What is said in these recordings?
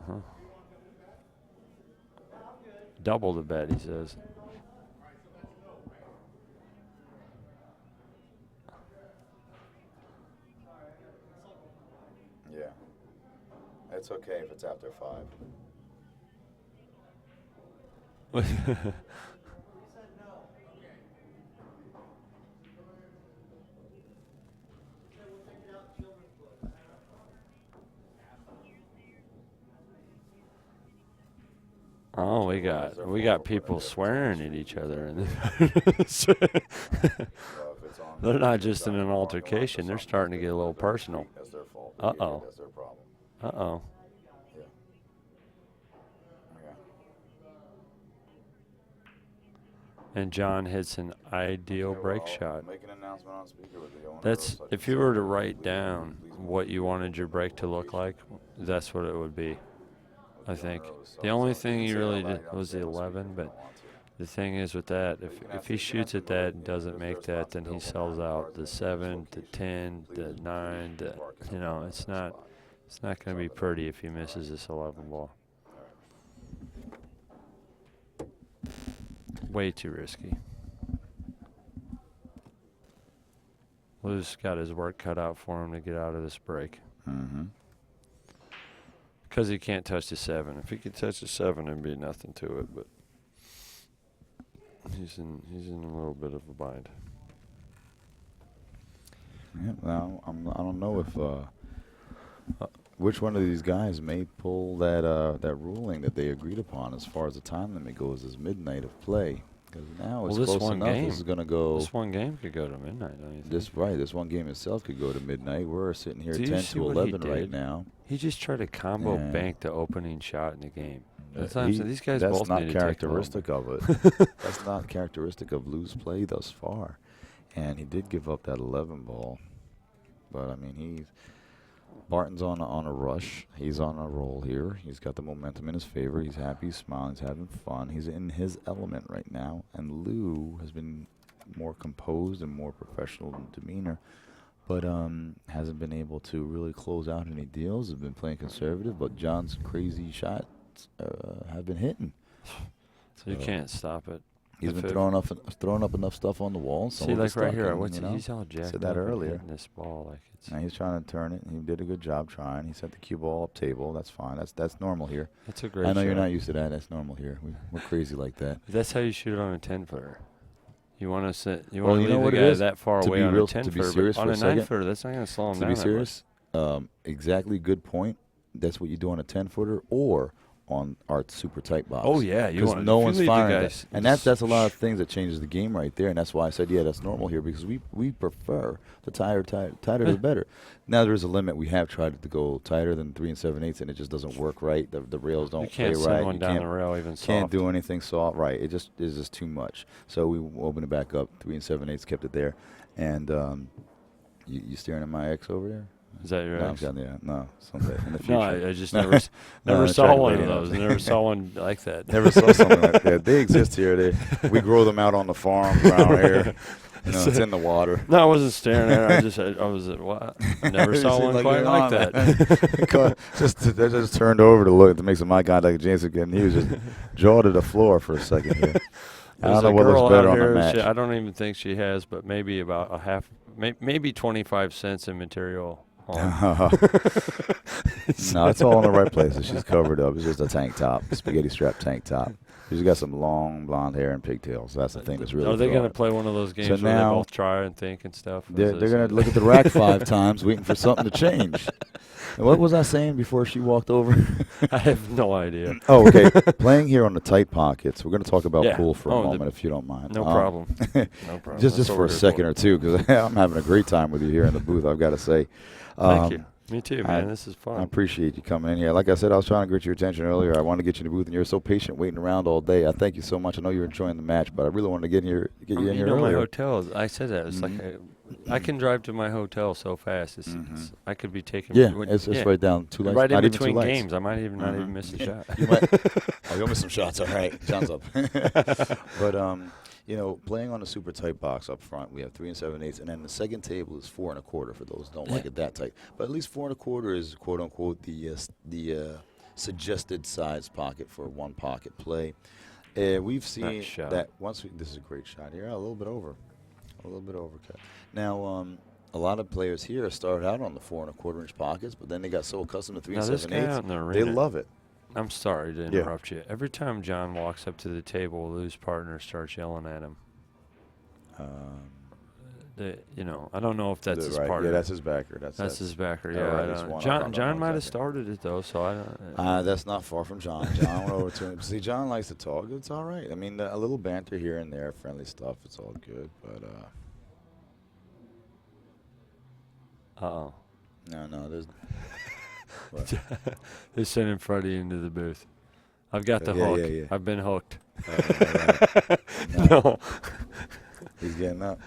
Huh. Double the bet, he says. Yeah. It's okay if it's after 5. Oh, we got people swearing at each other, and they're not just in an altercation; they're starting to get a little personal. That's their fault. Uh oh. That's their problem. Uh oh. Yeah. Yeah. And John hits an ideal Okay, break well, shot. make an announcement on speaker with the owner That's of such if and you were such, to write please, down please what you move wanted your break to look like, that's what it would be. I think the only thing he really did was the 11, but the thing is with that, if he shoots at that and doesn't make that, then he sells out the 7, the 10, the 9. It's not going to be pretty if he misses this 11 ball. Way too risky. Lou's got his work cut out for him to get out of this break. Mm-hmm. Because he can't touch the 7. If he could touch the 7, there'd be nothing to it. But he's in a little bit of a bind. Yeah, well, I don't know if which one of these guys may pull that ruling that they agreed upon as far as the time limit goes as midnight of play. Because now it's close enough. This is going to go. This one game could go to midnight, don't you think? This one game itself could go to midnight. We're sitting here Do you 10 see to what 11 he right did? now. He just tried to combo And bank the opening shot in the game. That's what I'm saying. These guys that's both not need to take a little characteristic of it. That's not characteristic of Lou's play thus far. And he did give up that 11 ball. But, I mean, Barton's on a rush. He's on a roll here. He's got the momentum in his favor. He's happy, he's smiling, he's having fun. He's in his element right now. And Lou has been more composed and more professional in demeanor, but hasn't been able to really close out any deals. Has been playing conservative, but John's crazy shots have been hitting. So you can't stop it. He's been throwing up enough stuff on the wall. See, like right here, he's all jacked said that up and earlier. hitting this ball like it's. Now he's trying to turn it. He did a good job trying. He sent the cue ball up table. That's fine. That's normal here. That's a great. I know shot. you're not used to that. That's normal here. We're crazy like that. That's how you shoot it on a 10-footer. You want to sit. You Well, want you to know leave what the it guy is? that far To away be on real- a to be 10-footer. serious On for a a second, 9-footer, that's not going to slow him To down. be that serious, exactly good point. That's what you do on a 10-footer or on our super tight box. Oh yeah, you because want no if you one's leave the firing guys that. And that's a lot of things that changes the game right there. And that's why I said, yeah, that's normal here because we prefer the tighter the better. Now there's a limit. We have tried to go tighter than 3 7/8, and it just doesn't work right. The rails don't You can't play send right. one You down can't, the rail even soft. can't do anything soft. Right. It just is just too much. So we opened it back up. 3 7/8, kept it there. And you staring at my ex over there? Is that your No, ex? no, someday in the future. No, I just No. never No, saw check one of lady those. out. Never saw one like that. Never saw something like that. They exist here. We grow them out on the farm around here. It's in the water. No, I wasn't staring at her. I was at what? I never saw one quite like that. They just turned over to look to make some eye contact with James again. He was just jaw to the floor for a second here. I don't know what looks better on the match. I don't even think she has, but maybe about a half, maybe 25 cents in material. No, it's all in the right places. She's covered up. It's just a tank top, spaghetti strap tank top. She's got some long blonde hair and pigtails. That's the thing that's really. Are they going to play one of those games where they both try and think and stuff? They're going to look at the rack 5 times, waiting for something to change. And what was I saying before she walked over? I have no idea. Oh, okay. Playing here on the tight pockets. We're going to talk about pool for a Oh, moment, if you don't mind. No problem. No problem. Just for a second or two, because I'm having a great time with you here in the booth, I've got to say. Thank you. Me too, man. This is fun. I appreciate you coming in here. Like I said, I was trying to get your attention earlier. I wanted to get you in the booth, and you're so patient waiting around all day. I thank you so much. I know you're enjoying the match, but I really wanted to get you in here my earlier. hotel, I said that. It's like I can drive to my hotel so fast. I could be taking. It's right down 2 lights. Right in not between even 2 lights. games. I might even not even miss a shot. You might. Oh, you'll miss some shots. All right. Sounds up. But, playing on the super tight box up front, we have 3 7/8, and then the second table is 4 1/4 for those who don't like it that tight. But at least 4 1/4 is quote unquote the suggested size pocket for one pocket play. We've seen Nice shot. that once we. This is a great shot here. A little bit over, cut. Now, a lot of players here started out on the 4 1/4-inch pockets, but then they got so accustomed to 3 Now, this guy 7/8. out in the They arena, love it. I'm sorry to Yeah. interrupt you. Every time John walks up to the table, Lou's partner starts yelling at him. I don't know if that's his right. partner. Yeah, that's his backer. That's his backer. All Yeah, right, I it's don't- one up. I John don't John know might have exactly. started it though, so I don't. That's not far from John. John went over to him. See, John likes to talk. It's all right. I mean, a little banter here and there, friendly stuff. It's all good. But Uh-oh. no, there's. They sent in Freddie into the booth. I've got the Yeah, hook. yeah, yeah. I've been hooked. No, No. he's getting up.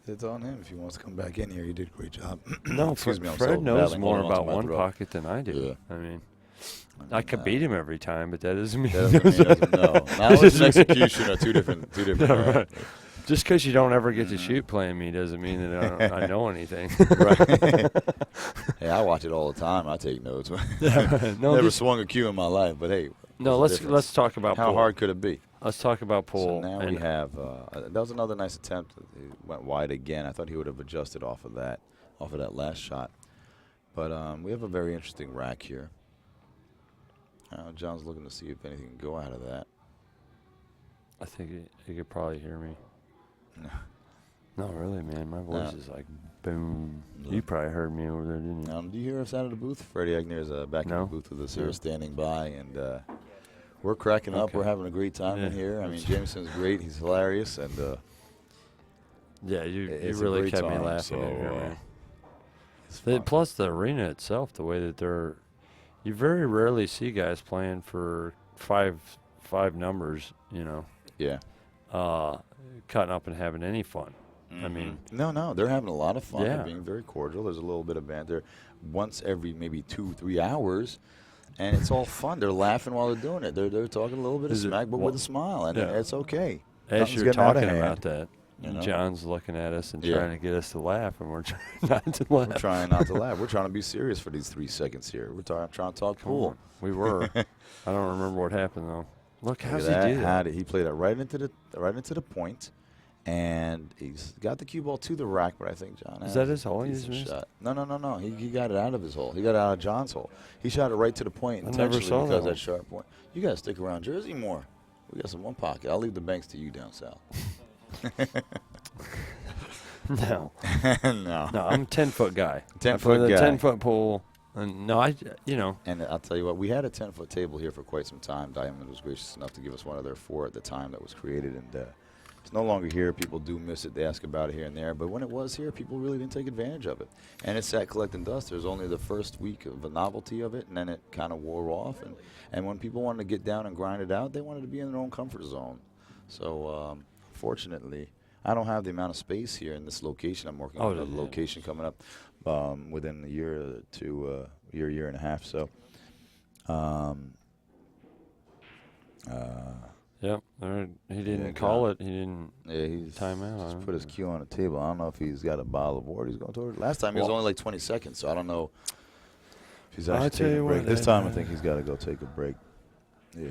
It's on him if he wants to come back in here. He did a great job. No, Excuse me. I'm Fred so knows battling. more Hold on to about my one throat. pocket than I do. Yeah. I mean, I could beat him every time, but that doesn't mean. That doesn't mean no. Knowledge and execution are two different. No, right. Just because you don't ever get to shoot playing me doesn't mean that I know anything. Right. Hey, I watch it all the time. I take notes. No, Never just- swung a cue in my life, but hey. no. what's the Let's difference? talk about How pool. hard could it be? Let's talk about pool. So now we have that was another nice attempt. He went wide again. I thought he would have adjusted off of that last shot. But we have a very interesting rack here. John's looking to see if anything can go out of that. I think he could probably hear me. No, really, man. My voice is like boom. No. You probably heard me over there, didn't you? Do you hear us out of the booth? Freddie Agner's back in No. the booth with us here, No. standing by, and we're cracking up. Okay. We're having a great time in Yeah. here. I mean, Jameson's great. He's hilarious, and Yeah, you it's a really great kept me time, laughing in here, so, man. it's fun. Plus the arena itself, the way that you very rarely see guys playing for five numbers, Yeah. cutting up and having any fun. I mean, No, they're having a lot of fun. Yeah. They're being very cordial. There's a little bit of banter once every maybe 2-3 hours, and it's all fun. They're laughing while they're doing it. They're talking a little bit of Is it- smack, but well, with a smile, and yeah. it's okay. as Nothing's you're getting out of talking hand, about that, you know? John's looking at us and Yeah. trying to get us to laugh, and we're trying not to We're laugh. trying not to laugh. We're trying to be serious for these 3 seconds here. We're trying to talk Come pool. on. We were. I don't remember what happened though. Look, how's Look at he do that? He played it right into the point, and he's got the cue ball to the rack. But I think John Is has that his a hole he just decent missed? shot. No. He got it out of his hole. He got it out of John's hole. He shot it right to the point I never intentionally saw that because one. that sharp point. You got to stick around Jersey more. We got some one pocket. I'll leave the banks to you down south. No, No. no, I'm a 10-foot guy. 10-foot guy. 10-foot pool, and no, And I'll tell you what, we had a 10-foot table here for quite some time. Diamond was gracious enough to give us one of their 4 at the time that was created, and it's no longer here. People do miss it. They ask about it here and there. But when it was here, people really didn't take advantage of it. And it sat collecting dust. There was only the first week of the novelty of it, and then it kind of wore off. And when people wanted to get down and grind it out, they wanted to be in their own comfort zone. So, fortunately, I don't have the amount of space here in this location. I'm working on another location coming up within a year to year and a half. So, Yep. He didn't Yeah, call John. it. He didn't. yeah, he's Timeout, just huh? put his cue on the table. I don't know if he's got a bottle of water he's going toward. Last time he was Well- only like 20 seconds, so I don't know if he's I'll actually tell taking you a break. what, This time I think he's got to go take a break. Yeah.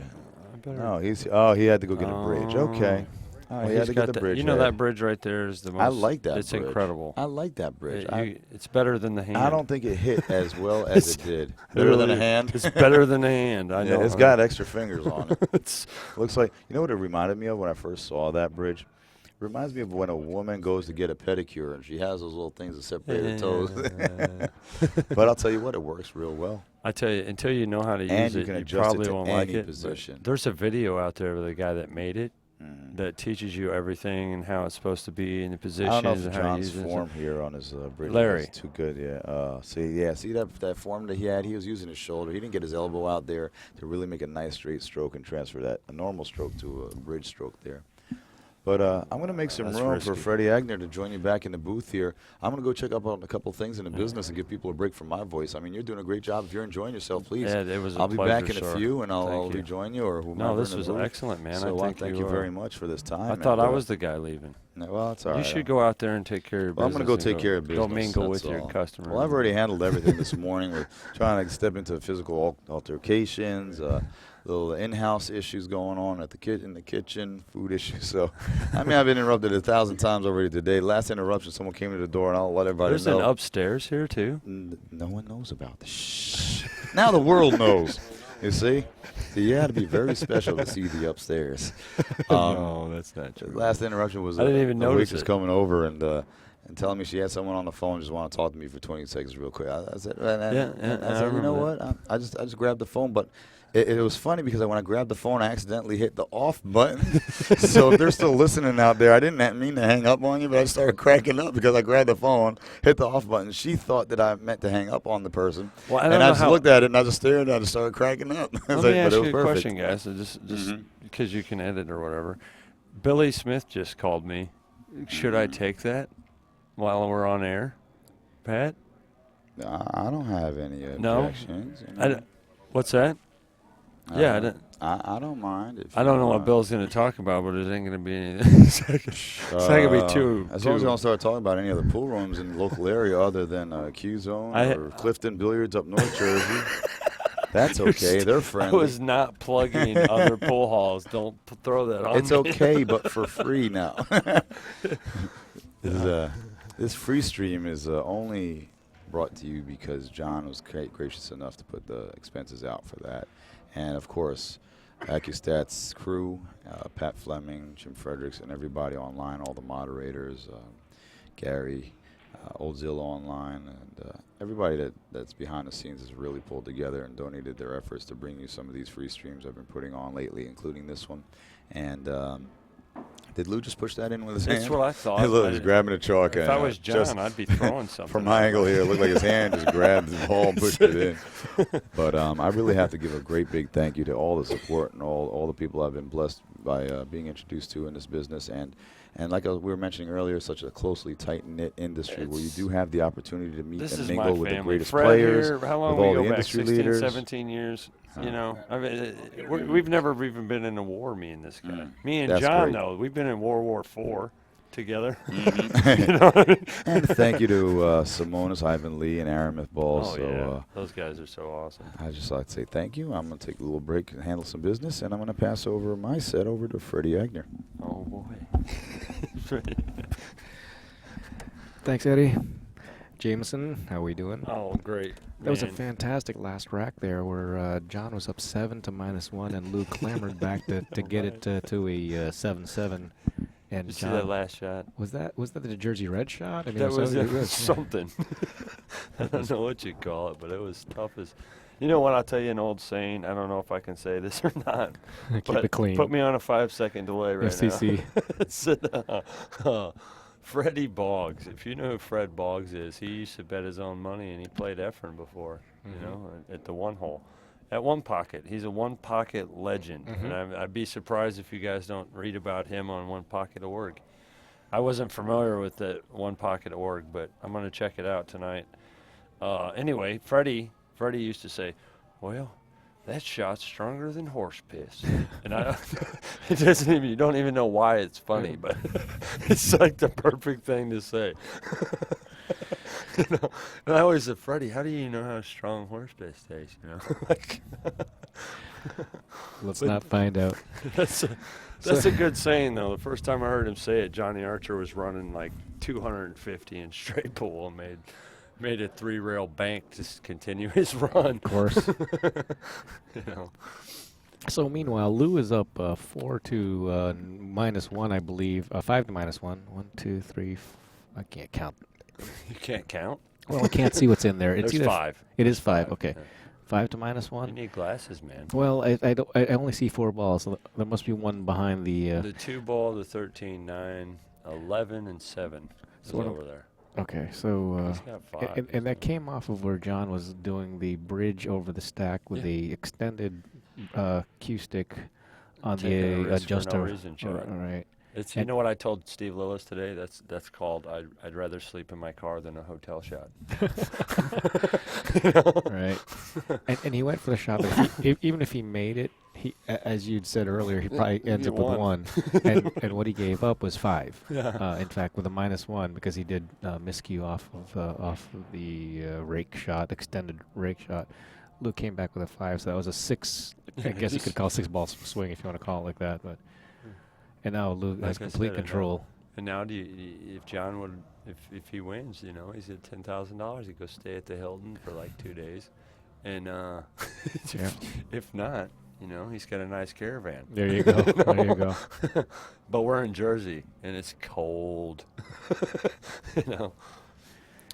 I better. No, he had to go get a bridge. Okay. Well, he had he's to got get the bridge. You know yeah. that bridge right there is the most. I like that It's bridge. incredible. I like that bridge. It's better than the hand. I don't think it hit as well as it did. Better than a hand? It's better than a hand. I Yeah, know. it's got extra fingers on it. It's Looks like, you know what it reminded me of when I first saw that bridge? It reminds me of when a woman goes to get a pedicure and she has those little things that separate her toes. But I'll tell you what, it works real well. I tell you, until you know how to And use you it, can you adjust it probably to won't like any it. But position. there's a video out there of the guy that made it Mhm. that teaches you everything and how it's supposed to be and the positions I don't know and if how to John's use it. form here on his bridge Larry. is too good. Yeah. See that form that he had. He was using his shoulder. He didn't get his elbow out there to really make a nice straight stroke and transfer a normal stroke to a bridge stroke there. But I'm going to make some That's room risky. for Freddie Agner to join you back in the booth here. I'm going to go check up on a couple things in the business and give people a break from my voice. I mean, you're doing a great job. If you're enjoying yourself, please. Yeah, it was a I'll be pleasure, back in sir. a few, and I'll Thank you. rejoin you or whomever. No, this in the was booth. excellent, man. So I think thank you very much for this time. I thought and, I was the guy leaving. No, well, it's all You right. should go out there and take care of your Well, I'm business. going to go and take care of business. Go mingle that's with your all. customers. Well, I've already handled everything this morning. We're trying to step into physical altercations, little in-house issues going on at in the kitchen, food issues. So, I mean, I've been interrupted 1,000 times already today. Last interruption, someone came to the door, and I'll let everybody There's know. an upstairs here, too. No one knows about this. Shh. Now the world knows. You see? So you had to be very special to see the upstairs. No, that's not true. Last interruption was I didn't even a notice waitress it. coming over and telling me she had someone on the phone just want to talk to me for 20 seconds real quick. I said, I said, you know what? I just grabbed the phone, but it was funny because when I grabbed the phone, I accidentally hit the off button. So if they're still listening out there, I didn't mean to hang up on you, but I started cracking up because I grabbed the phone, hit the off button. She thought that I meant to hang up on the person. Well, And I just looked at it and I just stared and I just started cracking up. Let me ask you a question, guys. So just because you can edit or whatever. Billy Smith just called me. Should I take that while we're on air, Pat? I don't have any No? objections. You know? What's that? Yeah, I don't mind. If I don't know what want. Bill's going to talk about, but it ain't going to be anything. It's not going to be too. As long as you don't start talking about any other pool rooms in the local area other than Q-Zone or Clifton Billiards up North Jersey, that's okay. They're I friendly. was not plugging other pool halls. Don't throw that on It's me. okay, but for free now. This free stream is only brought to you because John was gracious enough to put the expenses out for that. And, of course, AccuStats crew, Pat Fleming, Jim Fredericks, and everybody online, all the moderators, Gary, Old Zilla online, and everybody that's behind the scenes has really pulled together and donated their efforts to bring you some of these free streams I've been putting on lately, including this one. And did Lou just push that in with his hand? That's what I thought. Hey, look, he's grabbing a chalk. If I was John, I'd be throwing something. From my angle here, it looked like his hand just grabbed the ball and pushed it in. But I really have to give a great big thank you to all the support and all the people I've been blessed by being introduced to in this business. And like we were mentioning earlier, such a closely tight-knit industry where you do have the opportunity to meet and mingle with the greatest Fred players, here, how long with all we the go back? industry 16, leaders. 17 years. You know, I mean, we've never even been in a war, me and this guy. Me and That's John, great. though, we've been in World War IV together. You know what I mean? And thank you to Simonis, Ivan Lee, and Aaron Mythball. Oh, so, yeah. Those guys are so awesome. I just like to say thank you. I'm going to take a little break and handle some business, and I'm going to pass over my set over to Freddie Agner. Oh, boy. Thanks, Eddie. Jameson, how we doing? Oh, great. That was a Man. fantastic last rack there where John was up 7 to -1 and Lou clambered back to get it to a 7-7. And You see John, that last shot? was that the Jersey Red shot? I mean, That it was really good, yeah. something. I don't know what you call it, but it was tough as. You know what? I'll tell you an old saying. I don't know if I can say this or not. Keep but it clean. Put me on a 5-second delay right FCC. now. It's Freddie Boggs. If you know who Fred Boggs is, he used to bet his own money, and he played Efren before. You know, at the one hole. At One Pocket. He's a One Pocket legend. And I'd be surprised if you guys don't read about him on OnePocket.org. I wasn't familiar with the OnePocket.org, but I'm going to check it out tonight. Anyway, Freddie used to say, well, that shot's stronger than horse piss. And you don't even know why it's funny, but it's like the perfect thing to say. You know, and I always said, Freddie, how do you know how strong horse piss tastes? You know, like, Let's not find out. that's a good saying though. The first time I heard him say it, Johnny Archer was running like 250 in straight pool and made a 3-rail bank to continue his run. Of course. You know. So meanwhile, Lou is up 4 to -1, I believe. 5 to -1. 1, 2, 3. I can't count. You can't count? Well, I can't see what's in there. It's There's either 5. It is 5. Okay, Yeah. 5 to You -1. need glasses, man. Well, I only see 4 balls, so there must be one behind the. The 2 ball, the 13, 9, 11, and 7 is So what over there. Okay, so He's got 5. and that came off of where John was doing the bridge over the stack with the extended cue stick on Taking a the risk for no adjuster. reason shot. All right. It's you know what I told Steve Lillis today? That's called I'd rather sleep in my car than a hotel shot. Right. And he went for the shot, but even if he made it, as you'd said earlier, he probably ends You up with won. 1, and what he gave up was 5. Yeah. In fact, with a -1 because he did miscue off of the rake shot, extended rake shot. Luke came back with a 5, so that was a 6. I guess you could call 6-ball swing if you want to call it like that. But and now Luke Like has I complete said, control. And now, if John would, if he wins, you know, he's at $10,000. He goes stay at the Hilton for like 2 days, and Yeah. if not, you know, he's got a nice caravan. There you go. There you go. But we're in Jersey, and it's cold. You know,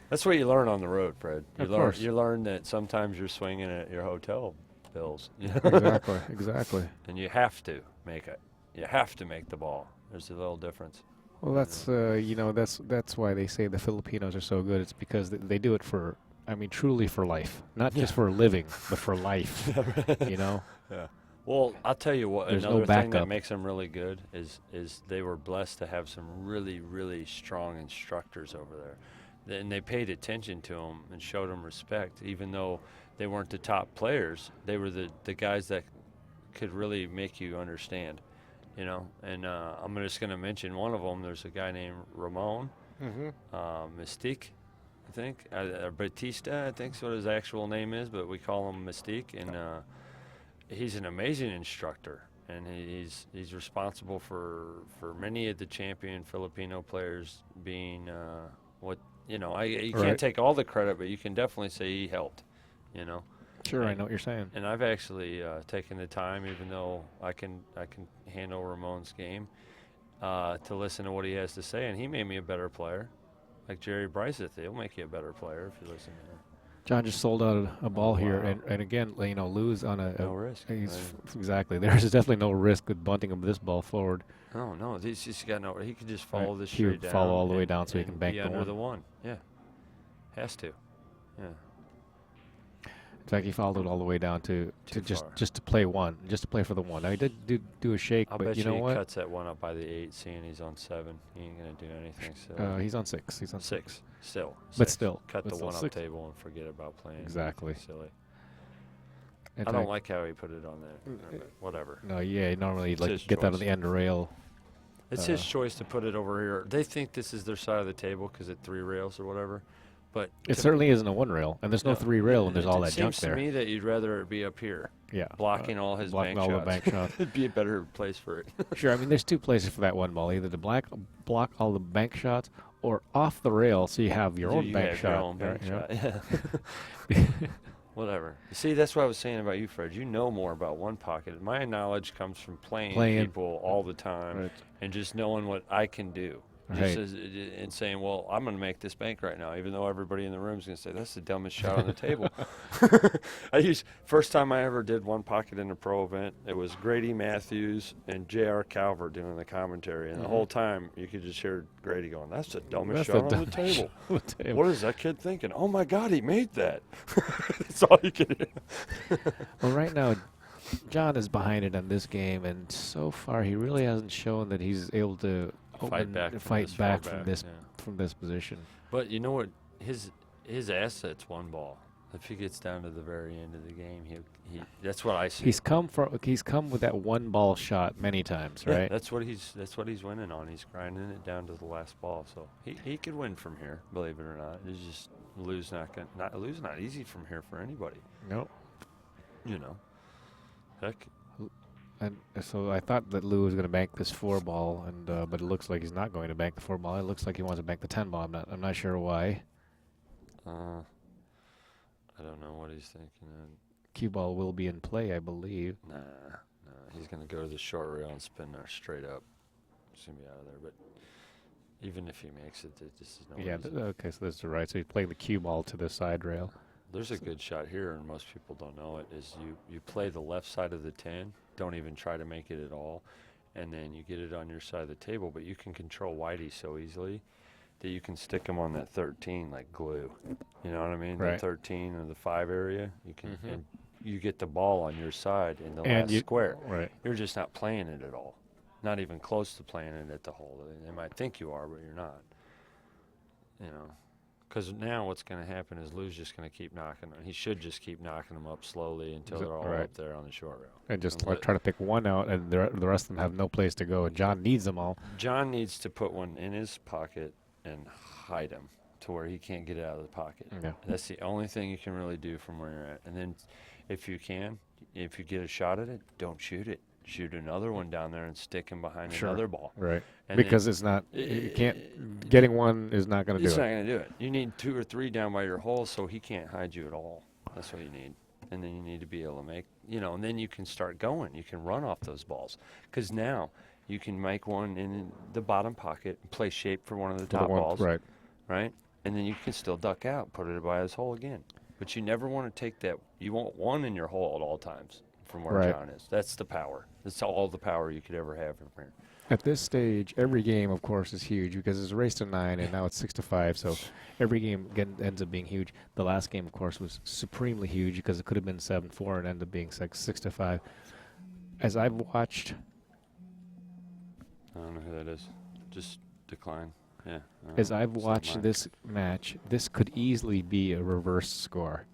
that's what you learn on the road, Fred. Of course. You learn that sometimes you're swinging at your hotel bills. You know? Exactly. Exactly. And you have to make it. You have to make the ball. There's a little difference. Well, that's that's why they say the Filipinos are so good. It's because they do it for, I mean, truly for life, not just for a living, but for life. You know. Yeah. Well, I'll tell you what. There's no Another thing that backup. makes them really good is they were blessed to have some really, really strong instructors over there, and they paid attention to them and showed them respect, even though they weren't the top players. They were the guys that could really make you understand. You know, and I'm just going to mention one of them. There's a guy named Ramon Mystique, I think, Batista, I think's what his actual name is, but we call him Mystique, and he's an amazing instructor, and he's responsible for many of the champion Filipino players being what you know. You Right. can't take all the credit, but you can definitely say he helped. You know. Sure, I know what you're saying. And I've actually taken the time, even though I can handle Ramon's game, to listen to what he has to say, and he made me a better player. Like Jerry Bryce, he'll make you a better player if you listen to him. John just sold out a ball here, wow. and again, you know, Lou's on a No risk. Exactly. There's definitely no risk with bunting of this ball forward. No, he's just got no. He could just follow this He would straight down. follow all the way and- down so he and can bank be the under one. the one. Yeah, has to. Yeah. In fact, he followed it all the way down to Too just far. to play one, just to play for the one. Now he did do a shake, I'll but bet you know he what? cuts that one up by the 8, seeing he's on 7. He ain't gonna do anything. So He's on 6. He's on 6 still. But 6. still, cut but the still one up 6. table and forget about playing. Exactly. Silly. In I don't fact, like how he put it on there. But whatever. No, yeah, normally It's like his get that on choice. the end rail. It's his choice to put it over here. They think this is their side of the table because it's 3 rails or whatever. But It certainly isn't a 1 rail, and there's no 3 rail, and there's all that junk It there. seems to me that you'd rather it be up here, Yeah, blocking all his blocking bank all shots. the bank shots. It'd be a better place for it. Sure, I mean, there's 2 places for that 1 ball: either to block all the bank shots, or off the rail, so you have your own You bank have shot. Your own bank Right, shot. Yeah. Whatever. See, that's what I was saying about you, Fred. You know more about one pocket. My knowledge comes from playing people all the time Right. and just knowing what I can do. Right. And saying, well, I'm going to make this bank right now, even though everybody in the room is going to say, that's the dumbest shot on the table. First time I ever did one pocket in a pro event, it was Grady Matthews and J.R. Calver doing the commentary. And the whole time, you could just hear Grady going, that's the dumbest That's the shot on the dumbest table. shot on the table. What is that kid thinking? Oh, my God, he made that. That's all you could hear. Well, right now, John is behind it on this game, and so far he really hasn't shown that he's able to Fight back from fight this back far from back, this yeah. from this position. But you know what? His asset's 1 ball. If he gets down to the very end of the game, he that's what I see. He's come with that 1 ball shot many times, Yeah, right? that's what he's winning on. He's grinding it down to the last ball. So he could win from here, believe it or not. It's just lose not easy from here for anybody. Nope. You know. Heck. And so I thought that Lou was going to bank this 4 ball, and but it looks like he's not going to bank the 4 ball. It looks like he wants to bank the 10 ball. I'm not sure why. I don't know what he's thinking. Cue ball will be in play, I believe. Nah, he's gonna go to the short rail and spin there straight up. He's gonna be out of there. But even if he makes it, this is no. Yeah. easy. Okay, so that's right. So he's playing the cue ball to the side rail. There's a good shot here, and most people don't know it. Is you play the left side of the 10. Don't even try to make it at all, and then you get it on your side of the table. But you can control Whitey so easily that you can stick him on that 13 like glue. You know what I mean? Right. The 13 or the 5 area. You can Mhm. and you get the ball on your side in the And last square. Right. You're just not playing it at all. Not even close to playing it at the hole. They might think you are, but you're not. You know, Because now what's going to happen is Lou's just going to keep knocking them. He should just keep knocking them up slowly until they're all Right. up there on the short rail. And just And try to pick one out, and the rest of them have no place to go. And John needs them all. John needs to put one in his pocket and hide him to where he can't get it out of the pocket. Yeah. That's the only thing you can really do from where you're at. And then if you get a shot at it, don't shoot it. Shoot another one down there and stick him behind Sure. another ball. Right. And Because it's not. You can't. Getting one is not going to do It's it. not going to do it. You need 2 or 3 down by your hole so he can't hide you at all. That's what you need. And then you need to be able to make, and then you can start going. You can run off those balls. Because now you can make one in the bottom pocket, play shape for one of the top balls. Right. Right? And then you can still duck out, put it by his hole again. But you never want to take that. You want one in your hole at all times from where Right. John is. That's the power. That's all the power you could ever have from here. At this stage, every game, of course, is huge because it's a race to 9, and now it's 6-5. So every game ends up being huge. The last game, of course, was supremely huge because it could have been 7-4 and ended up being 6-5. As I've watched, I don't know who that is. Just decline. Yeah. As I've it's not watched mine. this match, this could easily be a reverse score.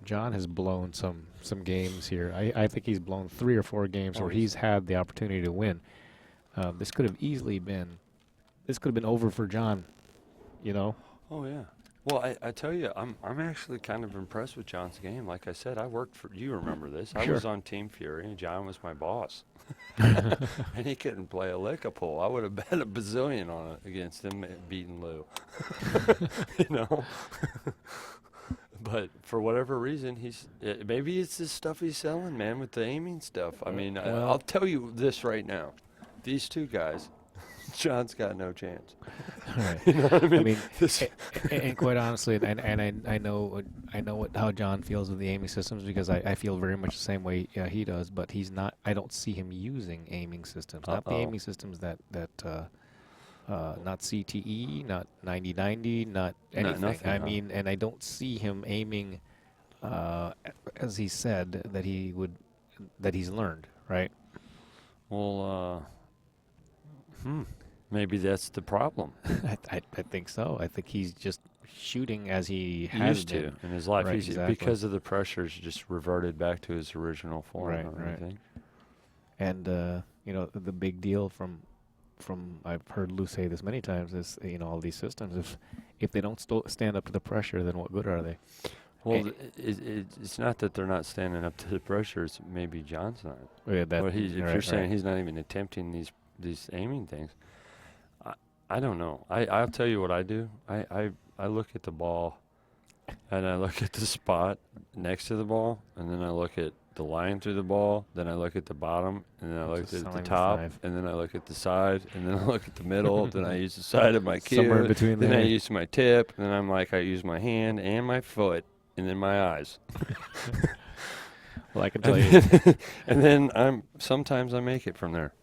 John has blown some games here. I think he's blown 3 or 4 games where he's had the opportunity to win. This could have easily been. This could have been over for John. Oh yeah. Well, I tell you, I'm actually kind of impressed with John's game. Like I said, I worked for. You remember this? I Sure. was on Team Fury, and John was my boss, and he couldn't play a lick of pool. I would have bet a bazillion on it against him beating Lou. But for whatever reason, maybe it's this stuff he's selling, man, with the aiming stuff. I mean, Well- I'll tell you this right now: these 2 guys, John's got no chance. Right. You know what I mean? I mean, This- and quite honestly, and I know how John feels with the aiming systems because I feel very much the same way he does. But he's not. I don't see him using aiming systems. Not the aiming systems that not CTE, not 90-90, not anything. nothing, I huh? mean, and I don't see him aiming, as he said that he's learned, right? Well, maybe that's the problem. I think so. I think he's just shooting as he has Used to been. in his life. Right, He's exactly. because of the pressures, just reverted back to his original form. Right, I right. think. And the big deal from I've heard Lou say this many times is all these systems if they don't stand up to the pressure, then what good are they? Well, And- it's not that they're not standing up to the pressure. It's maybe John's not. Yeah, Or if right, you're saying right. he's not even attempting these aiming things, I don't know. I'll tell you what I do. I look at the ball, and I look at the spot next to the ball, and then I look at the line through the ball, then I look at the bottom, and then I look Just at the selling the top, 5. and then I look at the side, and then I look at the middle, then I use the side of my cue, Somewhere in between then there. I use my tip, and then I'm like I use my hand and my foot, and then my eyes. Well, I can tell you. And then sometimes I make it from there.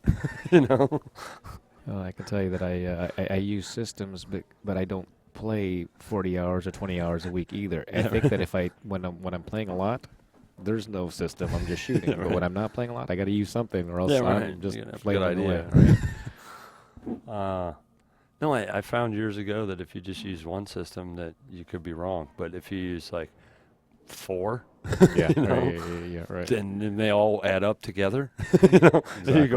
Well, I can tell you that I use systems, but I don't play 40 hours or 20 hours a week either. I think that when I'm playing a lot, there's no system. I'm just shooting. Yeah, But when right. I'm not playing a lot, I got to use something, or else Yeah, right. I'm just You gotta have a flailing good away. idea. Right? No, I found years ago that if you just use one system, that you could be wrong. But if you use like 4, Yeah, you know, yeah, right. then they all add up together. Then you go,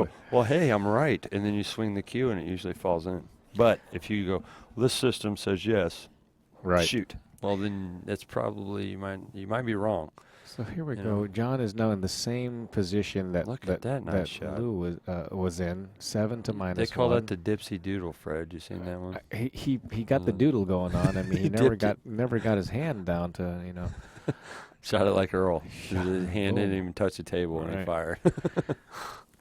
Exactly. well, hey, I'm right, and then you swing the cue, and it usually falls in. But if you go, well, this system says yes, Right. shoot. Well, then that's probably you might be wrong. So here we You go. know. John is now in the same position that Look at that nice shot. Lou was in, 7 to -1. They call that the dipsy doodle, Fred. You seen that one? He got the doodle going on. I mean, he He never dipped got his hand down to Shot it like Earl. Shot His it. hand didn't Boom. even touch the table when he Right. fired.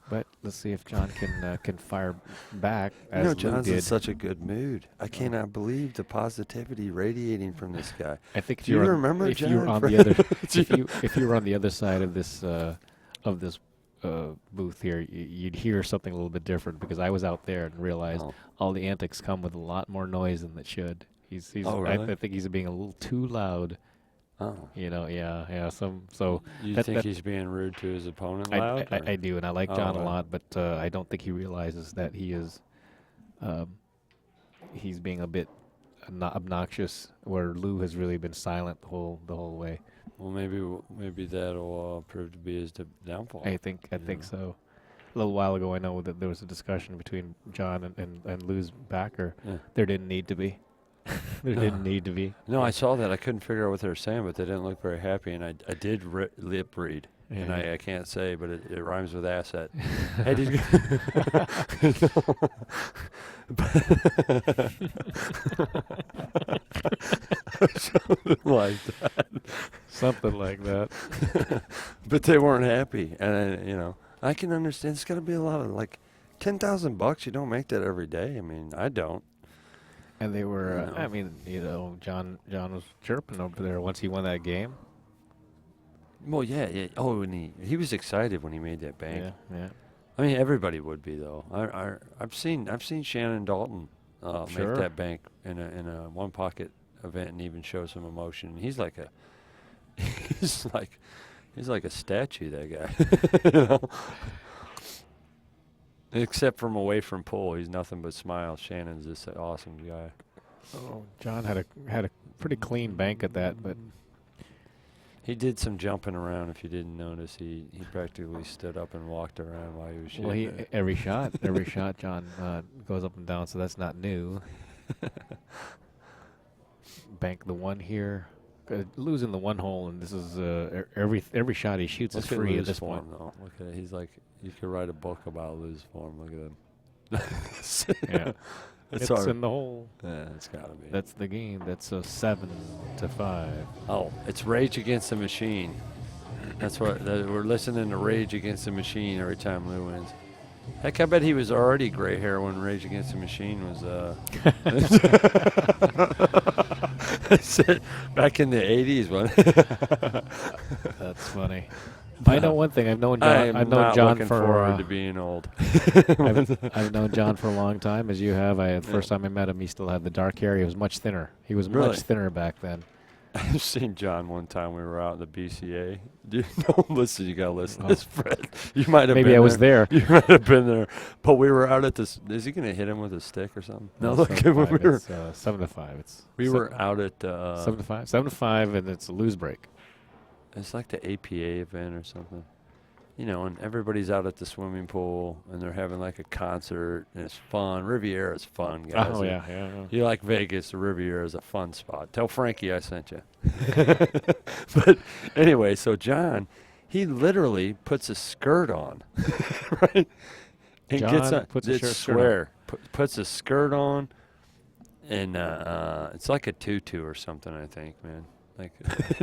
But let's see if John can fire back as Lou John's in did. such a good mood. I cannot believe the positivity radiating from this guy. I think if Do you you're remember if you were John on Fred? the other if you were on the other side of this booth here, you'd hear something a little bit different because I was out there and realized Oh. all the antics come with a lot more noise than it should. He's Oh, really? I think he's being a little too loud. Oh. Yeah. So You That- think that- he's being rude to his opponent I loud? or- do, and I like Oh, John a right. lot, but I don't think he realizes that he is he's being a bit obnoxious, where Lou has really been silent the whole way. Well, maybe that'll prove to be his downfall. I think so. A little while ago, I know that there was a discussion between John and Lou's backer. Yeah. There didn't need to be. There didn't need to be. No, I saw that. I couldn't figure out what they were saying, but they didn't look very happy, and I did lip read. Yeah. And I can't say, but it rhymes with asset. Hey, did you? Something like that. Something like that. But they weren't happy, and I can understand. It's got to be a lot of $10,000. You don't make that every day. I mean, I don't. And they were. No. I mean, John was chirping over there once he won that game. Well, yeah. Oh, and he was excited when he made that bank. Yeah. I mean, everybody would be though. I've seen Shannon Dalton Sure. make that bank in a one pocket event and even show some emotion. He's like a statue, that guy. Except from away from pole, he's nothing but smiles. Shannon's just an awesome guy. Oh, John had a pretty clean bank at that, but he did some jumping around. If you didn't notice, he practically stood up and walked around while he was shooting. every shot John goes up and down, so that's not new. Bank the one here, losing the one hole, and this is every shot he shoots is Look at free at Lou's this form, point. though. Look at it. He's like, you could write a book about Lou's form. Look at him. Yeah, it's hard. in the hole. Yeah, it's gotta be. That's the game. That's a 7-5. Oh, it's Rage Against the Machine. That's what we're listening to. Rage Against the Machine every time Lou wins. Heck, I bet he was already gray hair when Rage Against the Machine was. Back in the '80s, That's funny. I know one thing. I've known John. I've known John looking for forward to being old. I've known John for a long time, as you have. The first time I met him, he still had the dark hair. He was much thinner. He was Really? much thinner back then. I've seen John one time. We were out in the BCA. Dude, don't listen. You gotta listen to this, Fred. You might have. Maybe been I was there. You might have been there. But we were out at this. Is he gonna hit him with a stick or something? No, look. When we were, It's 7-5. we were out at. 7-5. 7-5, and it's a lose break. It's like the APA event or something. And everybody's out at the swimming pool, and they're having like a concert, and it's fun. Riviera's fun, guys. Oh yeah. You like Vegas, the Riviera is a fun spot. Tell Frankie I sent you. But anyway, so John, he literally puts a skirt on, right? And John gets a, puts a it's skirt swear, puts a skirt on, and it's like a tutu or something, I think, man. Like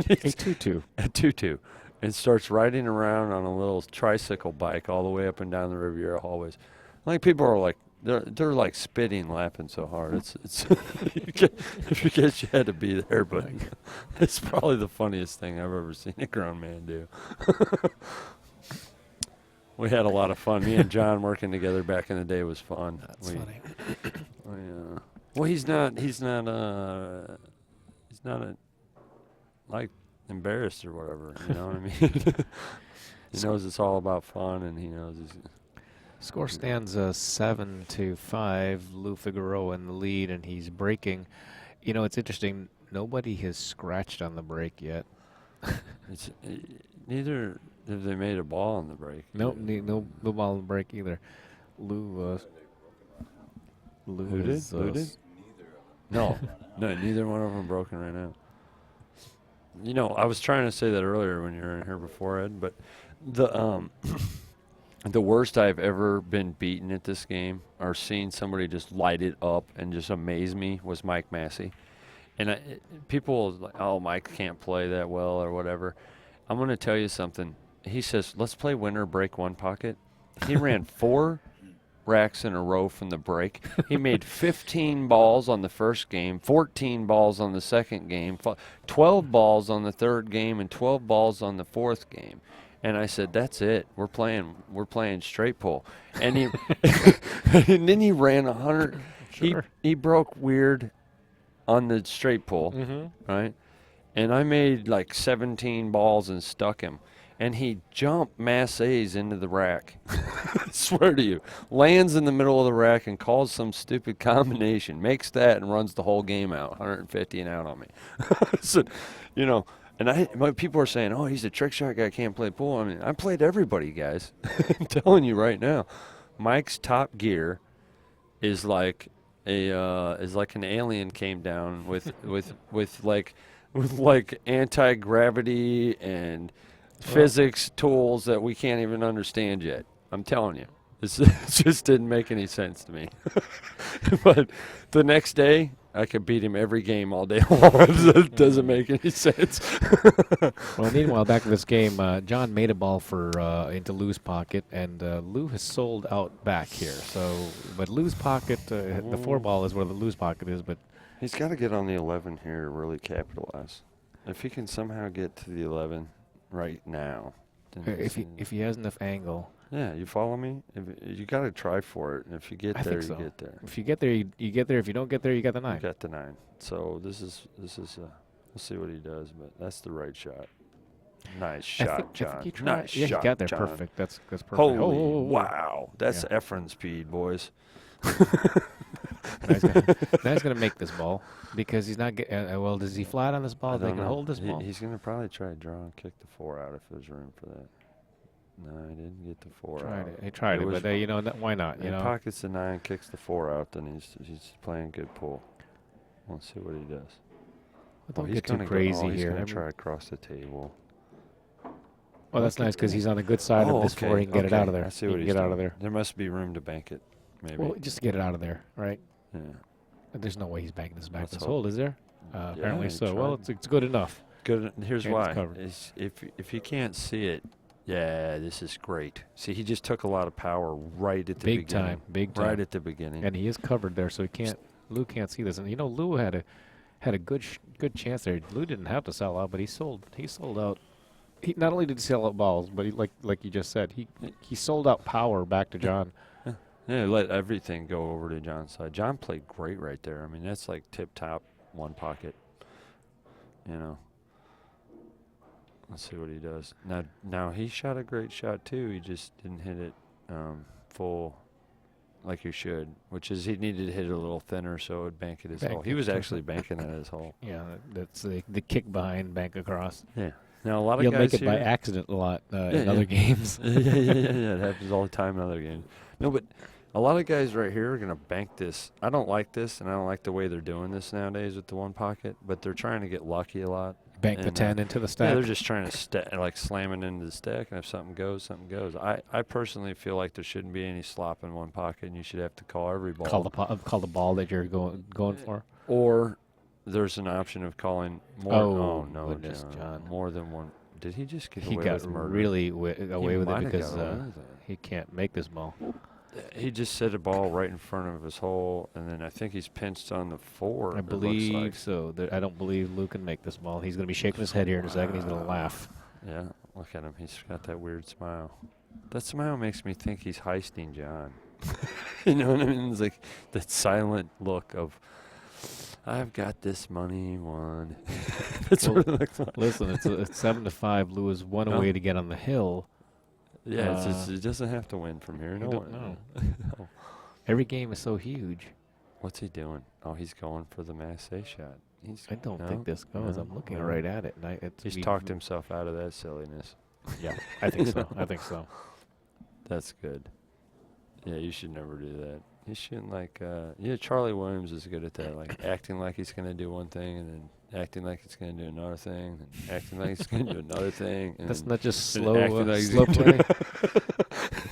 A tutu. a tutu. And starts riding around on a little tricycle bike all the way up and down the Riviera hallways. Like people are like they're like spitting, laughing so hard. It's if you guess you had to be there, but it's probably the funniest thing I've ever seen a grown man do. We had a lot of fun. Me and John working together back in the day was fun. That's funny. Well, he's not like embarrassed or whatever, you know what I mean? He knows it's all about fun, and he knows he's. Score stands 7-5. Lou Figueroa in the lead, and he's breaking. It's interesting. Nobody has scratched on the break yet. It's neither have they made a ball on the break. Nope, no ball on the break either. Lou Who did? is, Who did? No, neither one of them broken right now. I was trying to say that earlier when you were in here before, Ed, but the worst I've ever been beaten at this game or seen somebody just light it up and just amaze me was Mike Massey. And people like, oh, Mike can't play that well or whatever. I'm going to tell you something. He says, let's play winner break one pocket. He ran 4 racks in a row from the break. He made 15 balls on the first game, 14 balls on the second game, 12 balls on the third game, and 12 balls on the fourth game. And I said, that's it. We're playing straight pull. And he and then he ran 100. Sure. He broke weird on the straight pull, right? And I made like 17 balls and stuck him. and he jumped Massey's into the rack. I swear to you. Lands in the middle of the rack and calls some stupid combination, makes that, and runs the whole game out, 150 and out on me. So, you know, and people are saying, oh, he's a trick shot guy, can't play pool. I mean, I played everybody, guys. I'm telling you right now. Mike's top gear is like an alien came down with like anti-gravity and physics tools that we can't even understand yet. I'm telling you. This just didn't make any sense to me. But the next day, I could beat him every game all day long. It doesn't make any sense. Well, meanwhile, back in this game, John made a ball for into Lou's pocket, and Lou has sold out back here. So, but Lou's pocket, the 4-ball is where the Lou's pocket is, but He's got to get on the 11 here to really capitalize. If he can somehow get to the 11 right now. Then if he has enough angle. Yeah, you follow me? You got to try for it. And if you get there, think so. you get there. If you get there, you get there. If you don't get there, you got the 9. You got the 9. So this is we'll see what he does, but that's the right shot. Nice shot, John. Nice shot, he got there. John. Perfect. That's perfect. Holy Oh. wow. That's Efren speed, boys. Now he's gonna make this ball because he's not. Well, does he flat on this ball? They can hold this ball. He's gonna probably try to draw and kick the 4 out if there's room for that. No, he didn't get the 4 out. He tried it, but you know, why not? You know, pockets the 9, kicks the 4 out, then he's playing good pull. Let's see what he does. Don't get too crazy he's here. He's gonna try across the table. Oh, that's nice because he's on the good side of this 4. He can get it out of there. I see what he's get doing. out of there. There must be room to bank it, maybe. Well, just get it out of there, right? Yeah. There's no way he's banking this back Let's this hope. hold, is there? Yeah, Apparently he so. tried. Well, it's good enough. Good. Here's And it's why. covered. If you can't see it, yeah, this is great. See, he just took a lot of power right at the beginning. Big time. Right at the beginning. And he is covered there, so he can't. Lou can't see this. And you know, Lou had a good chance there. Lou didn't have to sell out, but he sold out. He not only did he sell out balls, but he, like you just said, he sold out power back to John. Yeah, let everything go over to John's side. John played great right there. I mean, that's like tip-top 1 pocket. You know. Let's see what he does. Now he shot a great shot too. He just didn't hit it full like he should, which is he needed to hit it a little thinner so it would bank at his hole. He was actually banking at his hole. Yeah, that's the kick behind, bank across. Yeah. Now a lot of You'll guys make it here, by accident a lot in other games. yeah. It happens all the time in other games. No, but a lot of guys right here are going to bank this. I don't like this, and I don't like the way they're doing this nowadays with the 1 pocket, but they're trying to get lucky a lot. Bank the 10 into the stack. Yeah, they're just trying to slam it into the stack, and if something goes, something goes. I personally feel like there shouldn't be any slop in 1 pocket, and you should have to call every ball. Call the ball that you're going for. Or there's an option of calling more. Oh, no, goodness, John. More than 1. Did he just get He away got with murder? really away with it might have because got away with it. he can't make this ball. He just set a ball right in front of his hole, and then I think he's pinched on the 4. I believe so. I don't believe Lou can make this ball. He's going to be shaking his head here in a second. He's going to laugh. Yeah, look at him. He's got that weird smile. That smile makes me think he's heisting John. You know what I mean? It's like that silent look of, I've got this money won. That's what it looks like. Listen, it's 7-5. Lou is 1 away to get on the hill. Yeah, it's just, it doesn't have to win from here. I No don't one. know. No. Every game is so huge. What's he doing? Oh, he's going for the Massey shot. I don't no, think this goes. no, I'm looking no. right at it. And He's talked himself out of that silliness. Yeah, I think so. I think so. That's good. Yeah, you should never do that. You shouldn't Charlie Williams is good at that, like acting like he's going to do one thing and then acting like he's going to do another thing and acting like he's going to do another thing. And That's not just and slow acting like he's slow gonna play.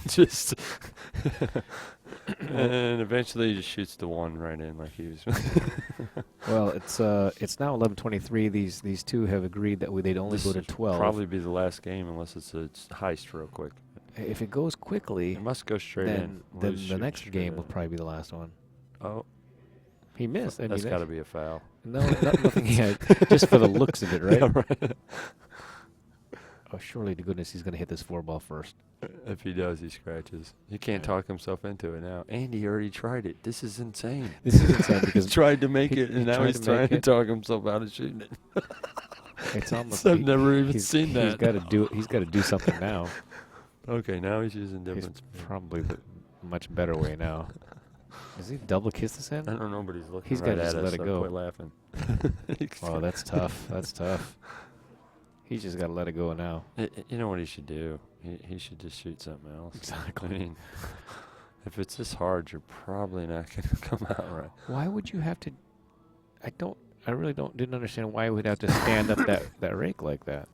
just and eventually he just shoots the 1 right in like he was. Well, it's now 11:23. These two have agreed that they'd only This go to would 12. probably be the last game unless it's a heist real quick. If it goes quickly, It must go straight then in. then Lose the shoot next straight game in. will probably be the last one. Oh, He missed. I that's mean, got to be a foul. no, nothing yet. Just for the looks of it, right? Yeah, right. Oh, surely to goodness he's going to hit this 4-ball first. If he does, he scratches. He can't talk himself into it now. Andy already tried it. This is insane. This is insane He because tried to make he- it, he and now tried he's to trying make to it. talk himself out of shooting it. It's almost. I've never even seen He's that. got to do. He's got to do something now. Okay, now he's using He's different. probably the much better way now. Does he double kiss his hand? I don't know, but he's looking He's right gotta at just us. let it So go. quit laughing. Oh, that's tough. That's tough. He's just got to let it go now. You know what he should do? He should just shoot something else. Exactly. I mean, if it's this hard, you're probably not going to come out right. Why would you have to? I really didn't understand why we'd have to stand up that rake like that.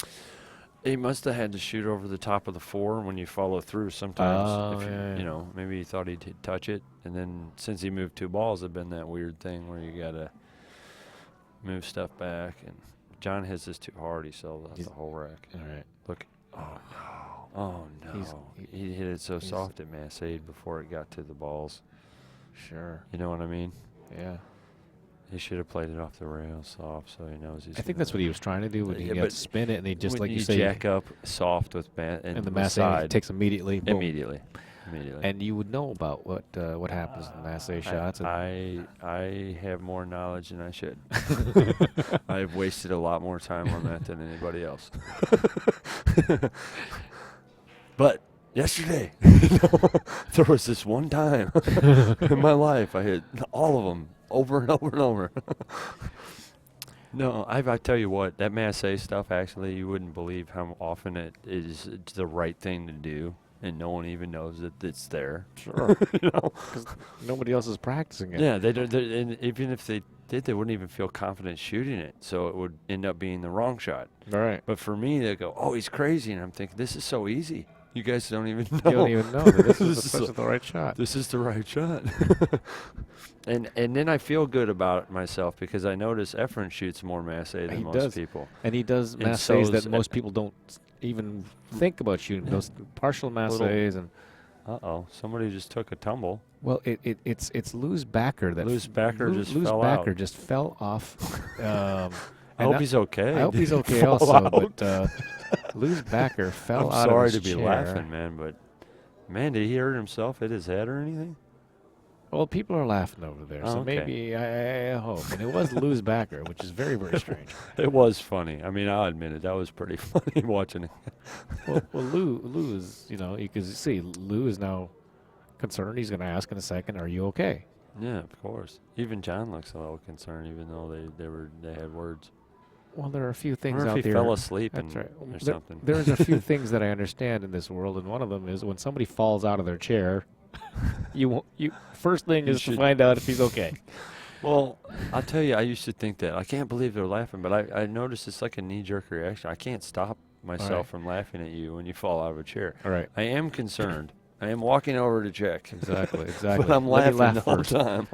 He must have had to shoot over the top of the 4 when you follow through. Sometimes, Oh, if yeah. you know, maybe he thought he'd touch it, and then since he moved 2 balls, it'd been that weird thing where you gotta move stuff back. And John hits this too hard; he sold out the whole rack. All right. Look, oh no, oh no! He hit it so he's- soft it massaged before it got to the balls. Sure. You know what I mean? Yeah. He should have played it off the rail soft, so he knows he's. I think that's what he was trying to do when he Yeah, got but to spin it, and he just when like you you say, jack up soft with and the the massage side takes immediately. Boom. immediately. And you would know about what happens in massage shots. I have more knowledge than I should. I've wasted a lot more time on that than anybody else. But yesterday, there was this one time in my life I hit all of them over and over and over. No, I tell you what, that massage stuff, actually, you wouldn't believe how often it is the right thing to do, and no one even knows that it's there. Sure. You know? Because nobody else is practicing it. Yeah, they don't, and even if they did, they wouldn't even feel confident shooting it, so it would end up being the wrong shot. All right. But for me, they go, "Oh, he's crazy," and I'm thinking, "This is so easy. You guys don't even know. You don't even know that this This is the right shot. This is the right shot." and then I feel good about myself because I notice Efren shoots more masse than He most does. people. And he does And masses so that is- most people don't even think about shooting. Those partial masses and Somebody just took a tumble. well, it's Lou's backer that Lou's backer just Lou's fell backer out. just fell off. I hope he's okay. I hope he's okay Fall also. out. But Lou's backer fell I'm out sorry of to his be chair. laughing, man, but man, did he hurt himself? Hit his head or anything? Well, people are laughing over there, Oh, so okay. maybe I hope. And it was Lou's backer, which is very, very strange. It was funny. I mean, I'll admit it. That was pretty funny watching it. well, Lou is, you can see Lou is now concerned. He's going to ask in a second, "Are you okay?" Yeah, of course. Even John looks a little concerned, even though they had words. Well, there are a few I things wonder out if he there. fell asleep That's right. or something. There's a few things that I understand in this world, and one of them is when somebody falls out of their chair, you first thing You is to should- find out if he's okay. Well, I'll tell you, I used to think that. I can't believe they're laughing, but I noticed it's like a knee-jerk reaction. I can't stop myself right. from laughing at you when you fall out of a chair. All right. I am concerned. I am walking over to check. Exactly. But I'm Let me laughing the laugh whole first. time.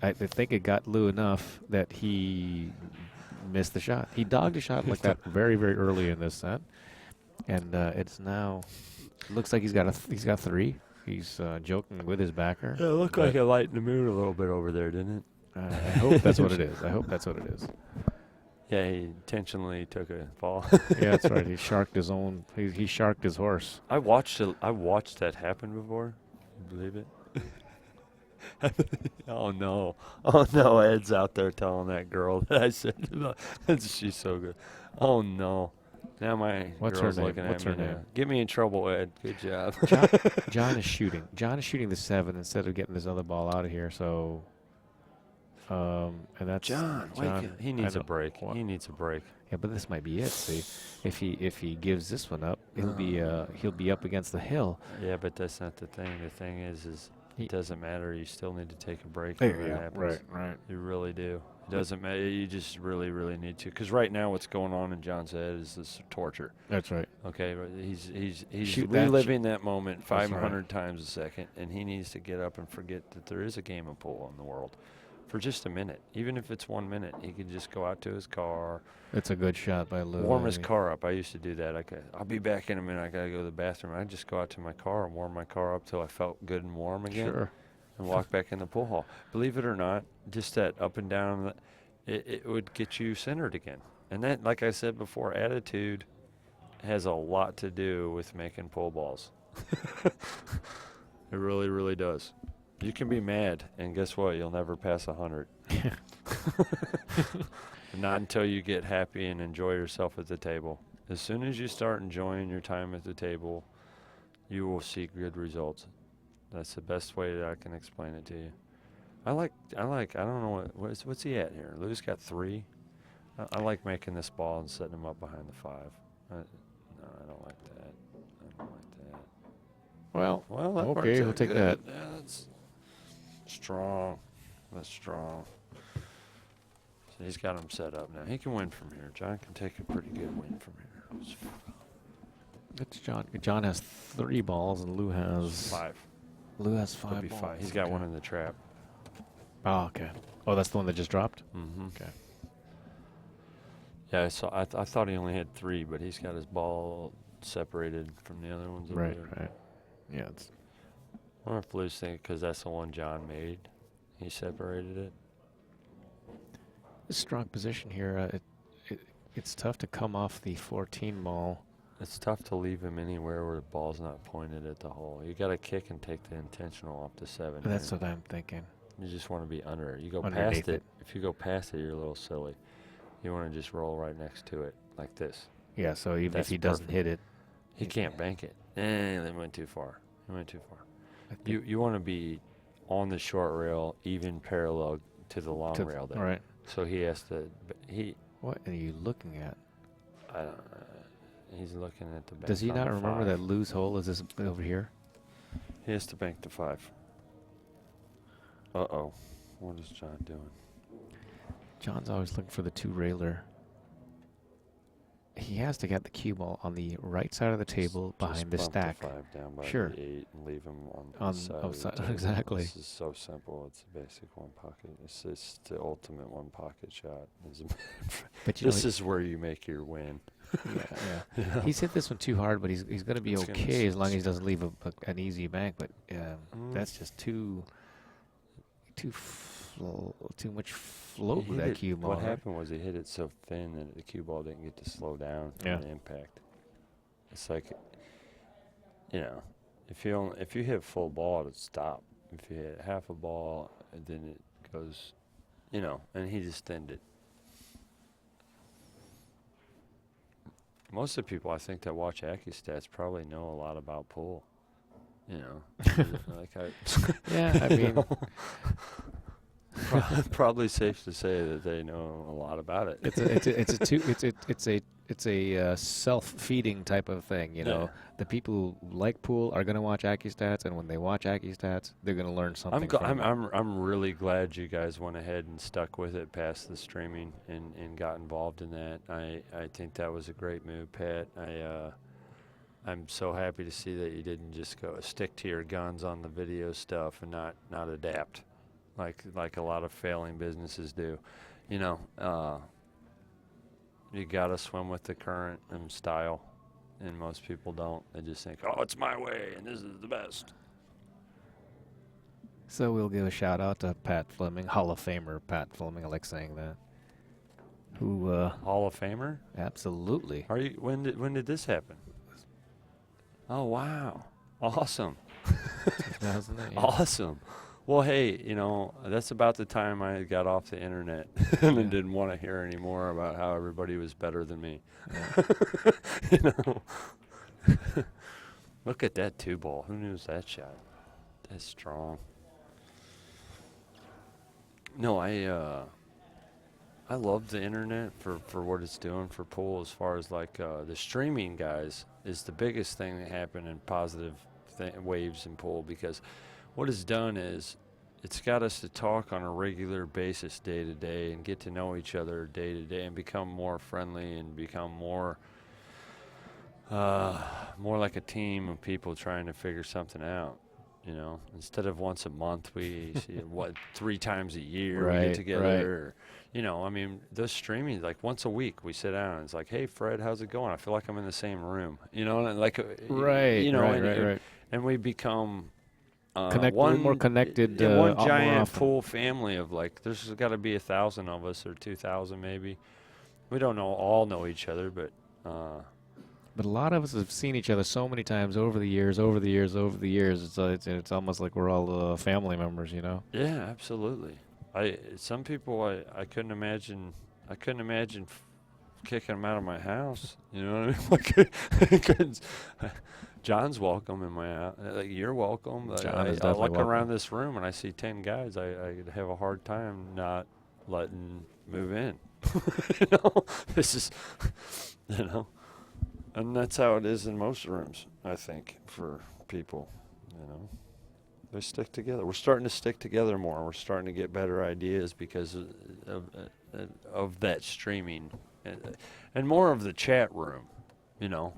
I think it got Lou enough that he missed the shot. He dogged a shot like that very, very early in this set, and it's now looks like he's got 3. He's joking with his backer. Yeah, it looked like it lightened the mood a little bit over there, didn't it? I hope that's what it is. I hope that's what it is. Yeah, he intentionally took a fall. Yeah, that's right. He sharked his own. He sharked his horse. I watched that happen before. You believe it? Oh no! Ed's out there telling that girl that I said she's so good. Oh no! Now my What's her girl's name? looking at What's me her now. name? Get me in trouble, Ed. Good job. John is shooting. John is shooting the 7 instead of getting this other ball out of here. So, and that's John, wake up. He needs I a know. break. What? He needs a break. Yeah, but this might be it. See, if he gives this one up, he'll be up against the hill. Yeah, but that's not the thing. The thing is He- it doesn't matter. You still need to take a break There when you it go. happens. Right. You really do. It doesn't matter. You just really, really need to. Because right now, what's going on in John's head is this torture. That's right. Okay, but he's Shoot that, reliving that moment That's right. 500 times a second, and he needs to get up and forget that there is a game of pool in the world for just a minute. Even if it's 1 minute, he could just go out to his car, It's a good shot by Lou. warm his car up. I used to do that. I'll be back in a minute. I gotta go to the bathroom. I'd just go out to my car and warm my car up till I felt good and warm again, Sure. and walk back in the pool hall. Believe it or not, just that up and down, it would get you centered again. And that, like I said before, attitude has a lot to do with making pool balls. It really, really does. You can be mad, and guess what? You'll never pass 100. Not until you get happy and enjoy yourself at the table. As soon as you start enjoying your time at the table, you will see good results. That's the best way that I can explain it to you. I don't know what's he at here? Lou's got 3. I like making this ball and setting him up behind the 5. No, I don't like that. I don't like that. Well, That okay, works we'll out take good. that. Yeah, that's strong. That's strong. So he's got him set up now. He can win from here. John can take a pretty good win from here. It's John. John has 3 balls and Lou has 5. Lou has Could 5 be balls. 5. He's got Okay. one in the trap. Oh, okay. Oh, that's the one that just dropped? Mm-hmm. Okay. Yeah, so I thought he only had 3, but he's got his ball separated from the other ones over Right, there. right. Yeah, it's I wonder if Lou's thinking because that's the one John made, he separated it. a strong position here. It's tough to come off the 14 ball. It's tough to leave him anywhere where the ball's not pointed at the hole. You got to kick and take the intentional off the 7. That's here. what I'm thinking. You just want to be under it. You go Underneath past it. it. If you go past it, you're a little silly. You want to just roll right next to it like this. Yeah, so even That's if he doesn't hit it, He can't bank it. They went too far. He went too far. I think You want to be on the short rail, even parallel to the long rail there. Right. So he has to. What are you looking at? I don't. He's looking at the bank. Does he on not the remember 5. that Lou's hole is this over here? He has to bank the 5. Uh-oh. What is John doing? John's always looking for the 2-railer. He has to get the cue ball on the right side of the table behind the Just stack. bump the 5 down by Sure. the 8 and leave him on On the side. outside- of the table. exactly. This is so simple. It's a basic one pocket. It's the ultimate one pocket shot. But you know, This is where you make your win. yeah. You know? He's hit this one too hard, but he's going to be It's gonna okay as long as he doesn't leave an easy bank. But that's just too much float He with hit that it- cue ball. What right? happened was he hit it so thin that the cue ball didn't get to slow down from Yeah. the impact. It's like, if you hit full ball, it'd stop. If you hit half a ball, then it goes, and he just thinned it. Most of the people I think that watch AccuStats probably know a lot about pool. Like Yeah, I mean, probably safe to say that they know a lot about it. it's a self-feeding type of thing. Yeah. The people who like pool are going to watch AccuStats, and when they watch AccuStats, they're going to learn something. I'm really glad you guys went ahead and stuck with it past the streaming and got involved in that. I think that was a great move, Pat. I'm so happy to see that you didn't just go stick to your guns on the video stuff and not adapt like a lot of failing businesses do. You gotta swim with the current and style, and most people don't. They just think, oh, it's my way and this is the best. So we'll give a shout out to Pat Fleming, Hall of Famer Pat Fleming. I like saying that. Who? Hall of Famer? Absolutely. Are you? When did this happen? Oh wow! Awesome. 2008. Yeah. Awesome. Well, hey, that's about the time I got off the internet and didn't want to hear any more about how everybody was better than me. Yeah. Look at that 2-ball. Who knew that shot? That's strong. No, I love the internet for what it's doing for pool as far as the streaming guys is the biggest thing that happened in positive waves in pool, because what it's done is it's got us to talk on a regular basis day to day and get to know each other day to day and become more friendly and become more like a team of people trying to figure something out. Instead of once a month, we see 3 times a year we Right, get together. Those streaming, like once a week we sit down and it's like, hey, Fred, how's it going? I feel like I'm in the same room, and like, Right. and we become More connected. one more giant often. pool family of there's got to be 1,000 of us or 2,000 maybe. We don't all know each other, but. But a lot of us have seen each other so many times over the years. It's almost like we're all family members, Yeah, absolutely. Some people I couldn't imagine I couldn't imagine kicking him out of my house. You know what I mean? I couldn't. John's welcome in my house. Like, you're welcome. John is I definitely look welcome. around this room and I see 10 guys. I'd have a hard time not letting move in. You know, this is, you know, and that's how it is in most rooms, I think, for people. You know, they stick together. We're starting to stick together more. We're starting to get better ideas because of that streaming, and more of the chat room, you know.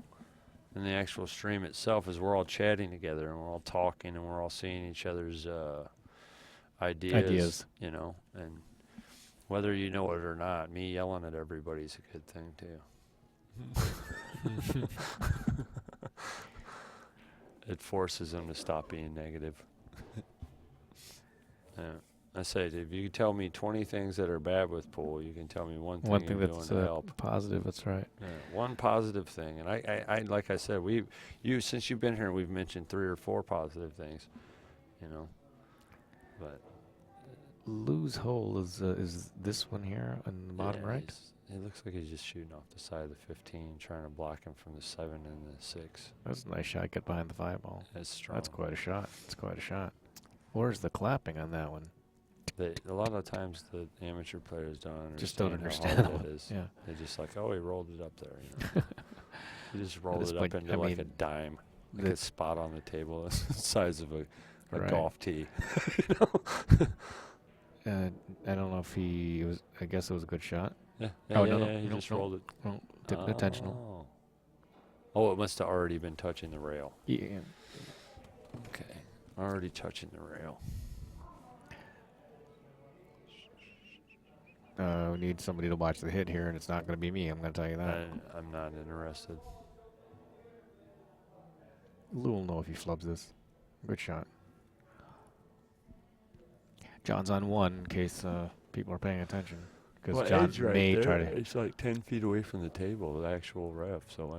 And the actual stream itself is we're all chatting together and we're all talking and we're all seeing each other's ideas, you know. And whether you know it or not, me yelling at everybody's a good thing too. It forces them to stop being negative. Yeah. I say, if you can tell me 20 things that are bad with pool, you can tell me one thing you're doing that's to help. positive. That's right. Yeah, one positive thing, and I like I said, since you've been here, we've mentioned 3 or 4 positive things, you know. But Lose hole is this one here on the bottom right. It looks like he's just shooting off the side of the 15, trying to block him from the 7 and the 6. That's a nice shot. Get behind the 5 ball. That's strong. That's quite a shot. That's quite a shot. Where's the clapping on that one? A lot of times the amateur players Just don't understand how hard that is. Yeah. They're just like, oh, he rolled it up there. You know? He just rolled it up into like a dime, like a spot on the table the size of a Right. golf tee. I don't know if he was. I guess it was a good shot. Yeah. Oh, yeah, no, yeah, he no, just no. rolled it. Oh, intentional. Oh, it must have already been touching the rail. Yeah. Okay. Already touching the rail. We need somebody to watch the hit here, and it's not going to be me. I'm going to tell you that. I'm not interested. Lou will know if he flubs this. Good shot. John's on 1 in case people are paying attention. Because John may try to. It's like 10 feet away from the table, the actual ref. So why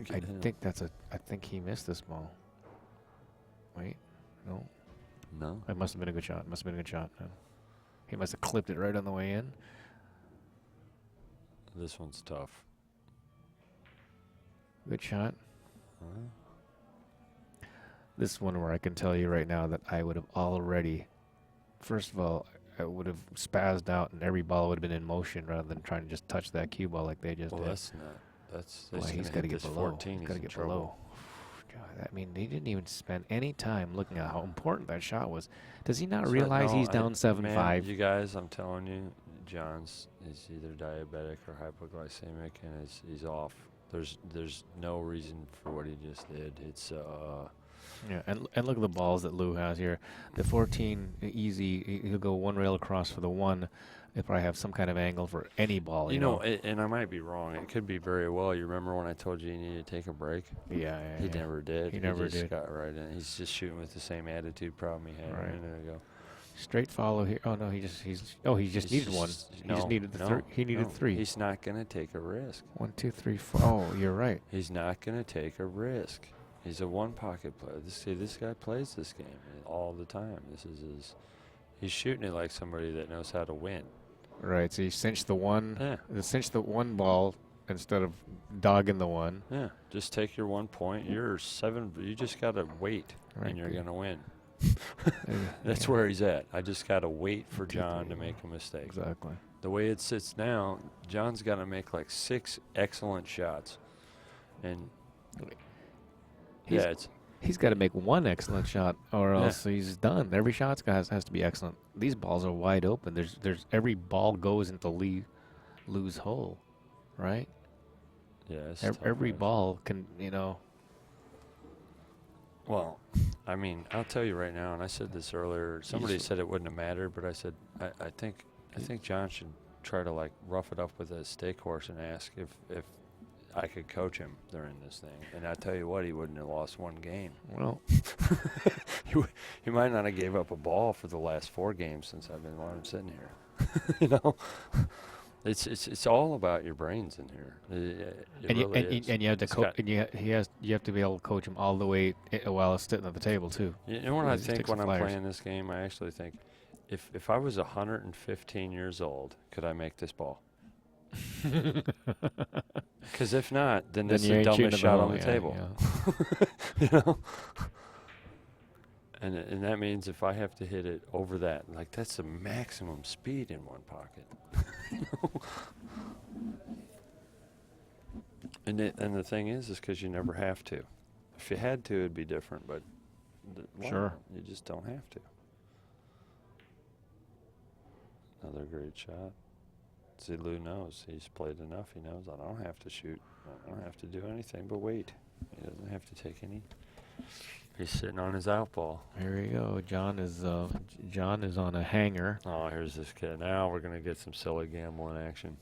didn't they? I think he missed this ball. Wait, no. No. It must have been a good shot. Man. He must have clipped it right on the way in. This one's tough. Good shot. Huh? This one where I can tell you right now that I would have already, first of all, I would have spazzed out and every ball would have been in motion rather than trying to just touch that cue ball like they just did. That's not. Well, he's got to get below. 14. He's got to get below. God, I mean, he didn't even spend any time looking at how important that shot was. Does he not realize he's down 7-5? You guys, I'm telling you, John's is either diabetic or hypoglycemic, and he's off. There's no reason for what he just did. It's Yeah, and look at the balls that Lou has here. The 14 easy. He'll go one rail across for the 1. He'll probably have some kind of angle for any ball. You know, and I might be wrong. It could be very well. You remember when I told you needed to take a break? Yeah. He never did. He never just did. got right in. He's just shooting with the same attitude problem he had a minute ago. Straight follow here. Oh no, he just needed one. He just needed the he needed 3. He's not gonna take a risk. 1, 2, 3, 4. Oh, you're right. He's not gonna take a risk. He's a one pocket player. This guy plays this game all the time. He's shooting it like somebody that knows how to win. Right. So he cinched the 1. Yeah. Cinched the 1 ball instead of dogging the 1. Yeah. Just take your 1 point. You're 7. You just gotta wait, and you're gonna win. That's where he's at. I just got to wait for John to make a mistake. Exactly. The way it sits now, John's got to make like 6 excellent shots. And he's got to make 1 excellent shot or else he's done. Every shot has to be excellent. These balls are wide open. There's every ball goes into Lou's hole, right? Yeah. Every ball can, Well, I mean, I'll tell you right now, and I said this earlier. Somebody said it wouldn't have mattered, but I said I think John should try to like rough it up with a stake horse and ask if I could coach him during this thing. And I tell you what, he wouldn't have lost 1 game. Well, he might not have gave up a ball for the last 4 games since I've been sitting here. It's all about your brains in here. And you have to coach. You have to be able to coach him all the way while sitting at the table too. You know what I think when I'm playing this game? I actually think if I was 115 years old, could I make this ball? Because if not, then this is you the ain't shooting dumbest the shot ball, on the yeah, table. yeah. You know. And that means if I have to hit it over that, like that's the maximum speed in one pocket. You know? And the thing is because you never have to. If you had to, it'd be different, but Sure. you just don't have to. Another great shot. See, Lou knows. He's played enough. He knows I don't have to shoot. I don't have to do anything but wait. He doesn't have to take any. He's sitting on his out ball. Here we go. John is on a hanger. Oh, here's this kid. Now we're gonna get some silly gambling action.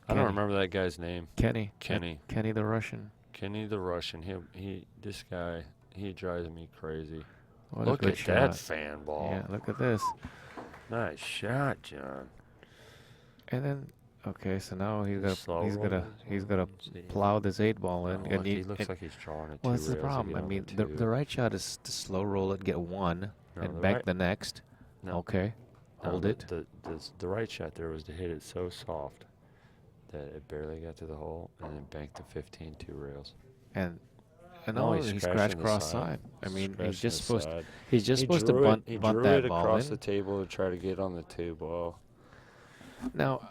I Kenny. don't remember that guy's name. Kenny the Russian. Kenny the Russian. This guy. He drives me crazy. What Look a good at shot. that fan ball. Yeah, look at this. Nice shot, John. And then, okay, so now he's Slow got to See. plow this 8-ball in. Oh, and look, he looks like he's drawing it. well, two that's the rails to problem. get I on mean, two. the right shot is to slow roll it, get one, No, and the bank right- the next. No. Okay, No, hold the- it. The right shot there was to hit it so soft that it barely got to the hole and then banked the 15 two rails. And No, no, he's he scratching scratched the cross side. side. I mean, Scratching he's just the supposed side. he's just He supposed to drew bunt He bunt drew that it ball across in. the table to try to get on the two ball. Now,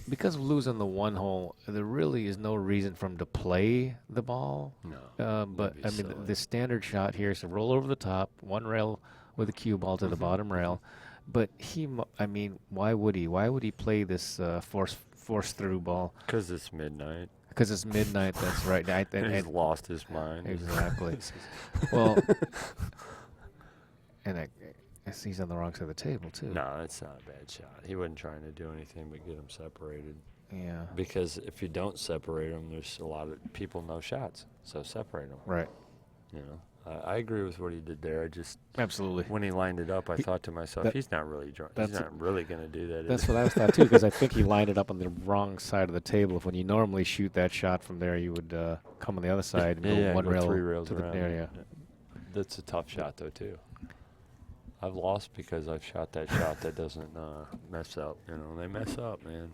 because of losing the one hole, there really is no reason for him to play the ball. No. But that'd be I mean, silly. the standard shot here is to roll over the top, one rail with a cue ball to the bottom rail. But I mean, why would he? Why would he play this force through ball? Because it's midnight. Because it's midnight. That's right. And he's lost his mind. Exactly. Well, and I guess he's on the wrong side of the table too. No, it's not a bad shot. He wasn't trying to do anything but get them separated. Yeah. Because if you don't separate them, there's a lot of people no shots. So separate them. Right. You know, I agree with what he did there. I just Absolutely. when he lined it up, I thought to myself, that- he's not really drunk. that's He's not really going to do that. is That's he? what I was thought too, because I think he lined it up on the wrong side of the table. If when you normally shoot that shot from there, you would come on the other side and go one go rail 3 rails to the around. area. That's a tough shot though too. I've lost because I've shot that shot that doesn't mess up. You know, they mess up, man.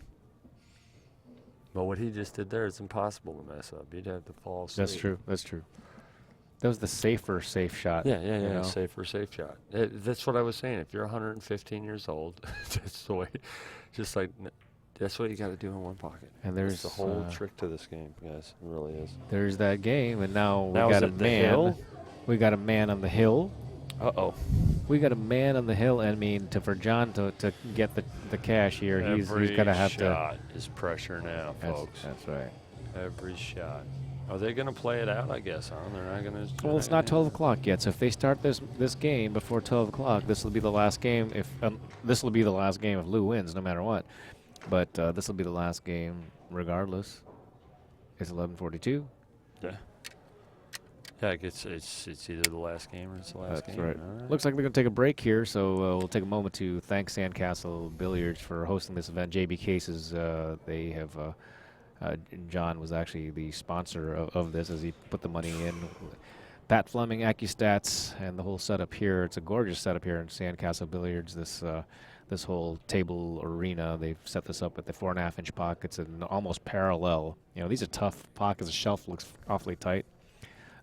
But what he just did there is impossible to mess up. You'd have to fall asleep. That's true. That's true. That was the safe shot. Yeah, you know? safe shot. That's what I was saying. If you're 115 years old, that's the way. Just like that's what you got to do in one pocket. And That's there's the whole trick to this game, guys. It really is. There's that game, and now we Now is got a it the man. hill? We got a man on the hill. Uh-oh. We got a man on the hill. I mean, for John to get the cash here, he's got to have to. Every shot is pressure now, folks. That's right. Every shot. Are they going to play it out? I guess, huh? They're not going to. Well, it's not 12 o'clock yet, so if they start this game before 12 o'clock, this will be the last game. This will be the last game if Lou wins, no matter what. But this will be the last game, regardless. It's 11:42. Yeah. Yeah, it's either the last game or it's the last That's game. right. All Looks like they're going to take a break here, so we'll take a moment to thank Sandcastle Billiards for hosting this event. JB Cases, they have. John was actually the sponsor of this as he put the money in. Pat Fleming, AccuStats, and the whole setup here. It's a gorgeous setup here in Sandcastle Billiards. This whole table arena, they've set this up with the 4.5-inch pockets and almost parallel. You know, these are tough pockets. The shelf looks awfully tight.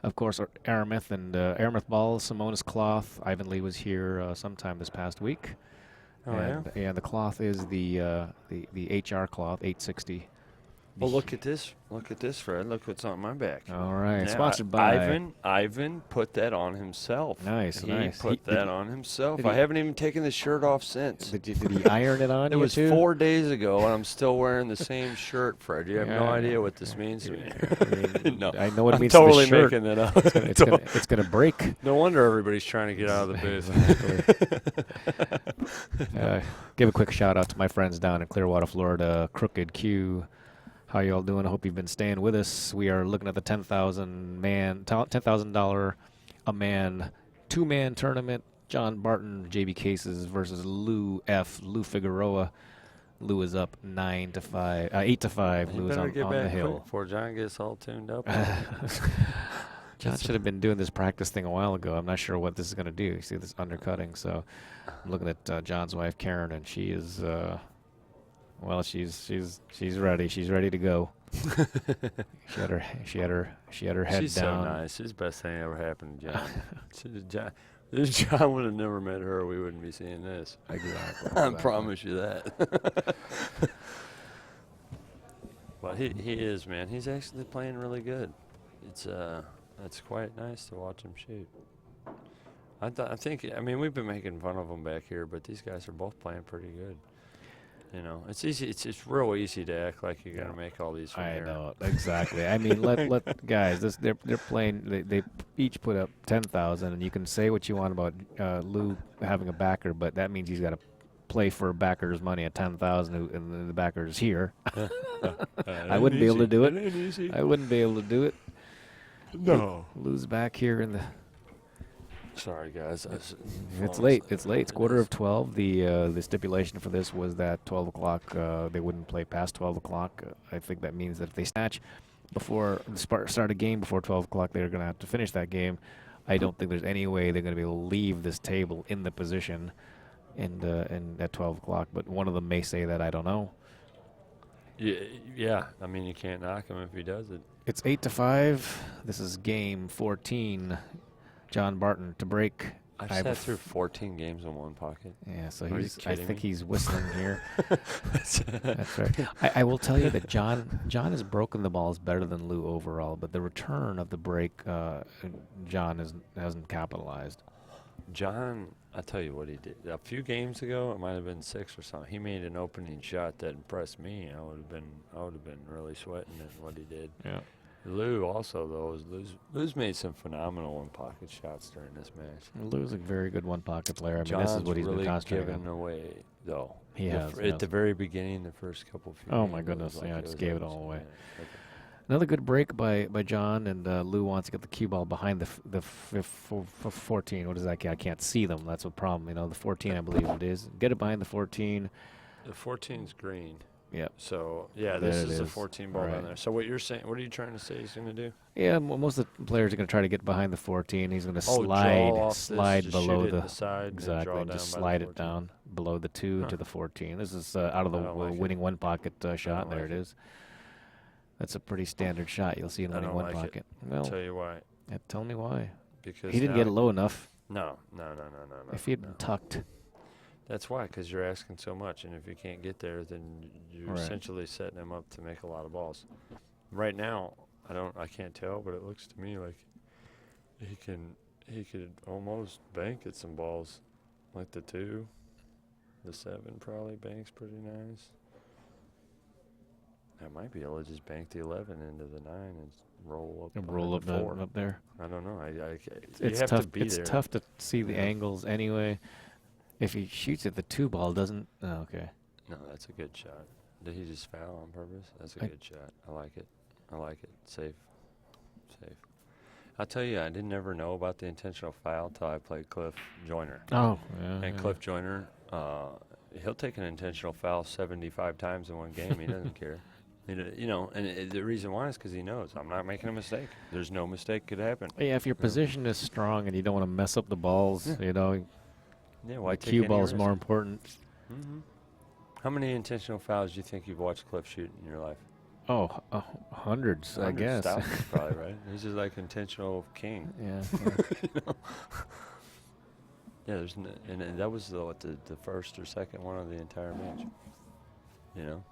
Of course, Aramith and Aramith balls, Simonis cloth. Ivan Lee was here sometime this past week. Oh, and, yeah? and the cloth is the HR cloth, 860. Well, look at this. Look at this, Fred. Look what's on my back. All right, Now, sponsored by Ivan put that on himself. Nice, he nice. put that on himself. did I he- haven't even taken the shirt off since. Did he iron it on It you was too? 4 days ago, and I'm still wearing the same shirt, Fred. You have no Yeah. idea what this means to me. I mean, No, I know what it I'm means totally to the shirt. making that up. It's gonna break. No wonder everybody's trying to get out of the booth. Give a quick shout out to my friends down in Clearwater, Florida, Crooked Q. How y'all doing? I hope you've been staying with us. We are looking at the $10,000 a man 2-man tournament. John Barton, JB Cases versus Lou Figueroa. Lou is up 8 to 5. You Lou is better on get the back hill. quick before John gets all tuned up. John should have been doing this practice thing a while ago. I'm not sure what this is going to do. You see this undercutting. So I'm looking at John's wife, Karen, and she is, well, she's ready. She's ready to go. she had her head She's down. so nice. She's the best thing ever happened to John. If John would have never met her, we wouldn't be seeing this. Exactly. I promise you that. But he is, man. He's actually playing really good. It's quite nice to watch him shoot. I think we've been making fun of him back here, but these guys are both playing pretty good. You know, it's easy. It's real easy to act like you're gonna make all these from I here. know exactly. I mean, let guys. They're playing. They each put up 10,000, and you can say what you want about Lou having a backer, but that means he's got to play for a backer's money at 10,000, and the backer's here. I wouldn't be able to do it. Ain't easy. I wouldn't be able to do it. No. Lou's back here in the. Sorry, guys. It's late. It's late. It's 11:45. The stipulation for this was that 12 o'clock. They wouldn't play past 12 o'clock. I think that means that if they snatch before the start a game before 12 o'clock, they're going to have to finish that game. I don't think there's any way they're going to be able to leave this table in the position, and at 12 o'clock. But one of them may say that. I don't know. Yeah. I mean, you can't knock him if he does it. It's 8-5. This is game 14. John Barton to break. I've sat through 14 games in one pocket. Yeah, so Are you I kidding think me? he's whistling here. That's right. I will tell you that John has broken the balls better than Lou overall, but the return of the break, John hasn't capitalized. John, I tell you what he did. A few games ago, it might have been 6 or something. He made an opening shot that impressed me. I would have been really sweating at what he did. Yeah. Lou also though Lou's made some phenomenal one-pocket shots during this match. Lou's a very good one-pocket player. I mean, John's this is what he's really been concentrating given on. away though. He has. At the very beginning, the first couple. Oh, my games, goodness, it was yeah, like just was gave it almost- all away. yeah, Another good break by John, and Lou wants to get the cue ball behind the 14. What is that? I can't see them. That's a problem. You know, the 14, I believe it is. Get it behind the 14. The 14's green. Yep. So yeah, There this it is the is. 14 ball Right. down there. So what you're saying? What are you trying to say he's going to do? Yeah, most of the players are going to try to get behind the 14. He's going to Oh, draw off this, slide just below shoot it the in the side, and exactly, draw down just by the slide it 14. down below the 2 to the 14. This is out of the I don't like it. winning one pocket shot. don't There like it it. is. That's a pretty standard shot. You'll see in I winning don't one like it. pocket. I'll Well, tell you why. tell me why. Because He didn't now- get it low enough. No. If he had been tucked. That's why, because you're asking so much, and if you can't get there, then you're Right. essentially setting him up to make a lot of balls. Right now, I can't tell, but it looks to me like he could almost bank at some balls, like the 2, the 7 probably banks pretty nice. I might be able to just bank the 11 into the 9 and roll up. And roll up, the 4. up there. I don't know. You It's have tough. to be It's there. tough to see the Yeah. angles anyway. If he shoots at the 2 ball, doesn't. Oh, okay. No, that's a good shot. Did he just foul on purpose? That's a I- good shot. I like it. Safe. I'll tell you, I didn't ever know about the intentional foul till I played Cliff Joyner. Oh, yeah. And Cliff Joyner, he'll take an intentional foul 75 times in one game. He doesn't care. You know, and the reason why is because he knows I'm not making a mistake. There's no mistake could happen. Yeah, if your position is strong and you don't want to mess up the balls, Yeah. you know, Yeah, why the take cue any ball is risk? more important. Mm-hmm. How many intentional fouls do you think you've watched Cliff shoot in your life? Oh, hundreds, I guess. Thousands, probably, right? He's just like intentional king. Yeah. You know? Yeah, and that was the first or second one of the entire match. You know,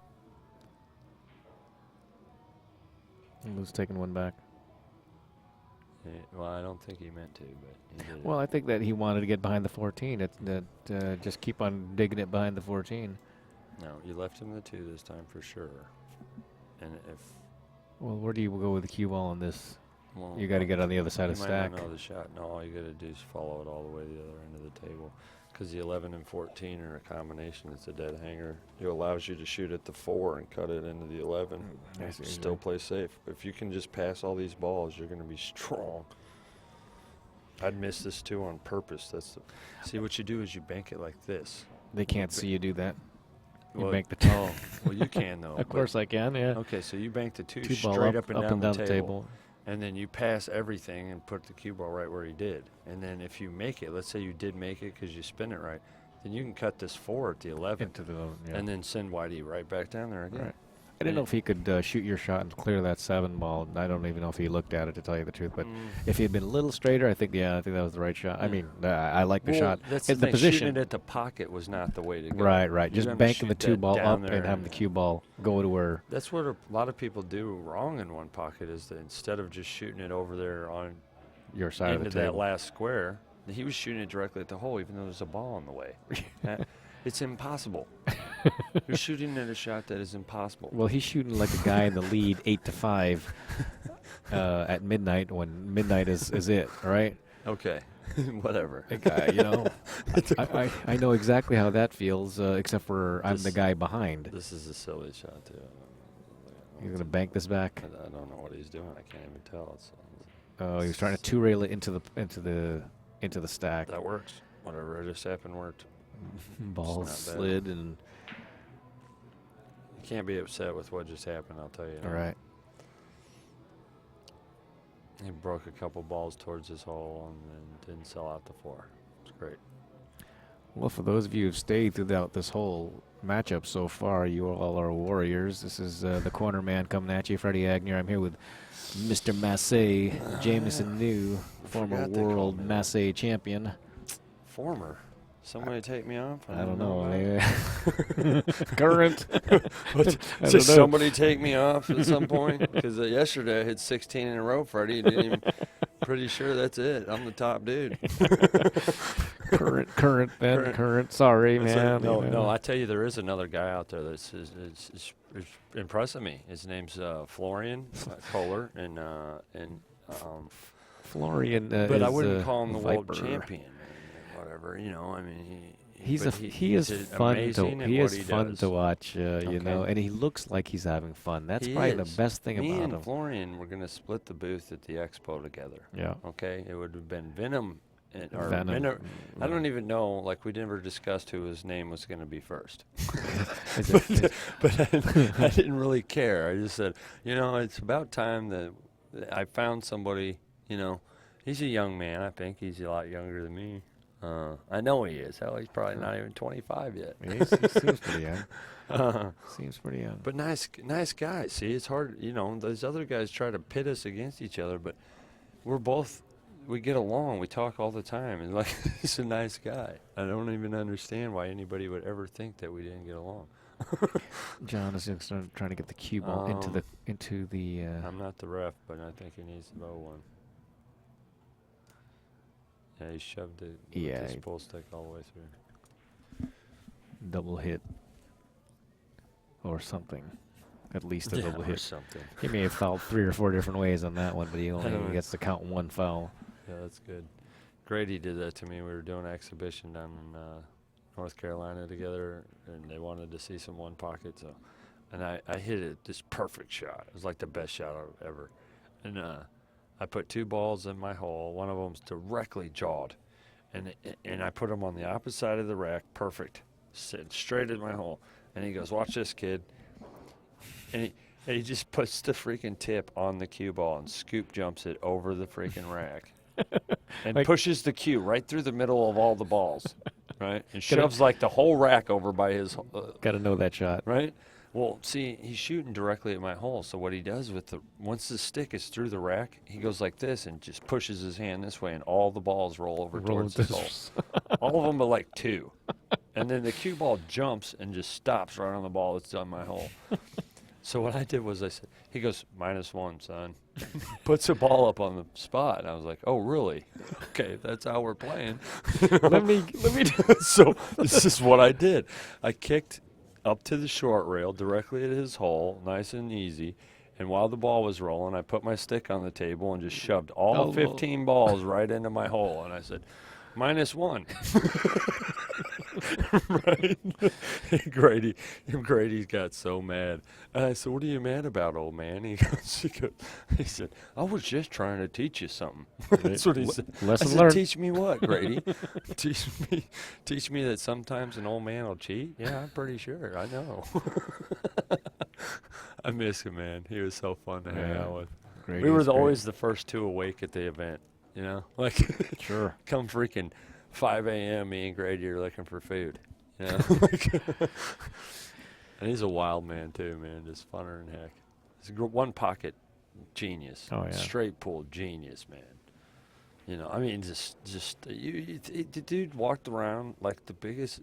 Lou's taking one back. well, I don't think he meant to, but he did. Well, I think that he wanted to get behind the 14. Just keep on digging it behind the 14. No, you left him the 2 this time for sure. And if Well, where do you go with the cue ball on this? well, You got to get on the other side you of the might stack. not know the shot. No, all you got to do is follow it all the way to the other end of the table. Because the 11 and 14 are a combination. It's a dead hanger. It allows you to shoot at the 4 and cut it into the 11. I And see what you still mean. play safe. If you can just pass all these balls, you're going to be strong. I'd miss this 2 on purpose. See, what you do is you bank it like this. They can't see you do that. You Well, bank the 2. Oh, well, you can though. Of course I can, yeah. Okay, so you bank the 2 Two ball straight up and down the table. and then you pass everything and put the cue ball right where he did. And then if you make it, let's say you did make it because you spin it right, then you can cut this 4 at the 11 Into the and then send Whitey right back down there again. Right. I didn't know if he could shoot your shot and clear that 7 ball. I don't even know if he looked at it, to tell you the truth. But if he had been a little straighter, I think that was the right shot. I mean, I like the shot. That's In the the position. Shooting it at the pocket was not the way to go. Right. You Just gotta banking the shoot 2 that ball down up there and having the cue ball go to where. That's what a lot of people do wrong in one pocket is that instead of just shooting it over there on Your side of into the that table. last square, he was shooting it directly at the hole, even though there's a ball in the way. It's impossible. You're shooting at a shot that is impossible. Well, he's shooting like a guy in the lead 8-5 at midnight when midnight is it, right? Okay, whatever. A guy, I know exactly how that feels, except for I'm the guy behind. This is a silly shot, too. He's going to bank this back. I don't know what he's doing. I can't even tell. Oh, he was trying to 2-rail it into the stack. That works. Whatever just happened worked. Ball It's not bad. slid and. You can't be upset with what just happened, I'll tell you. All right. He broke a couple balls towards his hole and then didn't sell out the 4. It's great. Well, for those of you who've stayed throughout this whole matchup so far, you all are warriors. This is the corner man coming at you, Freddie Agnew. I'm here with Mr. Massey, Jameson New, former forgot they called world me that. Massey champion. Former. Somebody take me off? I don't know. about it. Current. Did I don't know. somebody take me off at some point? Because yesterday I hit 16 in a row, Freddie. Didn't even, pretty sure that's it. I'm the top dude. current, Ben. Current. Sorry, It's man. like, no. I tell you, there is another guy out there that's is impressing me. His name's Florian Kohler, and Florian. but I is, wouldn't call him the world Viper. champion or whatever. You know, I mean, He is he's fun amazing to at he what is he fun does. to watch, you Okay. know, and he looks like he's having fun. That's He probably is. the best thing Me about and him. Florian were going to split the booth at the expo together. Yeah. Okay, it would have been Venom. Or Venom. I don't even know. Like we never discussed who his name was going to be first. Is it- but I didn't really care. I just said, it's about time that I found somebody. He's a young man. I think he's a lot younger than me. I know he is. Hell, he's probably not even 25 yet. he seems pretty young. Seems pretty young. But nice guy. See, it's hard. Those other guys try to pit us against each other, but we get along. We talk all the time, and like he's a nice guy. I don't even understand why anybody would ever think that we didn't get along. John is just trying to get the cue ball into the. I'm not the ref, but I think he needs to blow one. Yeah, he shoved it with his pull stick all the way through. Double hit or something. At least a double Or hit. something. He may have fouled 3 or 4 different ways on that one, but he know. only gets to count 1 foul. Yeah, that's good. Grady did that to me. We were doing an exhibition down in North Carolina together, and they wanted to see some one pocket. And I hit it this perfect shot. It was like the best shot ever. And I put 2 balls in my hole. One of them's directly jawed, and I put them on the opposite side of the rack, perfect, sitting straight in my hole. And he goes, "Watch this, kid." And he just puts the freaking tip on the cue ball and scoop jumps it over the freaking rack. And pushes the cue right through the middle of all the balls, right? And shoves like the whole rack over by his. Got to know that shot, right? Well, see, he's shooting directly at my hole. So what he does once the stick is through the rack, he goes like this and just pushes his hand this way, and all the balls roll over towards his hole. All of them but like 2, and then the cue ball jumps and just stops right on the ball that's on my hole. So what I did was I said, he goes, -1, son. Puts a ball up on the spot. And I was like, oh, really? Okay, that's how we're playing. let me do So this is what I did. I kicked up to the short rail directly at his hole, nice and easy. And while the ball was rolling, I put my stick on the table and just shoved all 15 balls right into my hole. And I said, -1. Right? Grady got so mad. And I said, "What are you mad about, old man?" He said, "I was just trying to teach you something." That's what he said. Lesson I said, learned. "Teach me what, Grady? teach me that sometimes an old man will cheat." Yeah, I'm pretty sure. I know. I miss him, man. He was so fun to hang out with. We were Grady's great. always the first two awake at the event, you know? Like, Sure. come freaking 5 a.m., me and Grady are looking for food, you know? Like, and he's a wild man, too, man. Just funner than heck. He's a one pocket genius. Oh, yeah. Straight pull genius, man. You know, I mean, the dude walked around like the biggest.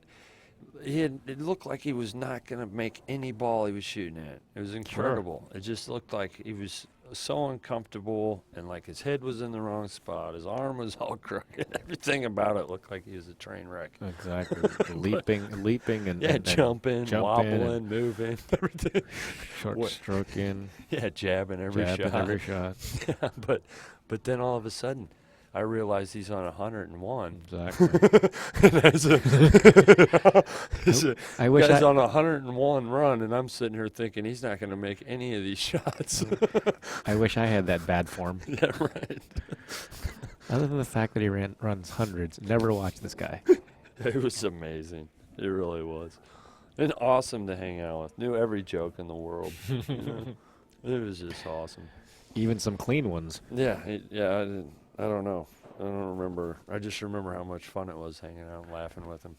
It looked like he was not going to make any ball he was shooting at. It was incredible. It just looked like he was so uncomfortable, and like his head was in the wrong spot. His arm was all crooked. Everything about it looked like he was a train wreck. Exactly. leaping, and Yeah, and jumping, jumping wobbling, and moving, everything. short stroking, Yeah, jabbing every jabbing shot. every shot. Yeah, but then all of a sudden, I realized he's on 101. Exactly. I wish guy's I on a 101 run, and I'm sitting here thinking he's not going to make any of these shots. I wish I had that bad form. Yeah, right. Other than the fact that he runs hundreds, never watch this guy. It was amazing. It really was. And awesome to hang out with. Knew every joke in the world. You know? It was just awesome. Even some clean ones. Yeah, I don't know. I don't remember. I just remember how much fun it was hanging out and laughing with him.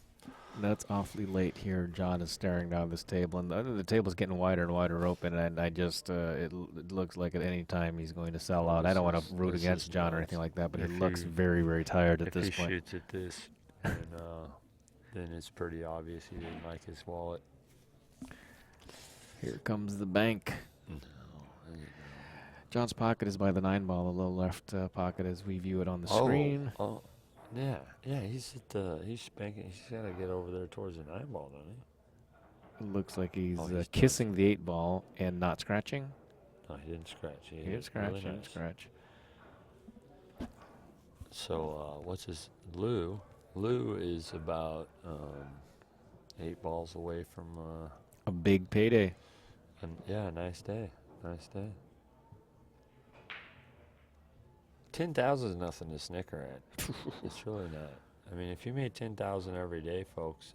That's awfully late here. John is staring down this table, and the table's getting wider and wider open, and I just, it looks like at any time he's going to sell out. I don't want to root this against is John or nuts. anything like that, but he If looks he- very, very tired at If this he point. shoots at this, then it's pretty obvious he didn't like his wallet. Here comes the bank. No, John's pocket is by the 9-ball, the low left pocket as we view it on the screen. Oh, yeah. He's at the. He's spanking. He's got to get over there towards the 9-ball, doesn't he? It looks like he's, Oh, he's kissing the 8-ball and not scratching. No, he didn't scratch. He didn't scratch. Really He didn't nice. scratch. So what's his Lou? Lou is about 8 balls away from. A big payday. Yeah, nice day. Nice day. 10,000 is nothing to snicker at. It's really not. I mean, if you made 10,000 every day, folks,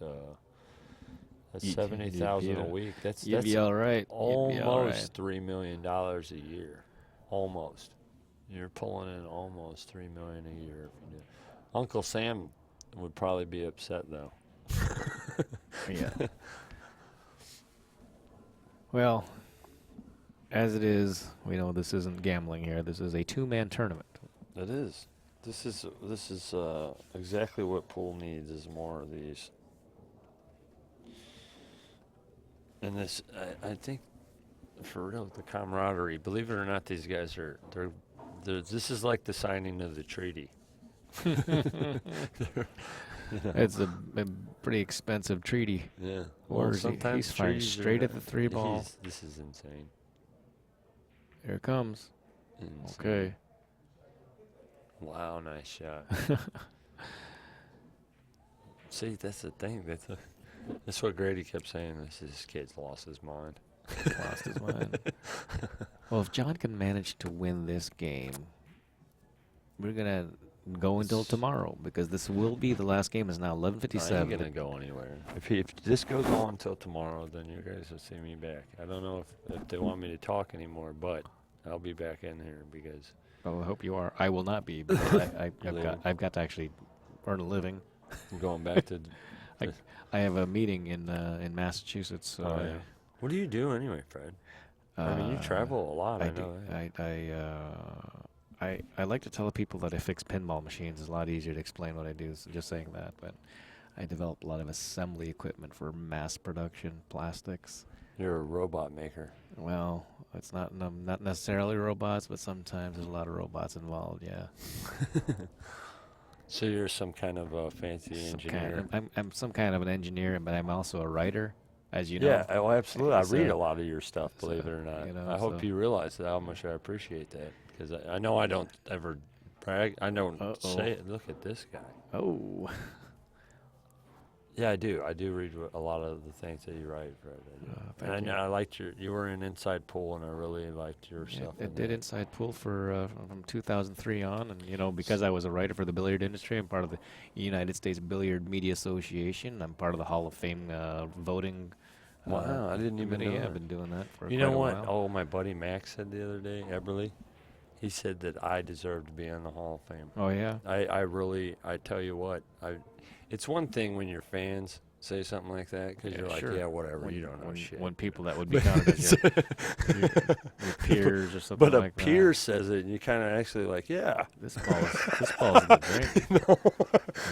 that's You'd 70,000 a be- week. That's You'd be all right. You'd be all almost $3 million a year. Almost. You're pulling in almost $3 million a year if you do. Uncle Sam would probably be upset though. right. Yeah. Well, as it is, we know this isn't gambling here. This is a 2-man tournament. It is. This is exactly what pool needs is more of these. And this, I think, for real, the camaraderie. Believe it or not, these guys they're this is like the signing of the treaty. It's a pretty expensive treaty. Yeah. Or is he's firing treaties straight are- at the 3-ball. This is insane. Here it comes. Insane. Okay. Wow, nice shot. See, that's the thing. That's what Grady kept saying. This kid's lost his mind. Lost his mind. Well, if John can manage to win this game, we're gonna go until tomorrow because this will be the last game. Is now I ain't 11:57. gonna go anywhere. If this goes on until tomorrow, then you guys will see me back. I don't know if they want me to talk anymore, but I'll be back in here because Well, I hope you are. I will not be because Leaving. I've got to actually earn a living. I'm going back to. I have a meeting in Massachusetts. So Oh, yeah. What do you do anyway, Fred? I mean, you travel a lot. I know that. I like to tell people that I fix pinball machines. It's a lot easier to explain what I do. So just saying that, but I develop a lot of assembly equipment for mass production plastics. You're a robot maker. Well, it's not necessarily robots, but sometimes there's a lot of robots involved. Yeah. So you're some kind of a fancy engineer. I'm some kind of an engineer, but I'm also a writer, as you know. Yeah, oh, absolutely. I So- read a lot of your stuff, believe so, it or not. you know, I hope so- you realize that how much I appreciate that because I know I don't ever brag. I don't Uh-oh. say it. Look at this guy. Oh. Yeah, I do. I do read a lot of the things that you write, Fred. I do. Thank And you. I liked you were in Inside Pool, and I really liked your stuff. It in did there. Inside Pool for from 2003 on, and because I was a writer for the billiard industry, I'm part of the United States Billiard Media Association. I'm part of the Hall of Fame voting. Wow, I didn't even committee. know Yeah, that. I've been doing that for You quite know a what? while. Oh, my buddy Max said the other day, Eberly, He said that I deserve to be in the Hall of Fame. Oh yeah. I tell you what, it's one thing when your fans say something like that because you're like, sure. yeah, whatever, you don't know shit. When people that would be counted as your peers or something But a like peer says it, and you kind of actually like, yeah. that. This ball's a good drink.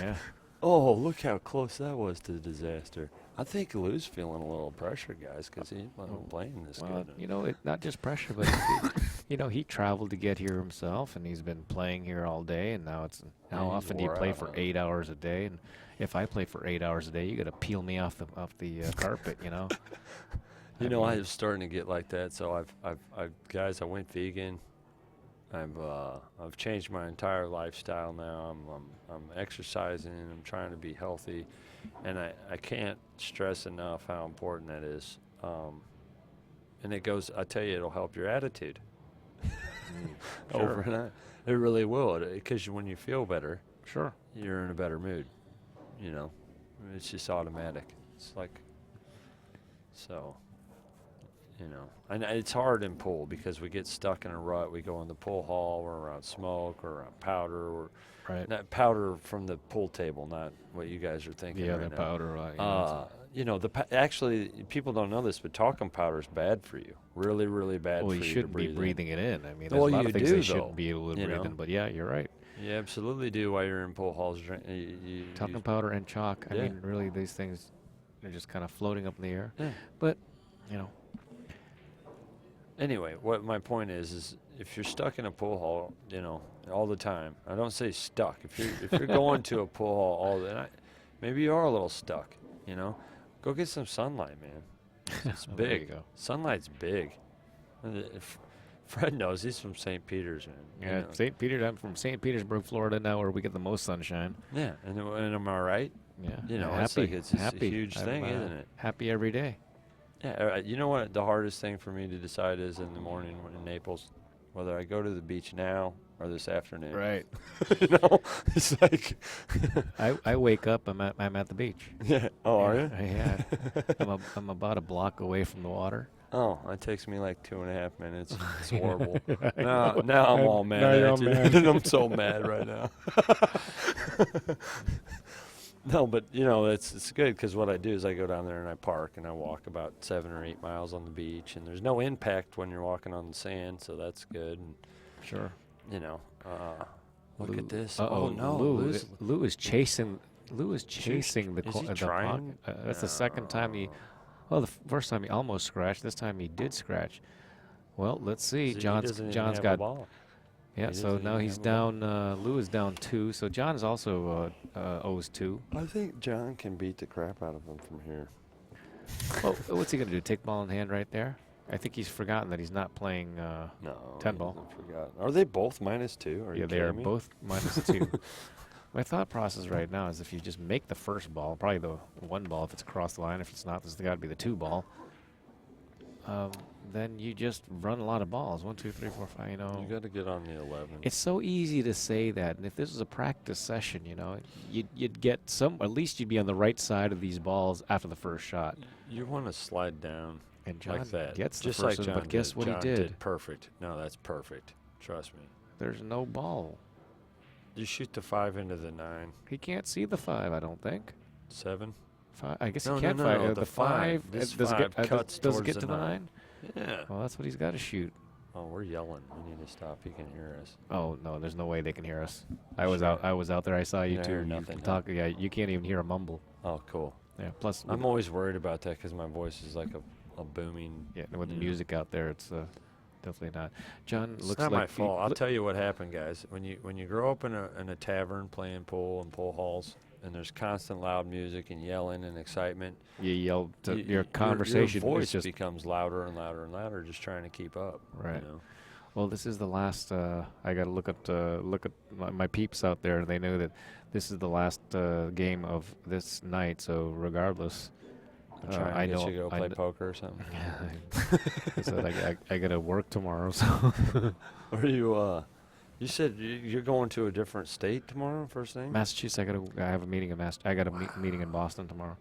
Yeah. Oh, look how close that was to disaster. I think Lou's feeling a little pressure, guys, because he's not playing this Well, good. not just pressure, but he traveled to get here himself, and he's been playing here all day. And now it's how he's often do you wore play out for on 8 hours a day? And if I play for 8 hours a day, you got to peel me off the carpet, you know. I was starting to get like that. So guys, I went vegan. I've changed my entire lifestyle now. I'm exercising. I'm trying to be healthy, and I can't stress enough how important that is. And it goes. I tell you, it'll help your attitude. Sure. Overnight, it really will. Because when you feel better, Sure. you're in a better mood. It's just automatic. It's like so. And it's hard in pool because we get stuck in a rut. We go in the pool hall, we're around smoke, or around powder, or Right. not powder from the pool table, not what you guys are thinking. Yeah, right the now. powder. Actually, people don't know this, but talcum powder is bad for you. Really, really bad Well, for you you to shouldn't be breathe in. breathing it in. I mean, there's Well, a lot you of things do, they though, shouldn't be able to you breathe know. in. But yeah, you're right. You absolutely do while you're in pool halls. Talcum powder and chalk. I Yeah. mean, really, these things, they're just kind of floating up in the air. Yeah. But, you know, Anyway, what my point is if you're stuck in a pool hall, all the time. I don't say stuck. If you're going to a pool hall all the time, maybe you are a little stuck. Go get some sunlight, man. It's Well, there you big. go. Sunlight's big. Fred knows he's from St. Peter's, man. yeah, St. Peter. I'm from St. Petersburg, Florida, now, where we get the most sunshine. Yeah, and am I right? Yeah. It's happy. like it's just a happy. huge I'm, thing, isn't it? Happy every day. Yeah, you know what the hardest thing for me to decide is in the morning in Naples, whether I go to the beach now or this afternoon. Right. It's like I wake up. I'm at the beach. yeah. Oh, are you? Yeah. I'm about a block away from the water. Oh, it takes me like 2.5 minutes. It's horrible. now I'm all mad Now you're at all you. mad. I'm so mad right now. No, but it's good because what I do is I go down there and I park and I walk about 7 or 8 miles on the beach, and there's no impact when you're walking on the sand, so that's good. And Sure. look at this. Uh-oh, Oh no, Lou is chasing. Lou is chasing the. Is he the trying? that's the second time he. Well, the first time he almost scratched. This time he did scratch. Well, let's see. he John's doesn't even have a got. ball. Yeah. He So doesn't now even he's have a ball. down. Lou is down 2. So John is also owes 2. I think John can beat the crap out of him from here. Well, what's he gonna do? Take ball in hand right there? I think he's forgotten that he's not playing. No, 10 he ball. hasn't forgotten. Are they both -2? Are Yeah, you they are kidding me? both -2. My thought process right now is if you just make the first ball, probably the 1 ball if it's across the line. If it's not, this has got to be the 2 ball. Then you just run a lot of balls. 1, 2, 3, 4, 5. You got to get on the 11. It's so easy to say that, and if this was a practice session, you'd get some. At least you'd be on the right side of these balls after the first shot. You want to slide down And John like that, gets the just first like one, John but guess did. what John he did? perfect. No, that's perfect. Trust me. There's no ball. You shoot the 5 into the 9, He can't see the 5. I don't think. 7. 5. I guess No, he no, can't no, find no, the the 5. 5. This does it 5 get, cuts does it towards get the to the 9. 9? Yeah. Well, that's what he's got to shoot. Oh, we're yelling. We need to stop. He can hear us. Oh no, there's no way they can hear us. I Sure. was out there. I saw you Yeah, I too. heard You nothing, huh? talk. Yeah, you can't even hear a mumble. Oh, cool. Yeah. Plus, I'm always worried about that because my voice is like a booming. yeah, with the you know. music out there, it's definitely not. John It's looks not like my fault. I'll tell you what happened, guys. When you grow up in a tavern playing pool and pool halls, and there's constant loud music and yelling and excitement, you yell to y- your y- conversation. Your is voice just becomes louder and louder and louder, just trying to keep up. Right. You know? well. This is the last. I got to look at my peeps out there. They know that this is the last game of this night. So regardless, I'm trying I to get know you to go I play kn- poker or something. I said I got to work tomorrow. So Or you said you're going to a different state tomorrow, first thing? Massachusetts. I have a meeting in I got a meeting in Boston tomorrow.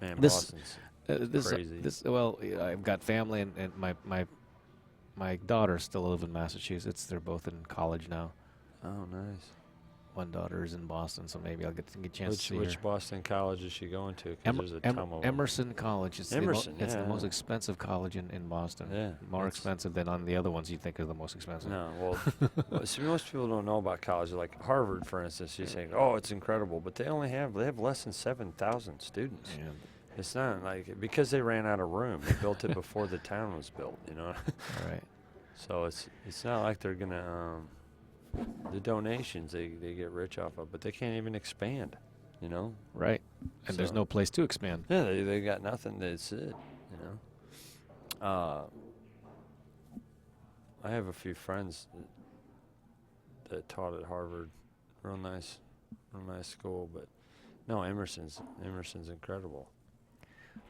Man, this- Boston's This crazy. Well, I've got family and my My daughters still live in Massachusetts. They're both in college now. Oh, nice. One daughter is in Boston, so maybe I'll get a chance to see Which her. Boston college is she going to? 'Cause there's a ton of them. Emerson College. It's Emerson, it's the yeah. most expensive college in Boston. Yeah, More that's- expensive than on the other ones you'd think are the most expensive. No, well, see, most people don't know about college. Like Harvard, for instance, you say, "Oh, it's incredible," but they have less than 7,000 students. Yeah. It's not like because they ran out of room. They built it before the town was built. You know, All right. so it's not like they're gonna the donations they get rich off of, but they can't even expand. You know. Right. And there's So- no place to expand. Yeah, they got nothing. That's it. You know. I have a few friends that taught at Harvard. Real nice school. But no, Emerson's incredible.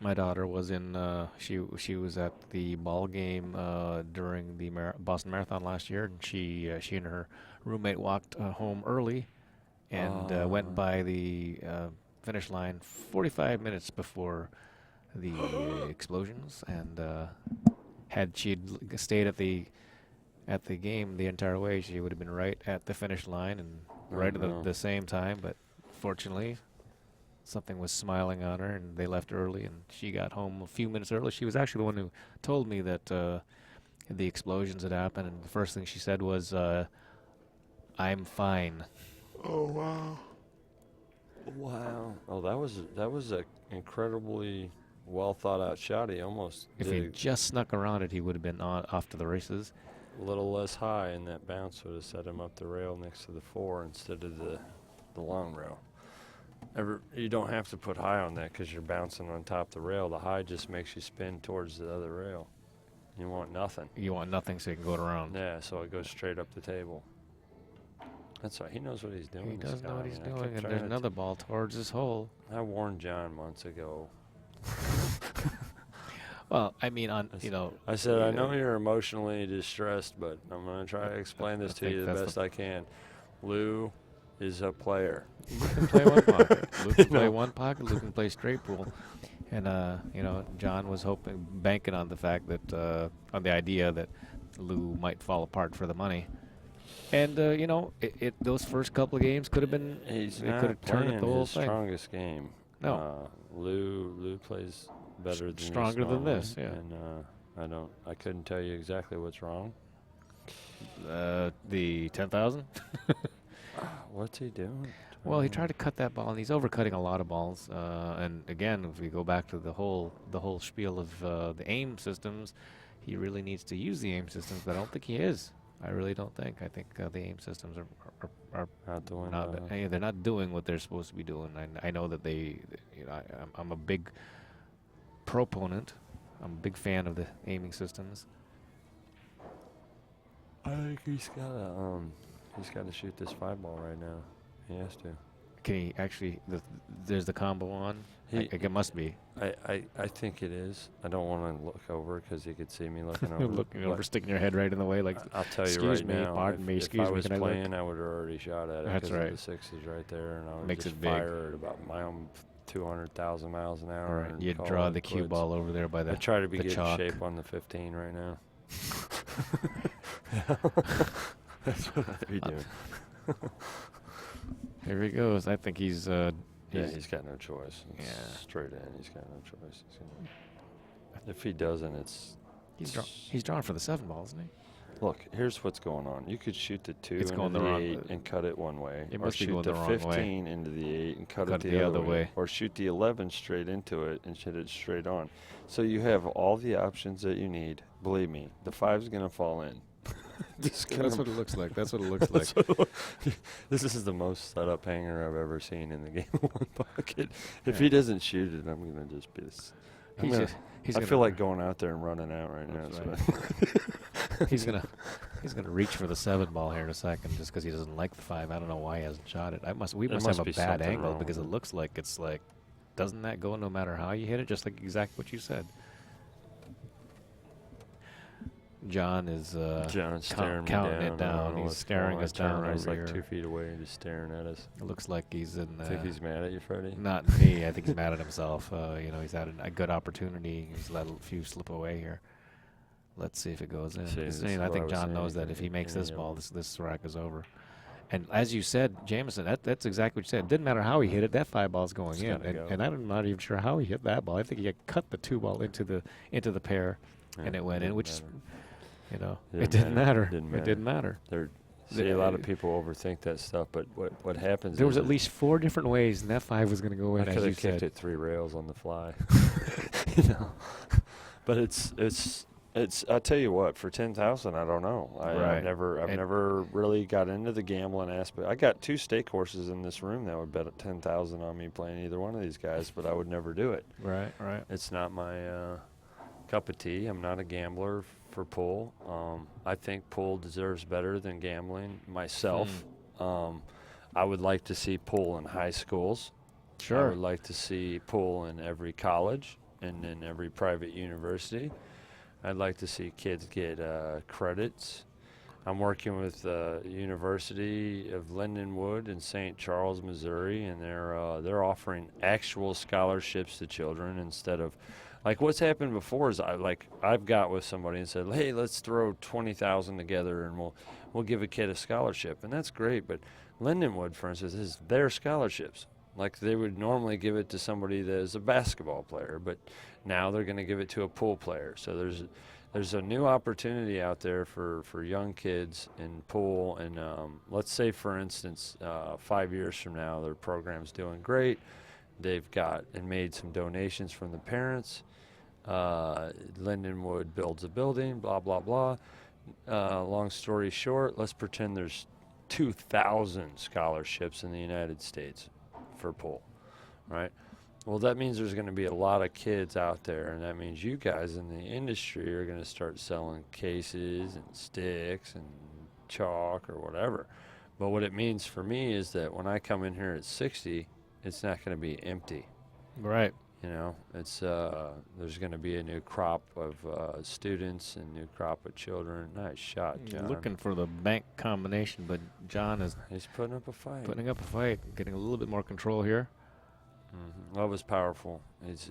My daughter was in. She was at the ball game during the Boston Marathon last year, and she and her roommate walked home early, and went by the finish line 45 minutes before the explosions. And had she stayed at the game the entire way, she would have been right at the finish line and right at the same time. But fortunately, something was smiling on her, and they left early, and she got home a few minutes early. She was actually the one who told me that the explosions had happened, and the first thing she said was, "I'm fine." Oh wow! Wow! Oh, that was a incredibly well thought out shot. He almost If did he just snuck around it, he would have been off to the races. a little less high, and that bounce would have set him up the rail next to the 4 instead of the long rail. You don't have to put high on that because you're bouncing on top of the rail. The high just makes you spin towards the other rail. You want nothing. You want nothing so you can go around. Yeah, so it goes straight up the table. That's right. He knows what he's doing. He this does know guy. what he's I doing, kept and trying there's to another ball towards his hole. I warned John months ago. Well, I mean, I said, I know you're emotionally distressed, but I'm going to try to explain this to think you the that's best I can. Lou is a player. Luke can play one pocket. Luke can play one pocket. Luke can play straight pool. And John was banking on the fact that on the idea that Lou might fall apart for the money. And those first couple of games could have been. He's it not could have turned playing the whole his thing. strongest game. No. Lou plays better than stronger than this, yeah. And I couldn't tell you exactly what's wrong. The 10,000. What's he doing? Well, he tried to cut that ball, and he's overcutting a lot of balls. And again, if we go back to the whole spiel of the aim systems, he really needs to use the aim systems, but I don't think he is. I really don't think. I think the aim systems are Out the window. not. They're not doing what they're supposed to be doing. I know that they. I'm a big proponent. I'm a big fan of the aiming systems. I think he's got to shoot this 5 ball right now. He has to. Can he actually? There's the combo on. It must be. I think it is. I don't want to look over because he could see me looking over. Looking over, sticking your head right in the way, like. I'll tell you excuse right me, now. pardon me, if excuse I me, was can I look? playing, I would have already shot at it. That's 'cause right. The 6 is right there, and I would Makes just it big. fire at about my own 200,000 miles an hour. All right, and you'd call draw it the cue quits. ball over there by the. I try to be the good chalk. shape on the 15 right now. That's what I'd be doing. Here he goes. I think he's. He's got no choice. It's straight in. He's got no choice. If he doesn't, it's. He's drawn for the 7 ball, isn't he? Look, here's what's going on. You could shoot the 2 It's into going the the wrong 8 way. and cut it one way. It or must be shoot going the the wrong way. 15 into the 8 and cut Cut it the other way. Or shoot the 11 straight into it and hit it straight on. So you have all the options that you need. Believe me, the 5's going to fall in. That's what it looks like. That's what it looks like. This is the most set-up hanger I've ever seen in the game of one pocket. If he doesn't shoot it, I'm going to just be this. I feel like going out there and running out right now. That's right. He's gonna reach for the 7 ball here in a second, just because he doesn't like the 5. I don't know why he hasn't shot it. We must must have be a bad something angle wrong because it with it. looks like it's like, doesn't that go no matter how you hit it? Just like exactly what you said. John is John's staring me counting down. it I don't down. know He's what's staring going on. us I turn down around, he's over like here. 2 feet away and just staring at us. It looks like he's in. Think he's mad at you, Freddie? Not me. I think he's mad at himself. He's had a good opportunity. He's let a few slip away here. Let's see if it goes in. See, 'Cause, this is I what I think was John saying. knows that if he makes Any this of ball, them. this rack is over. And as you said, Jameson, that's exactly what you said. It didn't matter how he hit it. That 5 ball's going It's in. gonna go. And I'm not even sure how he hit that ball. I think he had cut the 2 ball into the pair, and Yeah, it went in, didn't which is, matter. it didn't matter. Didn't It didn't matter. See, a lot of people overthink that stuff, but what happens There is was at least 4 different ways, and that 5 was going to go I in, as could you have kicked said. it 3 rails on the fly. You know, but it's I tell you what, for 10,000, I don't know. Right. I've never really got into the gambling aspect. I got 2 stake horses in this room that would bet at 10,000 on me playing either one of these guys, but I would never do it. Right. It's not my cup of tea. I'm not a gambler for pool. I think pool deserves better than gambling myself. I would like to see pool in high schools. I Sure. would like to see pool in every college and in every private university. I'd like to see kids get credits. I'm working with the University of Lindenwood in St. Charles, Missouri, and they're offering actual scholarships to children instead of, like, what's happened before is I've got with somebody and said, hey, let's throw 20,000 together and we'll give a kid a scholarship, and that's great. But Lindenwood, for instance, is their scholarships. Like, they would normally give it to somebody that is a basketball player, but now they're going to give it to a pool player. So there's a new opportunity out there for young kids in pool. And let's say, for instance, 5 years from now, their program's doing great. They've got and made some donations from the parents. Lindenwood builds a building, blah, blah, blah. Long story short, let's pretend there's 2,000 scholarships in the United States for pool, right? Well, that means there's going to be a lot of kids out there, and that means you guys in the industry are going to start selling cases and sticks and chalk or whatever. But what it means for me is that when I come in here at 60, it's not going to be empty. Right. You know, it's there's going to be a new crop of students and new crop of children. Nice shot, John. Looking for the bank combination, but John is He's putting up a fight. putting up a fight, getting a little bit more control here. That was powerful. It's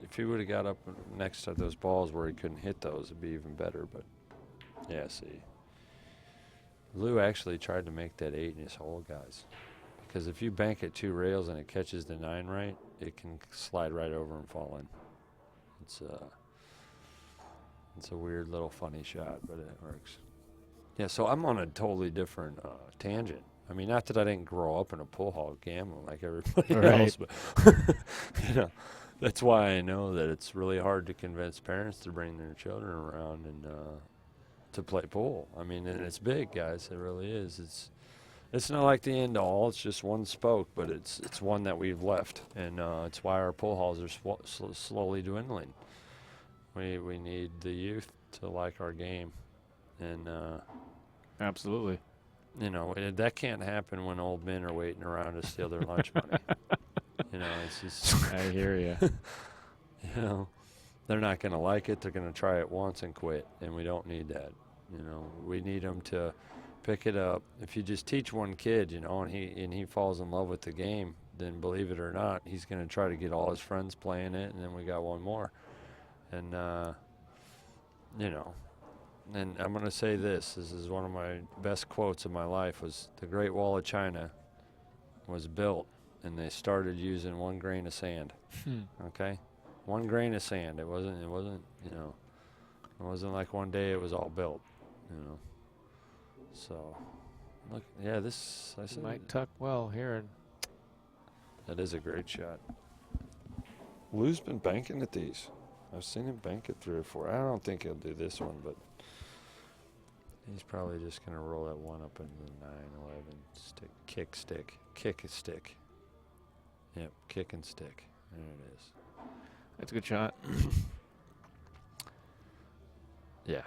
if he would have got up next to those balls where he couldn't hit those, it'd be even better. But yeah, see, Lou actually tried to make that 8 in his hole, guys. Because if you bank at 2 rails and it catches the 9 right, it can slide right over and fall in. It's a weird little funny shot, but it works. Yeah, so I'm on a totally different tangent. I mean, not that I didn't grow up in a pool hall gambling like everybody Right. else, but you know, that's why I know that it's really hard to convince parents to bring their children around and to play pool. I mean, and it's big, guys. It really is. It's not like the end all. It's just one spoke, but it's one that we've left, and it's why our pool halls are slowly dwindling. We need the youth to like our game, and Absolutely. you know, that can't happen when old men are waiting around to steal their lunch money. You know, it's just, I hear you. you know, they're not going to like it. They're going to try it once and quit, and we don't need that. You know, we need them to pick it up. If you just teach one kid, you know, and he falls in love with the game, then believe it or not, he's going to try to get all his friends playing it, and then we got one more. And, you know, and I'm going to say this is one of my best quotes of my life, was the Great Wall of China was built, and they started using 1 grain of sand. Okay? 1 grain of sand. It wasn't, you know, it wasn't like one day it was all built, you know. So, look, yeah, I said Might tuck well here. And that is a great shot. Lou's been banking at these. I've seen him bank it 3 or 4. I don't think he'll do this one, but he's probably just going to roll that one up into the 9, 11, kick a stick. Yep, kick and stick. There it is. that's a good shot. Yeah.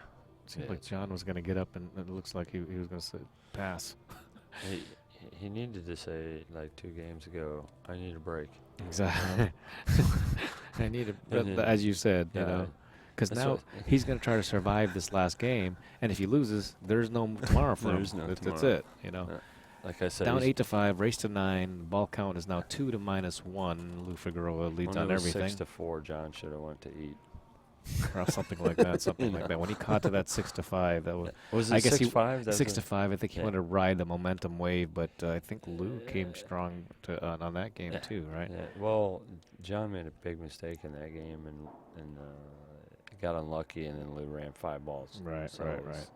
Seems Yeah, like John was going to get up, and it looks like he was going to pass. He needed to say, like 2 games ago, I need a break. Exactly. I need And a, then- as you said, you Yeah, know, because that's now what- he's going to try to survive this last game, and if he loses, there's no tomorrow for There's him. no That's tomorrow. it. You know, Like I said, down he's- 8-5, race to 9. Ball count is now 2 to -1. Lou Figueroa leads when on it was everything. 6-4, John should have went to eat. or something like that. Something You like know. that. When he caught to that 6-5, that was Was it I guess he 6-5? 6-5. I think he Yeah. wanted to ride the momentum wave, but I think Lou came strong on that game Yeah. too, right? Yeah. Well, John made a big mistake in that game and got unlucky, and then Lou ran 5 balls. Right, So right, it was- right.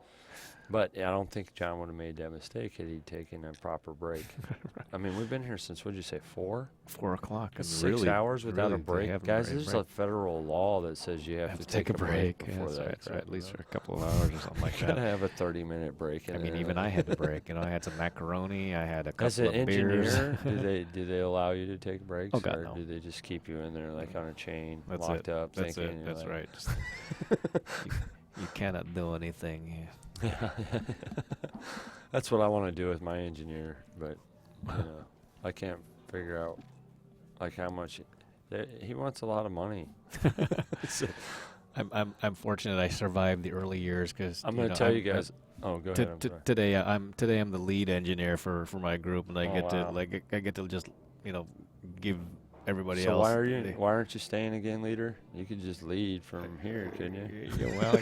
But I don't think John would have made that mistake had he taken a proper break. I mean, we've been here since, what'd you say, 4? 4 o'clock. And 6 really, hours without a really, they break? haven't Guys, break- there's break. a federal law that says you have, Have to take a break. Yeah, before that's that. right, so, right. At you least know. for a couple of hours or something like Gotta that. have a 30-minute break. I mean, even I had to break. I had some macaroni. I had a As couple an of beers. engineer, do they allow you to take breaks, Oh, God, or no. do they just keep you in there like on a chain, That's locked it. up, That's thinking? it. you're That's like- right. Just you cannot do anything. Yeah. That's what I want to do with my engineer, but I can't figure out like how much. He wants a lot of money. So, I'm fortunate I survived the early years because I'm going to tell you guys. Oh, go ahead. I'm sorry. Today I'm the lead engineer for my group, and I Oh, get wow. to I get to just give everybody So else. why aren't you staying again, leader? You could just lead from here, couldn't you? Yeah, well, I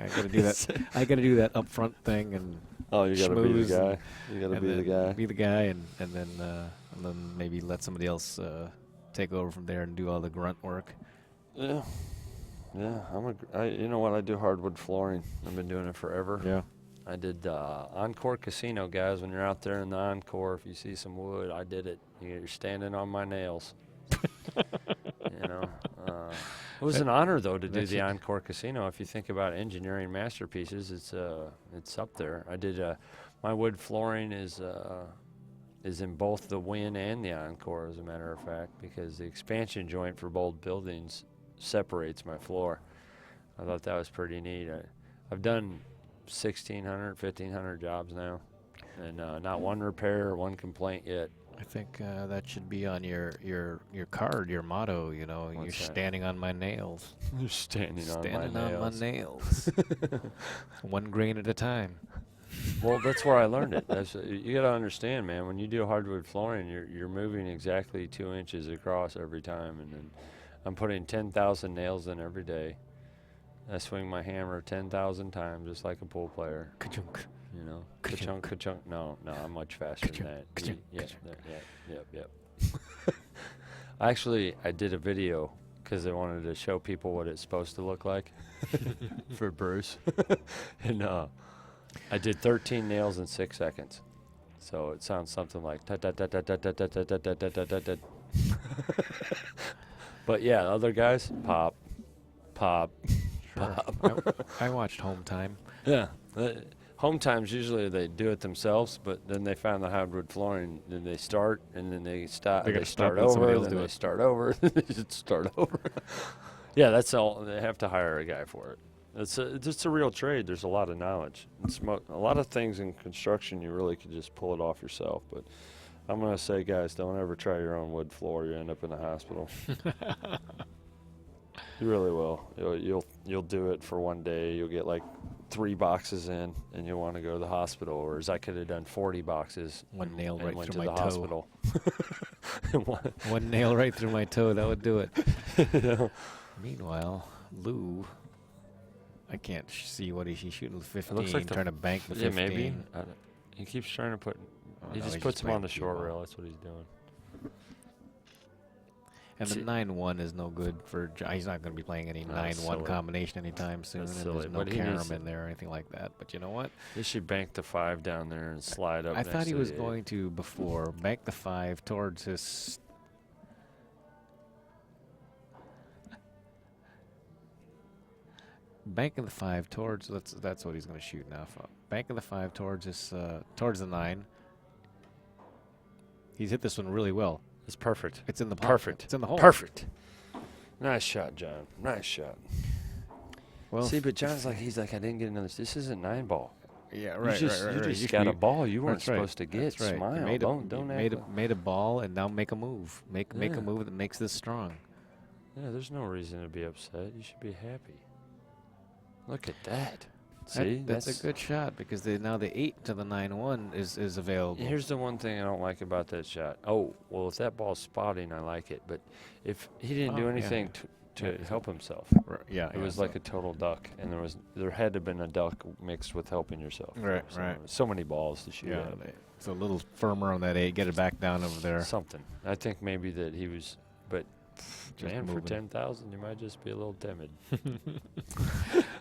got to do that. I got to do that upfront thing and Oh, you got to be schmooze the guy. You got to and be the then guy. Be the guy, and then maybe let somebody else take over from there and do all the grunt work. Yeah. Yeah, you know what? I do hardwood flooring. I've been doing it forever. Yeah. I did Encore Casino, guys. When you're out there in the Encore, if you see some wood, I did it. You're standing on my nails. It was an honor though to do the Encore Casino. If you think about engineering masterpieces, it's up there. I did my wood flooring is in both the Win and the Encore, as a matter of fact, because the expansion joint for both buildings separates my floor. I thought that was pretty neat. I've done 1,600, 1,500 jobs now, and not one repair or one complaint yet. I think that should be on your card, your motto. You're What's that? standing on my nails. You're standing on Standing my on nails. my nails. One grain at a time. Well, that's where I learned it. You got to understand, man. When you do hardwood flooring, you're moving exactly 2 inches across every time, and then I'm putting 10,000 nails in every day. I swing my hammer 10,000 times, just like a pool player. Ka-chunk. You know, Ka-chunk. ka-chunk, ka-chunk. No, I'm much faster than that. Ka-chunk, Yeah, ka-chunk. yep. Actually, I did a video because I wanted to show people what it's supposed to look like for Bruce, and I did 13 nails in 6 seconds. So it sounds something like ta ta ta ta ta ta ta ta ta ta ta ta ta. But yeah, other guys, pop, pop, pop. I watched Home Time. Yeah. Home times usually they do it themselves, but then they found the hardwood flooring, then they start, and then they stop. They They gotta start stop, let somebody over, else then do they it. start over, then they just start over. Yeah, that's all. They have to hire a guy for it. It's a real trade. There's a lot of knowledge. A lot of things in construction you really could just pull it off yourself. But I'm gonna say, guys, don't ever try your own wood floor. You end up in the hospital. You really will. You'll do it for one day. You'll get like 3 boxes in, and you'll want to go to the hospital. Or as I could have done 40 boxes. One nail and right went through to my the toe. hospital. And One nail right through my toe. That would do it. you know, Meanwhile, Lou, I can't see what he's shooting with 15. looks like the trying to bank the yeah, 15. maybe. He keeps trying to put. Oh, He no, just he's puts him on playing the cue short ball. rail. That's what he's doing. And the See- 9-1 is no good for. He's not going to be playing any No, it's 9-1 silly. combination anytime soon. That's And silly, there's no but he needs carom to- in there or anything like that. But you know what? He should bank the 5 down there and slide up. I next thought he to was the 8. going to before bank the 5 towards his. Banking the 5 towards. That's what he's going to shoot now. Banking the 5 towards his towards the 9. He's hit this one really well. It's perfect. It's in the pocket. Perfect. It's in the hole. Perfect. Nice shot, John. Nice shot. Well, See, but John's like, he's like, I didn't get another. This isn't 9 ball. yeah, You just got a ball you weren't That's right. supposed to get. That's right. Smile. You made Don't act like- made a ball, and now make a move. Make a Yeah. move that makes this strong. Yeah, there's no reason to be upset. You should be happy. Look at that. See, That's a good shot because now the 8 to the 9-1 is available. Here's the one thing I don't like about that shot. Oh, well, if that ball's spotting, I like it. But if he didn't Oh, do yeah. anything to help himself. Yeah, It was like a total duck, and there had to have been a duck mixed with helping yourself. Right, So, right. So many balls to shoot Yeah, at. it's a little firmer on that 8. Get it back down over there. Something. I think maybe that he was, but Just man, for moving. 10,000, you might just be a little timid.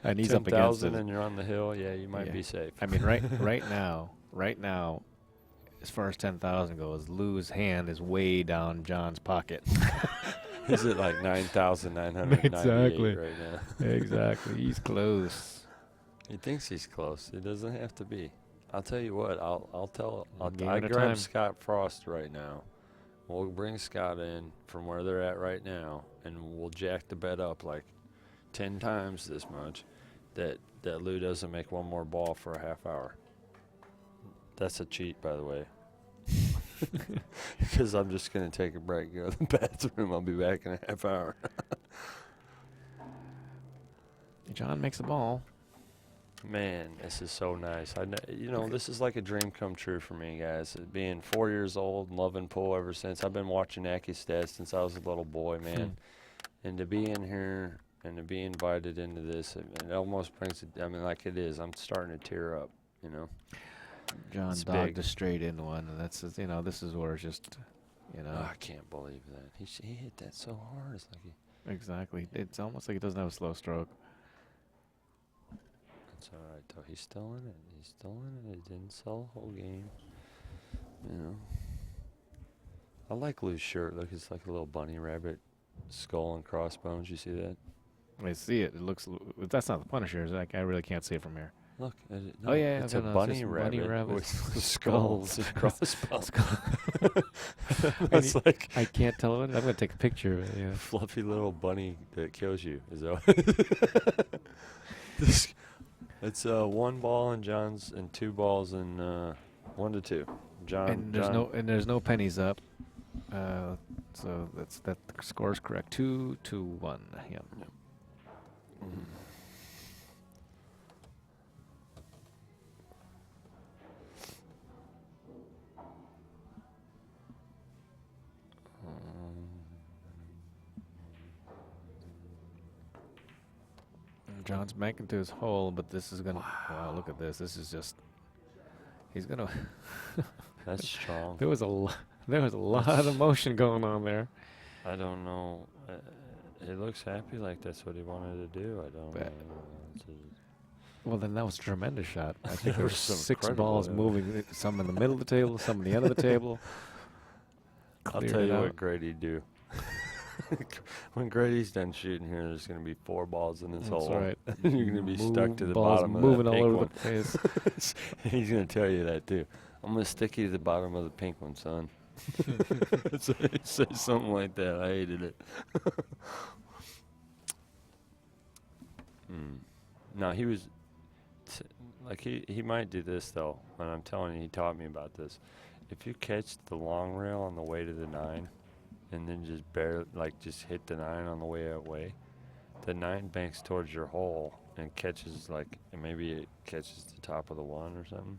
And he's up against 10,000 it. and you're on the hill, yeah, you might Yeah. be safe. I mean, right now, as far as 10,000 goes, Lou's hand is way down John's pocket. He's at like 9,998 Exactly. right now. Exactly. He's close. He thinks he's close. It doesn't have to be. I'll tell you what. Game I at a grab time. Scott Frost right now. We'll bring Scott in from where they're at right now, and we'll jack the bet up like 10 times this much that Lou doesn't make one more ball for a half hour. That's a cheat, by the way. Because I'm just going to take a break, go to the bathroom. I'll be back in a half hour. John makes the ball. Man, this is so nice. This is like a dream come true for me, guys. Being 4 years old and loving pool ever since. I've been watching Aki Stats since I was a little boy, man. And to be in here and to be invited into this, it almost brings it, like it is. I'm starting to tear up, you know. John It's dogged big. a straight in one, and that's this is where it's just, Oh, I can't believe that. He hit that so hard. It's like exactly. It's almost like he doesn't have a slow stroke. it's all right, though. He's still in it. He's still in it. He didn't sell the whole game. You know. I like Lou's shirt. Look, it's like a little bunny rabbit skull and crossbones. You see that? I see it. It looks. That's not the Punisher. I really can't see it from here. Look. Oh, yeah, It's no, a no, it's bunny just rabbit, bunny rabbit with skulls. skulls and crossbones. I That's like I can't tell what it is. I'm gonna take a picture of it. Yeah. fluffy little bunny that kills you. Is that it's 1 ball in John's and 2 balls in 1 to 2. And there's no pennies up. So that the score's correct. 2-1. Yeah. John's banking to his hole, but this is gonna. Wow, look at this. This is just. He's gonna. That's strong. There was a lot of motion going on there. I don't know. He looks happy like that's what he wanted to do. I don't Bet. know. Well, then that was a tremendous shot. I think there There were was some 6 incredible, balls yeah. moving. Some in the middle of the table, some in the end of the table. I'll Cleared tell it you out. what Grady'd do. When Grady's done shooting here, there's going to be 4 balls in his That's hole. right. You're going to be stuck to the Balls bottom of moving that all pink over one. the place. He's going to tell you that too. I'm going to stick you to the bottom of the pink one, son. Say something like that. I hated it. No, he was he might do this though. And I'm telling you, he taught me about this. If you catch the long rail on the way to the 9, and then just hit the 9 on the way away, the 9 banks towards your hole and catches and maybe it catches the top of the 1 or something.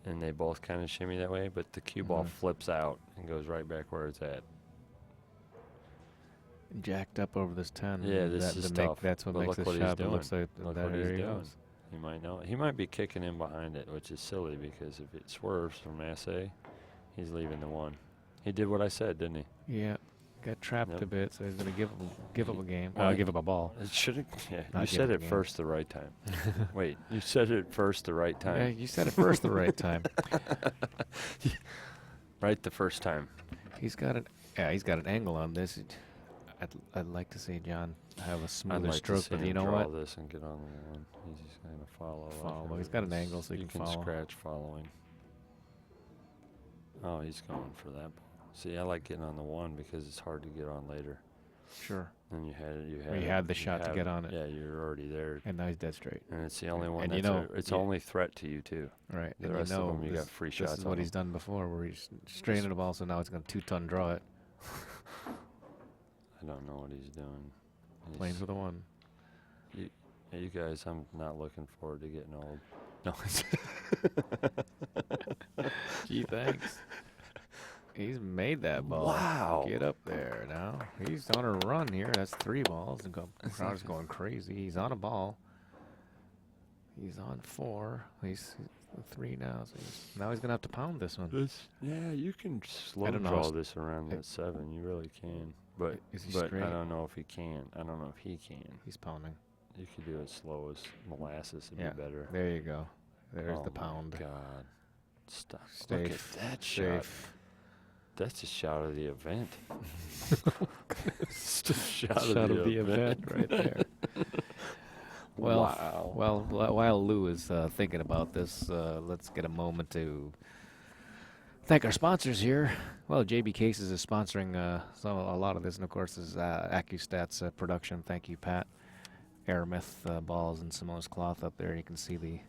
And they both kind of shimmy that way, but the cue ball flips out and goes right back where it's at. Jacked up over this 10. Yeah, this is tough. That's what But makes look the what he's shot. It looks doing. like Look that what he's there he doing. goes. He might know. He might be kicking in behind it, which is silly because if it swerves from SA, he's leaving the 1. He did what I said, didn't he? Yeah, got trapped Yep. a bit, so he's gonna give up a game. Well, Give up a ball. It should have. Yeah, Not you said give it up a game. first the right time. Wait, you said it first the right Yeah, time. you said it first the right time. Right the first time. He's got an angle on this. I'd like to see John have a I'd smoother like stroke, to see but him you know draw what? this and get on the 1. He's just going to follow. up Follow. here He's got an with angle this. so he you can can follow. scratch following. Oh, he's going for that ball. See, I like getting on the 1 because it's hard to get on later. Sure. And you You had the shot to get on it. Yeah, you're already there. And now he's dead straight. And it's the only one And that's you know, it's yeah. only threat to you too. Right. The And rest you know of them, you got this- free shots. This is on what he's them. done before, where he's straining the ball, so now he's going to 2-ton draw it. I don't know what he's doing. Planes with a 1. You guys, I'm not looking forward to getting old. No, Gee, thanks. He's made that ball. Wow. Get up there now. He's on a run here. That's 3 balls. The crowd's going crazy. He's on a ball. He's on 4. He's 3 now. So now he's going to have to pound this one. Yeah, you can slow don't know draw how this around that 7. You really can. But Is he but straight? I don't know if he can. I don't know if he can. He's pounding. You could do it slow as molasses. It'd Yeah. be better. There you go. There's Oh the my pound. God. Stop. Safe. Look at that shot. Safe. That's a shot of the event. It's a shot Shot of the event right there. Well, wow. Well, while Lou is thinking about this, let's get a moment to thank our sponsors here. Well, JB Cases is sponsoring a lot of this, and of course, is AccuStats production. Thank you, Pat. Aramith balls and Simone's cloth up there. You can see the.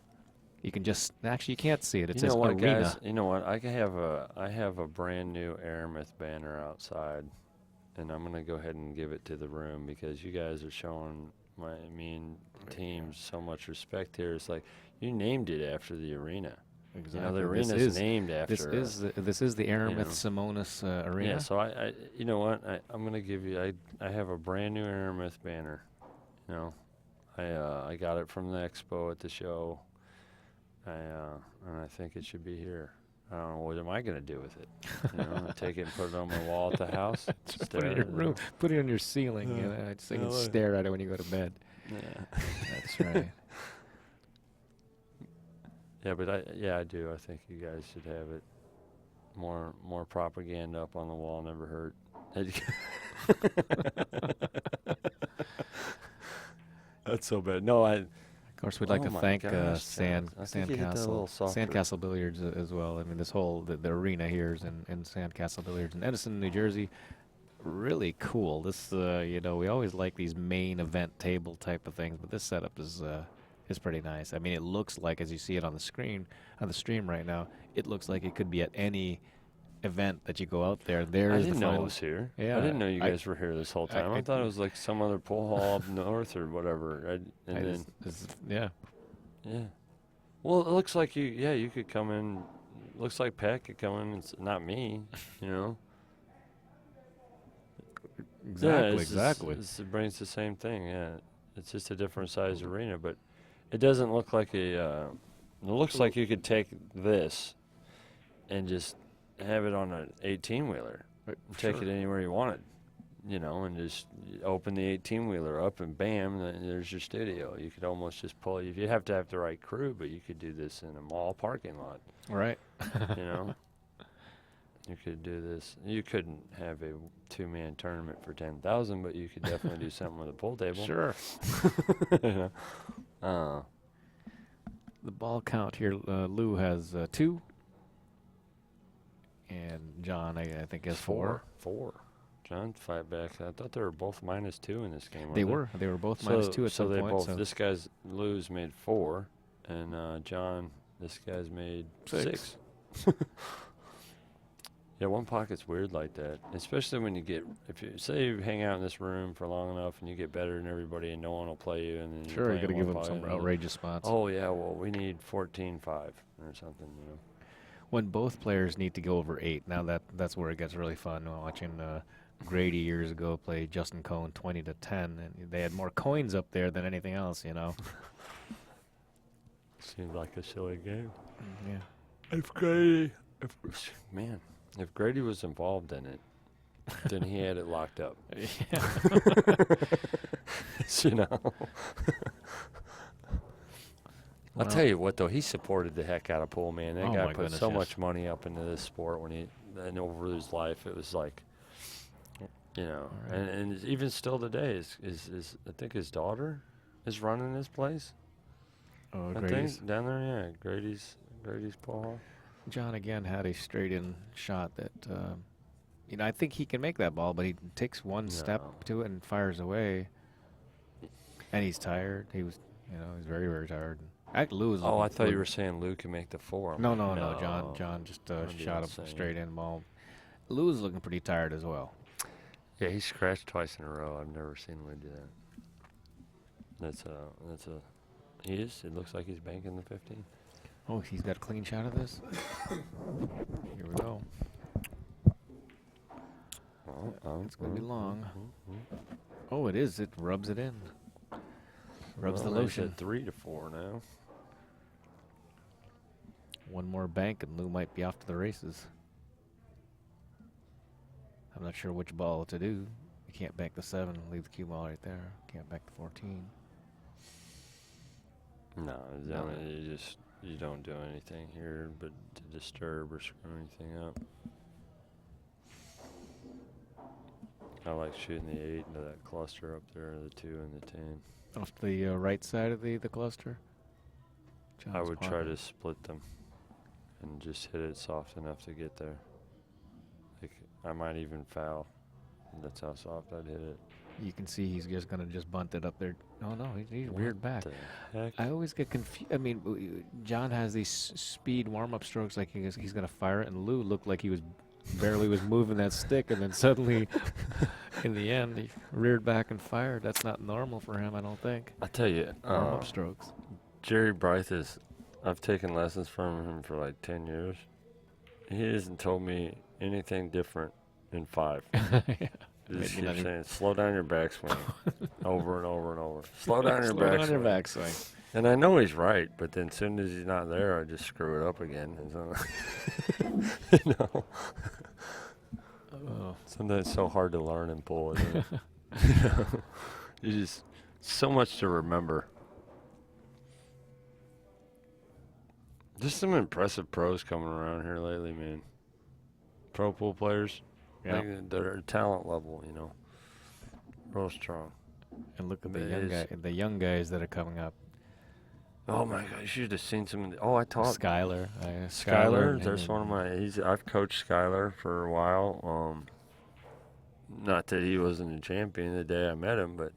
You can just actually you can't see it. It You says know what, arena. guys? You know what? I have a brand new Aramith banner outside, and I'm gonna go ahead and give it to the room because you guys are showing me and teams so much respect here. It's like you named it after the arena. Exactly. You know, the arena's named after. This is the Aramith know. Simonis arena. Yeah. So I you know what? I'm gonna give you. I have a brand new Aramith banner. You know, I got it from the expo at the show. And I think it should be here. I don't know, what am I going to do with it? You know, take it and put it on my wall at the house? Put stare it in at your it. room. Put it on your ceiling. Yeah. You know, so you can Yeah, look. stare at it when you go to bed. Yeah. That's right. Yeah, but I do. I think you guys should have it. More propaganda up on the wall never hurt. That's so bad. No, Of course, we'd like Oh to my thank gosh, Sam. I think you hit that a little softer. Sandcastle Billiards as well. I mean, this whole the arena here is in Sandcastle Billiards in Edison, New Jersey. Really cool. This you know, we always like these main event table type of things, but this setup is pretty nice. I mean, it looks like, as you see it on the screen on the stream right now, it looks like it could be at any event that you go out there. There's I the didn't know it final. was here. Yeah, I didn't know you I- guys were here this whole time. I thought it was like some other pool hall up north or whatever. Yeah. Yeah. Well, it looks like you could come in. Looks like Pat could come in. It's not me, you know. Exactly. It brings the same thing. Yeah, it's just a different size arena, but it doesn't look like a. It looks like you could take this, and just have it on an 18-wheeler. Take it anywhere you wanted, you know, and just open the 18-wheeler up, and bam, there's your studio. You could almost just pull. You'd have to have the right crew, but you could do this in a mall parking lot. Right. You know. You could do this. You couldn't have a 2-man tournament for 10,000, but you could definitely do something with a pool table. Sure. You know? The ball count here, Lou has 2, and John, I think, has 4. 4. John, 5 back. I thought they were both -2 in this game. They were both -2 at so some they point. both. So This guy's Lou's made 4, and John, this guy's made 6. Yeah, one pocket's weird like that, especially when you get, if you say you hang out in this room for long enough and you get better than everybody and no one will play you, and then sure, you got to give them some outrageous spots. Oh yeah, well we need 14-5 or something, you know. When both players need to go over 8, now that's where it gets really fun. Watching Grady years ago play Justin Cohn 20-10, and they had more coins up there than anything else, you know. Seems like a silly game. Yeah. If Grady was involved in it, then he had it locked up. You know. I'll tell you what, though, he supported the heck out of pool, man. That Oh guy my put goodness, so yes. much money up into this sport and over his life. It was like, you know, Right. and even still today, is I think his daughter is running his place. Oh, I Grady's. think down there, yeah, Grady's pool hall. John again had a straight-in shot that, you know, I think he can make that ball, but he takes one step No. to it and fires away. And he's tired. He's very, very tired. Lou was. Oh, I thought you were saying Lou can make the 4. I'm No, like, no. John just That'd be shot a insane. straight-in ball. Lou was looking pretty tired as well. Yeah, he scratched twice in a row. I've never seen Lou do that. He is. It looks like he's banking the 15. Oh, he's got a clean shot of this. Here we go. It's going to be long. Oh, it is. It rubs it in. Rubs the Well, he's lotion. at 3 to 4 now. One more bank and Lou might be off to the races. I'm not sure which ball to do. You can't bank the 7. Leave the cue ball right there. Can't bank the 14. No, No. you don't do anything here but to disturb or screw anything up. I like shooting the 8 into that cluster up there, the 2 and the 10. Off the right side of the cluster? I John's would try pocket. to split them and just hit it soft enough to get there. Like, I might even foul. That's how soft I'd hit it. You can see he's just going to just bunt it up there. Oh, no, he's What reared back. the heck? I always get confused. I mean, John has these speed warm-up strokes like he's going to fire it, and Lou looked like he was barely was moving that stick, and then suddenly, in the end, he reared back and fired. That's not normal for him, I don't think. I tell you, Warm-up strokes. Jerry Bryce is, I've taken lessons from him for like 10 years. He hasn't told me anything different in 5. Yeah. He just Maybe not keeps even- saying, slow down your backswing over and over and over. Slow down your Slow down your backswing. backswing. And I know he's right, but then as soon as he's not there, I just screw it up again. And so, you know, Oh. sometimes it's so hard to learn and pull, isn't it? You know, you just, so much to remember. Just some impressive pros coming around here lately, man. Pro pool players. Yeah. Like, they're talent level, you know. Real strong. And look at It is. the young guys that are coming up. Oh my God, you should have seen some of the, I taught Skyler. Skyler, and there's one of my. I've coached Skyler for a while. Not that he wasn't a champion the day I met him, but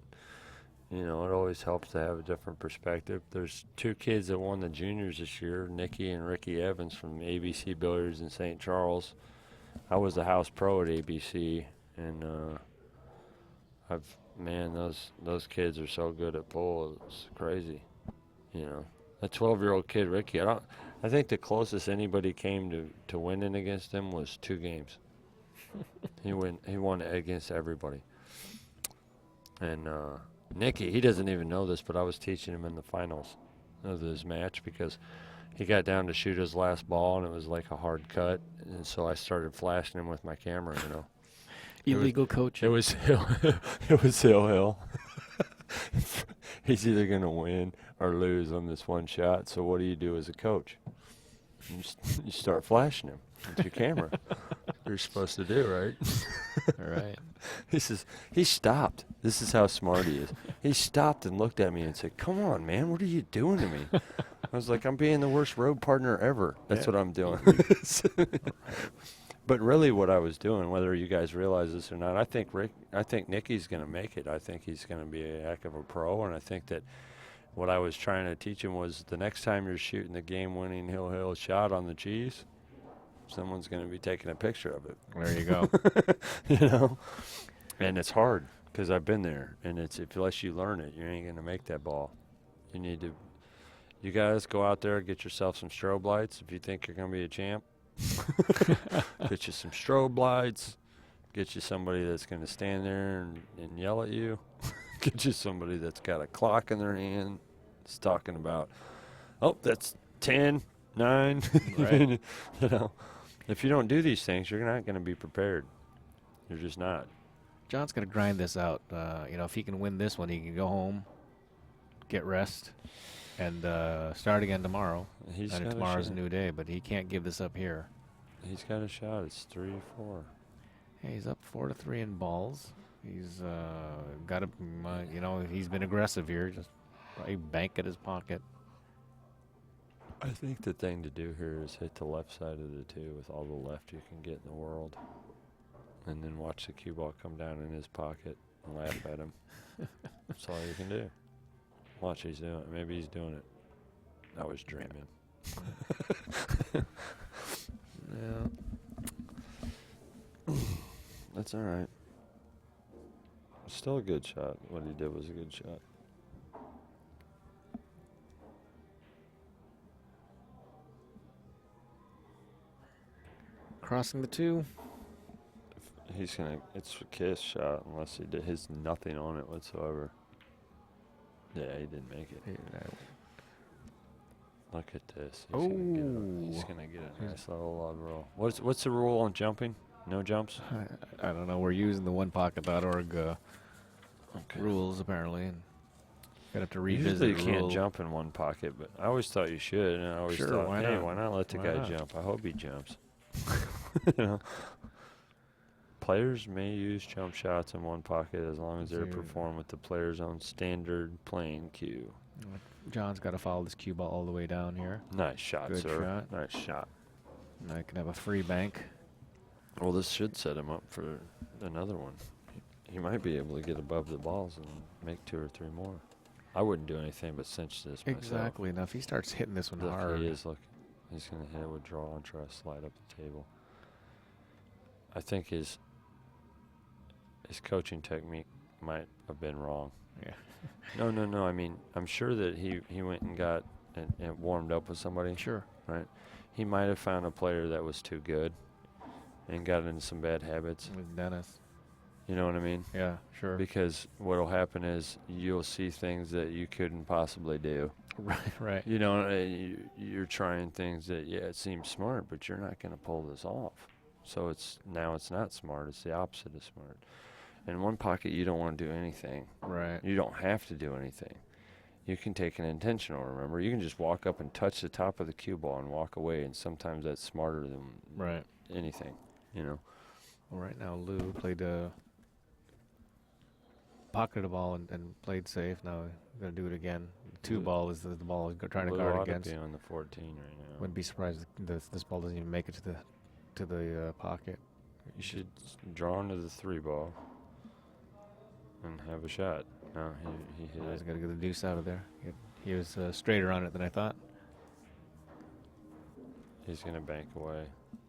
you know it always helps to have a different perspective. There's 2 kids that won the juniors this year, Nikki and Ricky Evans from ABC Billiards in St. Charles. I was the house pro at ABC, and those kids are so good at pool. It's crazy. You know, a 12-year-old kid, Ricky. I think the closest anybody came to winning against him was 2 games. He won against everybody. And Nicky, he doesn't even know this, but I was teaching him in the finals of this match because he got down to shoot his last ball and it was like a hard cut, and so I started flashing him with my camera. You know, illegal coaching. it was hill. He's either going to win or lose on this one shot. So what do you do as a coach? You start flashing him with your camera. You're supposed to do, right? All right. He stopped. This is how smart he is. He stopped and looked at me and said, "Come on, man, what are you doing to me?" I was like, "I'm being the worst road partner ever. That's Yeah. what I'm doing." But really what I was doing, whether you guys realize this or not, I think Nicky's going to make it. I think he's going to be a heck of a pro, and I think that what I was trying to teach him was the next time you're shooting the game-winning hill shot on the cheese, someone's going to be taking a picture of it. There you go. You know? And it's hard because I've been there, and unless you learn it, you ain't going to make that ball. You guys go out there, get yourself some strobe lights if you think you're going to be a champ. Get you some strobe lights. Get you somebody that's going to stand there and yell at you. Get you somebody that's got a clock in their hand. It's talking about, oh, that's 10, 9. Right. You know, if you don't do these things, you're not going to be prepared. You're just not. John's going to grind this out. If he can win this one, he can go home, get rest, and start again tomorrow. He's And got tomorrow's a a shot. new day, but he can't give this up here. He's got a shot. It's 3-4. Hey, he's up 4-3 in balls. He's got to, he's been aggressive here. Just probably bank at his pocket. I think the thing to do here is hit the left side of the 2 with all the left you can get in the world. And then watch the cue ball come down in his pocket and laugh at him. That's all you can do. Watch he's doing it. Maybe he's doing it. I was dreaming. Yeah. That's all right. Still a good shot. What he did was a good shot. Crossing the 2. He's gonna. It's a kiss shot unless he did his nothing on it whatsoever. Yeah, he didn't make it. Look at this. He's gonna get a nice little love roll. What's the rule on jumping? No jumps. I don't know. We're using the onepocket.org rules apparently, and got to revisit. Usually you the can't rule. jump in one pocket, but I always thought you should, and I always Sure, thought, why hey, not? why not let the Why guy not? jump? I hope he jumps. You know, players may use jump shots in one pocket as long as they're Dude. performed with the player's own standard playing cue. John's got to follow this cue ball all the way down here. Nice shot, Good sir. shot. Nice shot. And I can have a free bank. Well, this should set him up for another one. He might be able to get above the balls and make 2 or 3 more. I wouldn't do anything but cinch this myself. Exactly. Now, if he starts hitting this one Look, hard, he is looking. He's going to hit it with draw and try to slide up the table. I think his coaching technique might have been wrong. yeah. No. I mean, I'm sure that he went and got and warmed up with somebody. Sure. Right. He might have found a player that was too good and got into some bad habits. With Dennis. You know what I mean? Yeah, sure. Because what'll happen is you'll see things that you couldn't possibly do. right. You know, you're trying things that, yeah, it seems smart, but you're not going to pull this off. So it's not smart. It's the opposite of smart. In one pocket, you don't want to do anything. Right. You don't have to do anything. You can take an intentional, remember. You can just walk up and touch the top of the cue ball and walk away, and sometimes that's smarter than Right. anything, you know. Well, right now, Lou played pocketed the ball and played safe. Now we're going to do it again. The 2 ball is the ball he's trying to Lou guard ought to against. be on the 14 right now. Wouldn't be surprised if this ball doesn't even make it to the pocket. You should draw into the 3 ball and have a shot. No, he hit He's it. got to get the deuce out of there. He was straighter on it than I thought. He's going to bank away.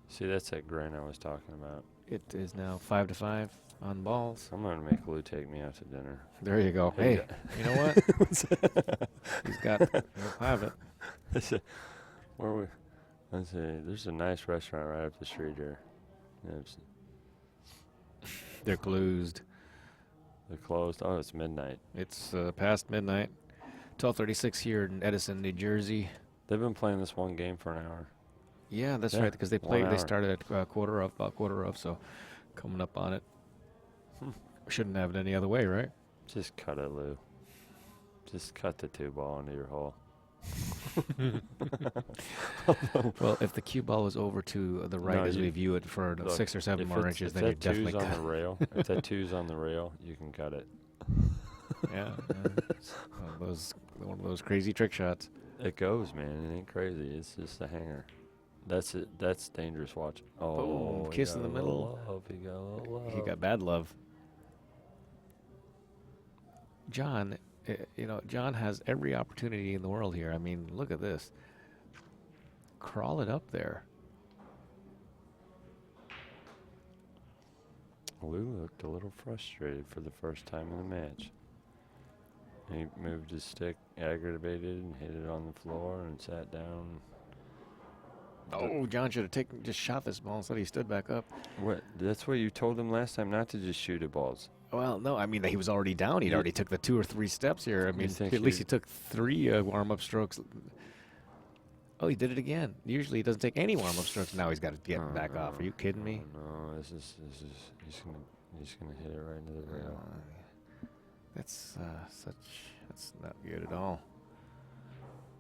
See, that's that grin I was talking about. It is now 5-5 on balls. I'm going to make Lou take me out to dinner. There you go. Hey, Hey, you know what? He's got. He'll have it. Where we? Let's see. There's a nice restaurant right up the street here. They're closed. They're closed. Oh, it's midnight. It's past midnight. 12:36 here in Edison, New Jersey. They've been playing this one game for an hour. Yeah, that's Yeah, right. Because they 1 played. They hour. started at about quarter of. So coming up on it. Shouldn't have it any other way, right? Just cut it, Lou. Just cut the 2 ball into your hole. Well, if the cue ball is over to the right No, as we you- view it for look, 6 or 7 If more it's- inches, if then you that 2's definitely on cut. the rail. If that 2's on the rail, you can cut it. Yeah, it's one of those crazy trick shots. It goes, man. It ain't crazy. It's just a hanger. That's it. That's dangerous. Watch. Oh, Boom, he kiss got in the a little middle. love. He got a little love. He got bad love. John, John has every opportunity in the world here. I mean, look at this. Crawl it up there. Lou looked a little frustrated for the first time in the match. He moved his stick, aggravated, and hit it on the floor and sat down. Oh, John should have just shot this ball instead he stood back up. What? That's what you told him last time, not to just shoot at balls. Well, no, I mean, he was already down. He'd You- already took the 2 or 3 steps here. I mean, think at least you- he took 3 warm-up strokes. Oh, he did it again. Usually he doesn't take any warm-up strokes. Now he's got to get back off. Are you kidding me? No, this is he's gonna hit it right into the rail. That's not good at all.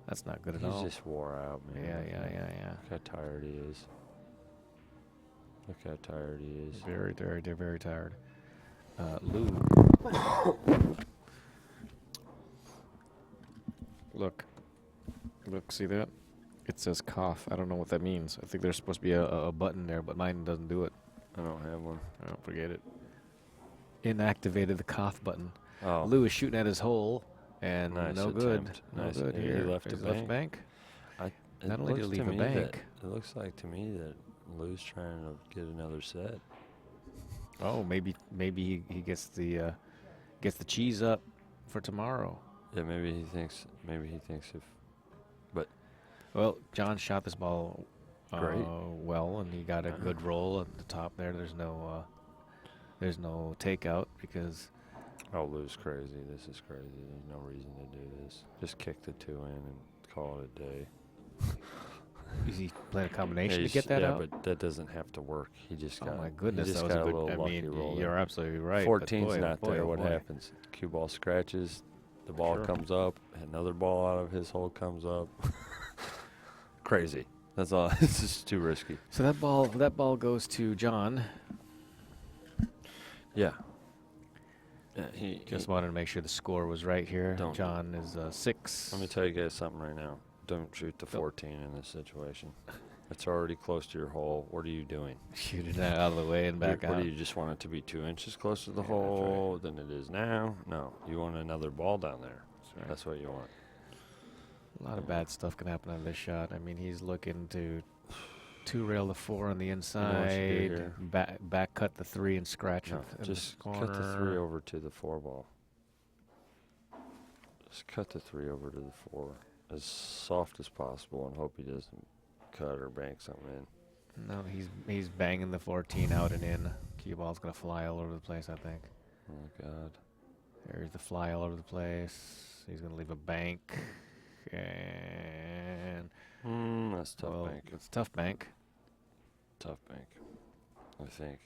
That's not good at He's all. just wore out, man. Yeah. Look how tired he is. Look how tired he is. Very, very, they're very tired. Lou. Look, see that? It says cough. I don't know what that means. I think there's supposed to be a button there, but mine doesn't do it. I don't have one. I don't forget it. Inactivated the cough button. Oh, Lou is shooting at his hole, and Nice no good. attempt. No Nice. good He here. left He's a left bank. bank. it not only did looks he to leave a me that- bank. It looks like to me that Lou's trying to get another set. Oh, maybe he gets the cheese up for tomorrow. Yeah, maybe he thinks if Well, John shot this ball Great. well, and he got a good roll at the top there. There's no There's no takeout because Oh, Lou's crazy. This is crazy. There's no reason to do this. Just kick the 2 in and call it a day. is he playing a combination to he's- get that yeah, out? but that doesn't have to work. He just got. Oh my goodness, he just that was got a good. little I lucky mean, roll you're there. absolutely right. 14's but boy, not oh boy, there. oh What boy. happens? Cue ball scratches. The ball Sure. comes up. Another ball out of his hole comes up. Crazy. That's all. It's just too risky. So that ball goes to John. Yeah. Yeah. He Just wanted to make sure the score was right here. Don't- John is 6. Let me tell you guys something right now. Don't shoot the 14 in this situation. It's already close to your hole. What are you doing? Shoot it out of the way and back What out. do you just want it to be 2 inches closer to the Yeah, that's right. hole than it is now? No, you want another ball down there. That's right. That's what you want. A lot of bad stuff can happen on this shot. I mean, he's looking to 2-rail the 4 on the what you do inside, here? back cut the 3 and scratch No, it in just the corner. cut the 3 over to the 4 ball. Just cut the 3 over to the 4 as soft as possible and hope he doesn't cut or bank something in. No, he's banging the 14 out and in. Cue ball's gonna fly all over the place, I think. Oh God. There's the fly all over the place. He's gonna leave a bank, and That's tough well, bank. it's tough bank. Tough bank. I think.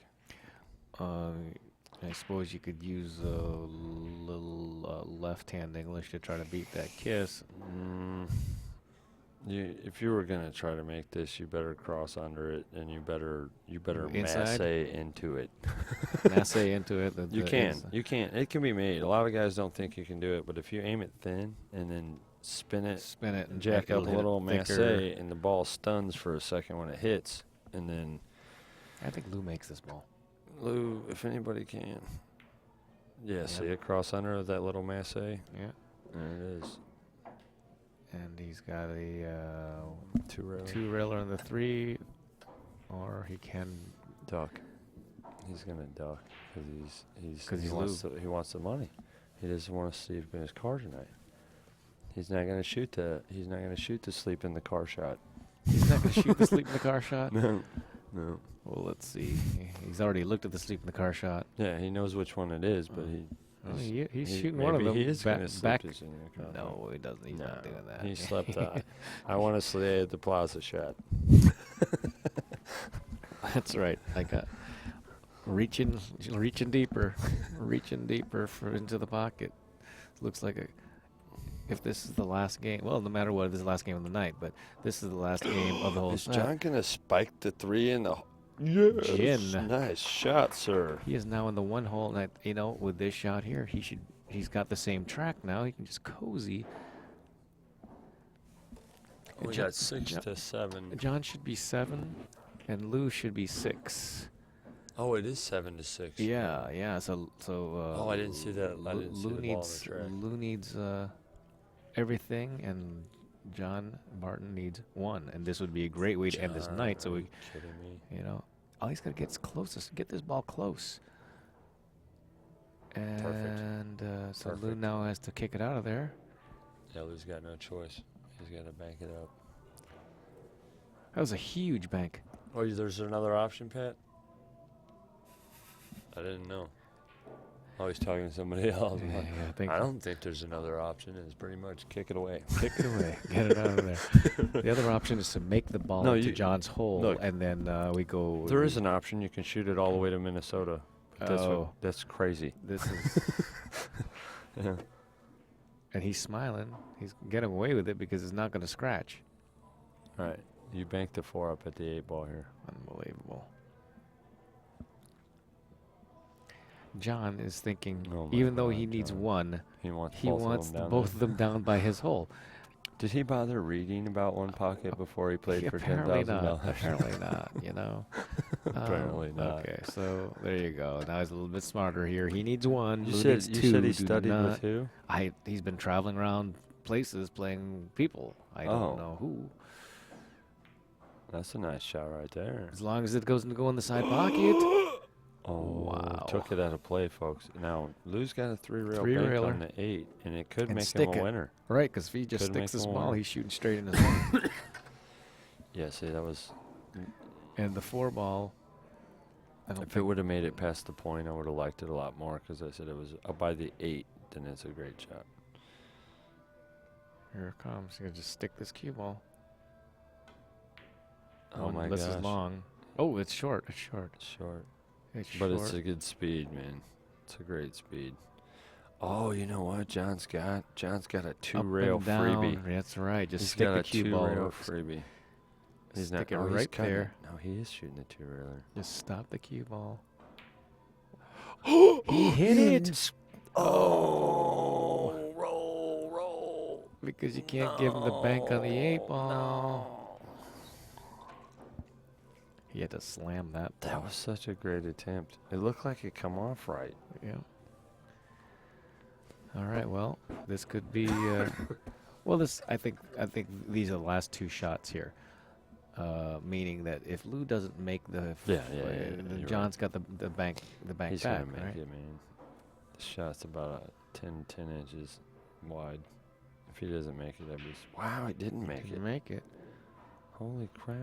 I suppose you could use a little left-hand English to try to beat that kiss. If you were gonna try to make this, you better cross under it, and you better Inside? masse into it. Masse into it. You can. It can be made. A lot of guys don't think you can do it, but if you aim it thin and then spin it, spin it and jack it'll up a hit it little masse, thicker. and the ball stuns for a second when it hits, and then I think Lou makes this ball. Lou, if anybody can. Yeah, see it cross under with that little masse? There Yeah. it is. And he's got a 2-railer. 2-railer on the 3, or he can. Duck. He's gonna duck because he wants the money. He doesn't want to sleep in his car tonight. He's not gonna shoot the sleep in the car shot. He's not going to shoot the sleep in the car shot. No. Well, let's see. He's already looked at the sleep in the car shot. Yeah, he knows which one it is, but He's shooting one of them. He is gonna back. sleep his in the car. No, he doesn't. He's not doing that. He slept. I want to slay at the plaza shot. That's right. Like reaching deeper, reaching deeper into the pocket. Looks like if this is the last game, well, no matter what, this is the last game of the night, but this is the last game of the whole. Is John gonna spike the 3 in the? Yes. Gin. Nice shot, sir. He is now in the 1 hole, and with this shot here, he's got the same track now. He can just cozy. We got 6 to 7. John should be 7, and Lou should be 6. Oh, it is 7 to 6. Yeah. So. Oh, I didn't see that. I didn't see the ball on the track. Lou needs everything, and John Barton needs 1, and this would be a great way to end this night. So Are we, you kidding me? all he's got to get this ball close. And so Lou Perfect. now has to kick it out of there. Yeah, Lou's got no choice. He's got to bank it up. That was a huge bank. Oh, there's another option, Pat? I didn't know. Oh, he's talking to somebody else. Yeah, I think I don't think there's another option. It's pretty much kick it away. kick it away, get it out of there. The other option is to make the ball No, into you- John's hole, look, and then we go. There is an option. You can shoot it all the way to Minnesota. But that's crazy. This is. Yeah. And he's smiling. He's getting away with it because it's not going to scratch. All right. You bank the 4 up at the 8 ball here. Unbelievable. John is thinking, Oh my even though he God, needs John. 1, He wants he wants both both of them down by his hole. Did he bother reading about one pocket before he played for Apparently $10,000? not. Apparently not. You know. Apparently not. Okay, so there you go. Now he's a little bit smarter here. He needs 1. You Lou said needs 2. he Do studied not- with who? He's been traveling around places playing people. I Oh. don't know who. That's a nice shot right there. As long as it goes in the side pocket. Oh, Wow. took it out of play, folks. Now, Lou's got a 3-rail bank Three-railer. on the 8, and it could And make stick him a it. winner. Right, because if he just Could sticks make this him ball, one. he's shooting straight in his hole. Yeah, see, that was... And the 4 ball, I don't If it would have made it past the point, I would have liked it a lot more because I said it was by the 8, then it's a great shot. Here it comes. You just stick this cue ball. Oh my this gosh. is long. Oh, it's short. It's short. Short. It's But short. it's a good speed, man. It's a great speed. Oh, you know what John's got? John's got a Up 2-rail and down. freebie. That's right. Just He's stick got the a cue ball. 2-rail freebie. He's Stick not, it he's right cutting there. it. No, he is shooting the 2-railer. Just stop the cue ball. He hit it. Oh, roll. Because you can't give him the bank on the 8 ball. No. He had to slam that ball. That was such a great attempt. It looked like it come off right. Yeah. All right. Well, this could be. Well, this I think these are the last 2 shots here. Meaning that if Lou doesn't make the Yeah, then you're John's got the bank He's back, gonna make right? it, man. The shot's about 10 inches wide. If he doesn't make it, I'd be. Wow, he didn't make it. Didn't make it. Holy crap!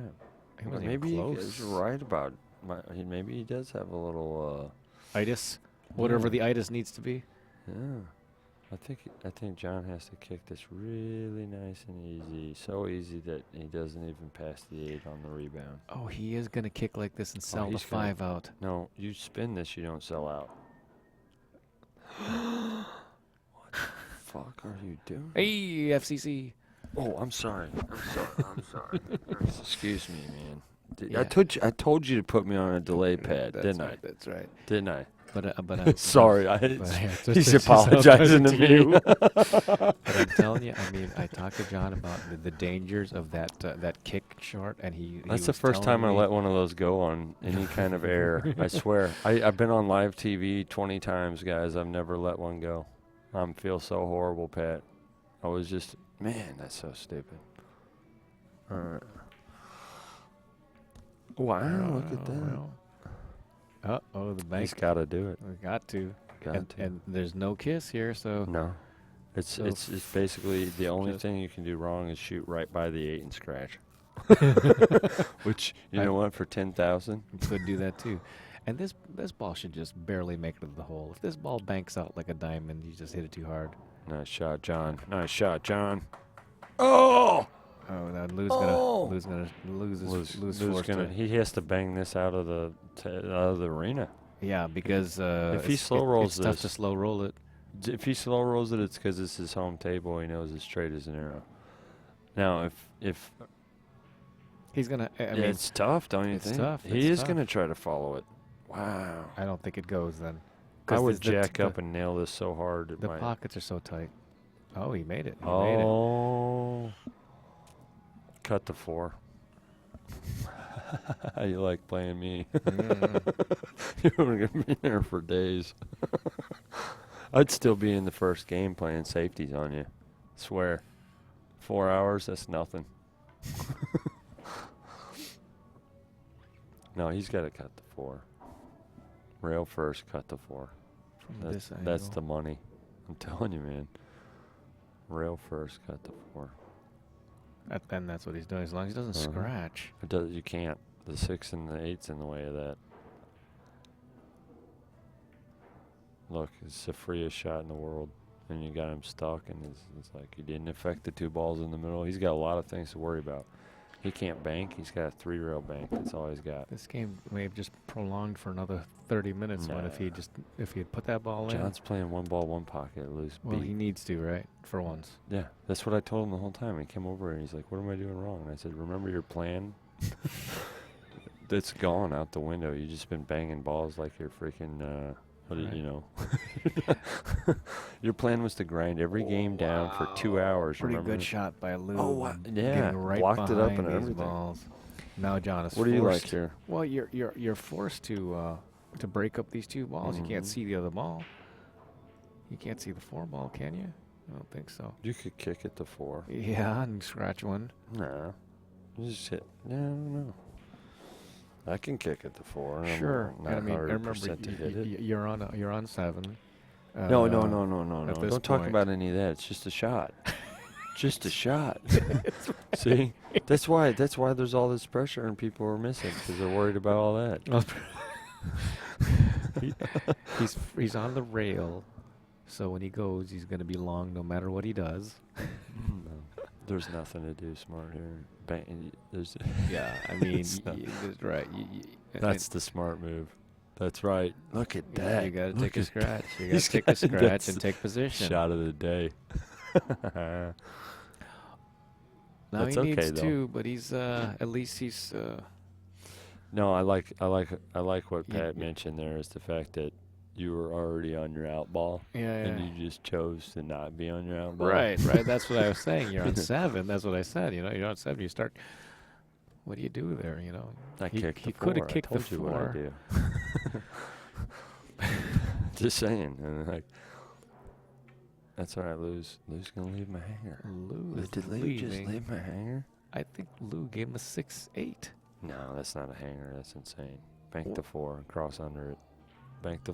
He Well, wasn't even maybe close. he's right about. Maybe he does have a little. Itis, whatever yeah. the itis needs to be. Yeah, I think John has to kick this really nice and easy, so easy that he doesn't even pass the 8 on the rebound. Oh, he is gonna kick like this and sell the he's gonna- 5 out. No, you spin this, you don't sell out. What the fuck are you doing? Hey, FCC. Oh, I'm sorry. I'm sorry. Excuse me, man. Yeah. I told you to put me on a delay pad, That's didn't right, That's right. I? Didn't I? But Sorry, he's just apologizing to me. But I'm telling you, I mean, I talked to John about the dangers of that kick short, and he. That's he the was first telling time I me- let one of those go on any kind of air. I swear. I've been on live TV 20 times, guys. I've never let one go. I feel so horrible, Pat. I was just, man, that's so stupid. All right. Wow, look at that. Oh, the He's bank. got to do it. We got to. Got to. And there's no kiss here, so. No. It's So it's basically the only just- thing you can do wrong is shoot right by the 8 and scratch. Which, you know what, for 10,000? You could do that too. And this ball should just barely make it to the hole. If this ball banks out like a diamond, you just hit it too hard. Nice shot, John. Nice shot, John. Oh! Oh, now Oh! Lou's Lou's forced gonna, to. he has to bang this out of the arena. Yeah, because If he it's- slow rolls it's tough this- to slow roll it. If he slow rolls it, it's because it's his home table. He knows it's straight as an arrow. Now, if He's gonna. I yeah, mean, it's tough, don't you it's think? tough, He it's is tough. gonna try to follow it. Wow. I don't think it goes then. I 'Cause would the- jack up and nail this so hard it The might. pockets are so tight. Oh, he made it. He made it. Oh. Cut the 4. You like playing me. You're going to be there for days. I'd still be in the first game playing safeties on you. Swear. 4 hours, that's nothing. No, he's got to cut the 4. Rail first, cut the 4. From this That's angle. the money. I'm telling you, man. Rail first, cut the 4. And that's what he's doing. As long as he doesn't Uh-huh. scratch. It does. You can't. The 6 and the 8's in the way of that. Look, it's the freest shot in the world, and you got him stuck, and it's like he didn't affect the 2 balls in the middle. He's got a lot of things to worry about. He can't bank. He's got a 3-rail bank. That's all he's got. This game may have just prolonged for another 30 minutes. When if he had put that ball in. John's playing 1 ball, 1 pocket, loose Well, beat. he needs to, right? For once. Yeah, that's what I told him the whole time. He came over and he's like, "What am I doing wrong?" And I said, "Remember your plan? That's gone out the window. You just been banging balls like you're freaking. What do Right. you know? Your plan was to grind every game down for 2 hours. Pretty remember? good shot by Lou. Oh, wow. getting Yeah, right blocked it up behind and these everything. balls. Now John is What do you like forced. here? Well, you're forced to break up these 2 balls. You can't Mhm. see the other ball. You can't see the 4 ball, can you? I don't think so. You could kick it to 4. Yeah, and scratch one. Nah, you just hit. Yeah, I don't know. I can kick it to 4. and I'm Sure. not I mean, I remember 100% to hit it. you're on 7. No. at Don't this talk point. about any of that. It's just a shot. Just a shot. See, that's why there's all this pressure and people are missing because they're worried about all that. He's on the rail, so when he goes, he's going to be long no matter what he does. No, there's nothing to do smart here. There's Yeah, I mean, It's not- that's right. that's the smart move. That's right. Look at Yeah, that. you got to Look take a at- scratch. You got He's to take a got- scratch that's and take position. Shot of the day. Now That's he needs okay, though. two, but he's at least he's No, I like what Yeah, Pat yeah. mentioned there is the fact that you were already on your out ball and you just chose to not be on your out ball. right. That's what I was saying. You're on 7. That's what I said. You know, you're on 7. You start. What do you do there? You know, I he kicked the could four. have kicked I the told you what I 4. do. Just saying. And like, that's all right, Lou's gonna leave my hanger. Lou is Did Lou just leaving. leave my hanger? I think Lou gave him a 6-8. No, that's not a hanger. That's insane. Bank the 4, cross under it. Bank the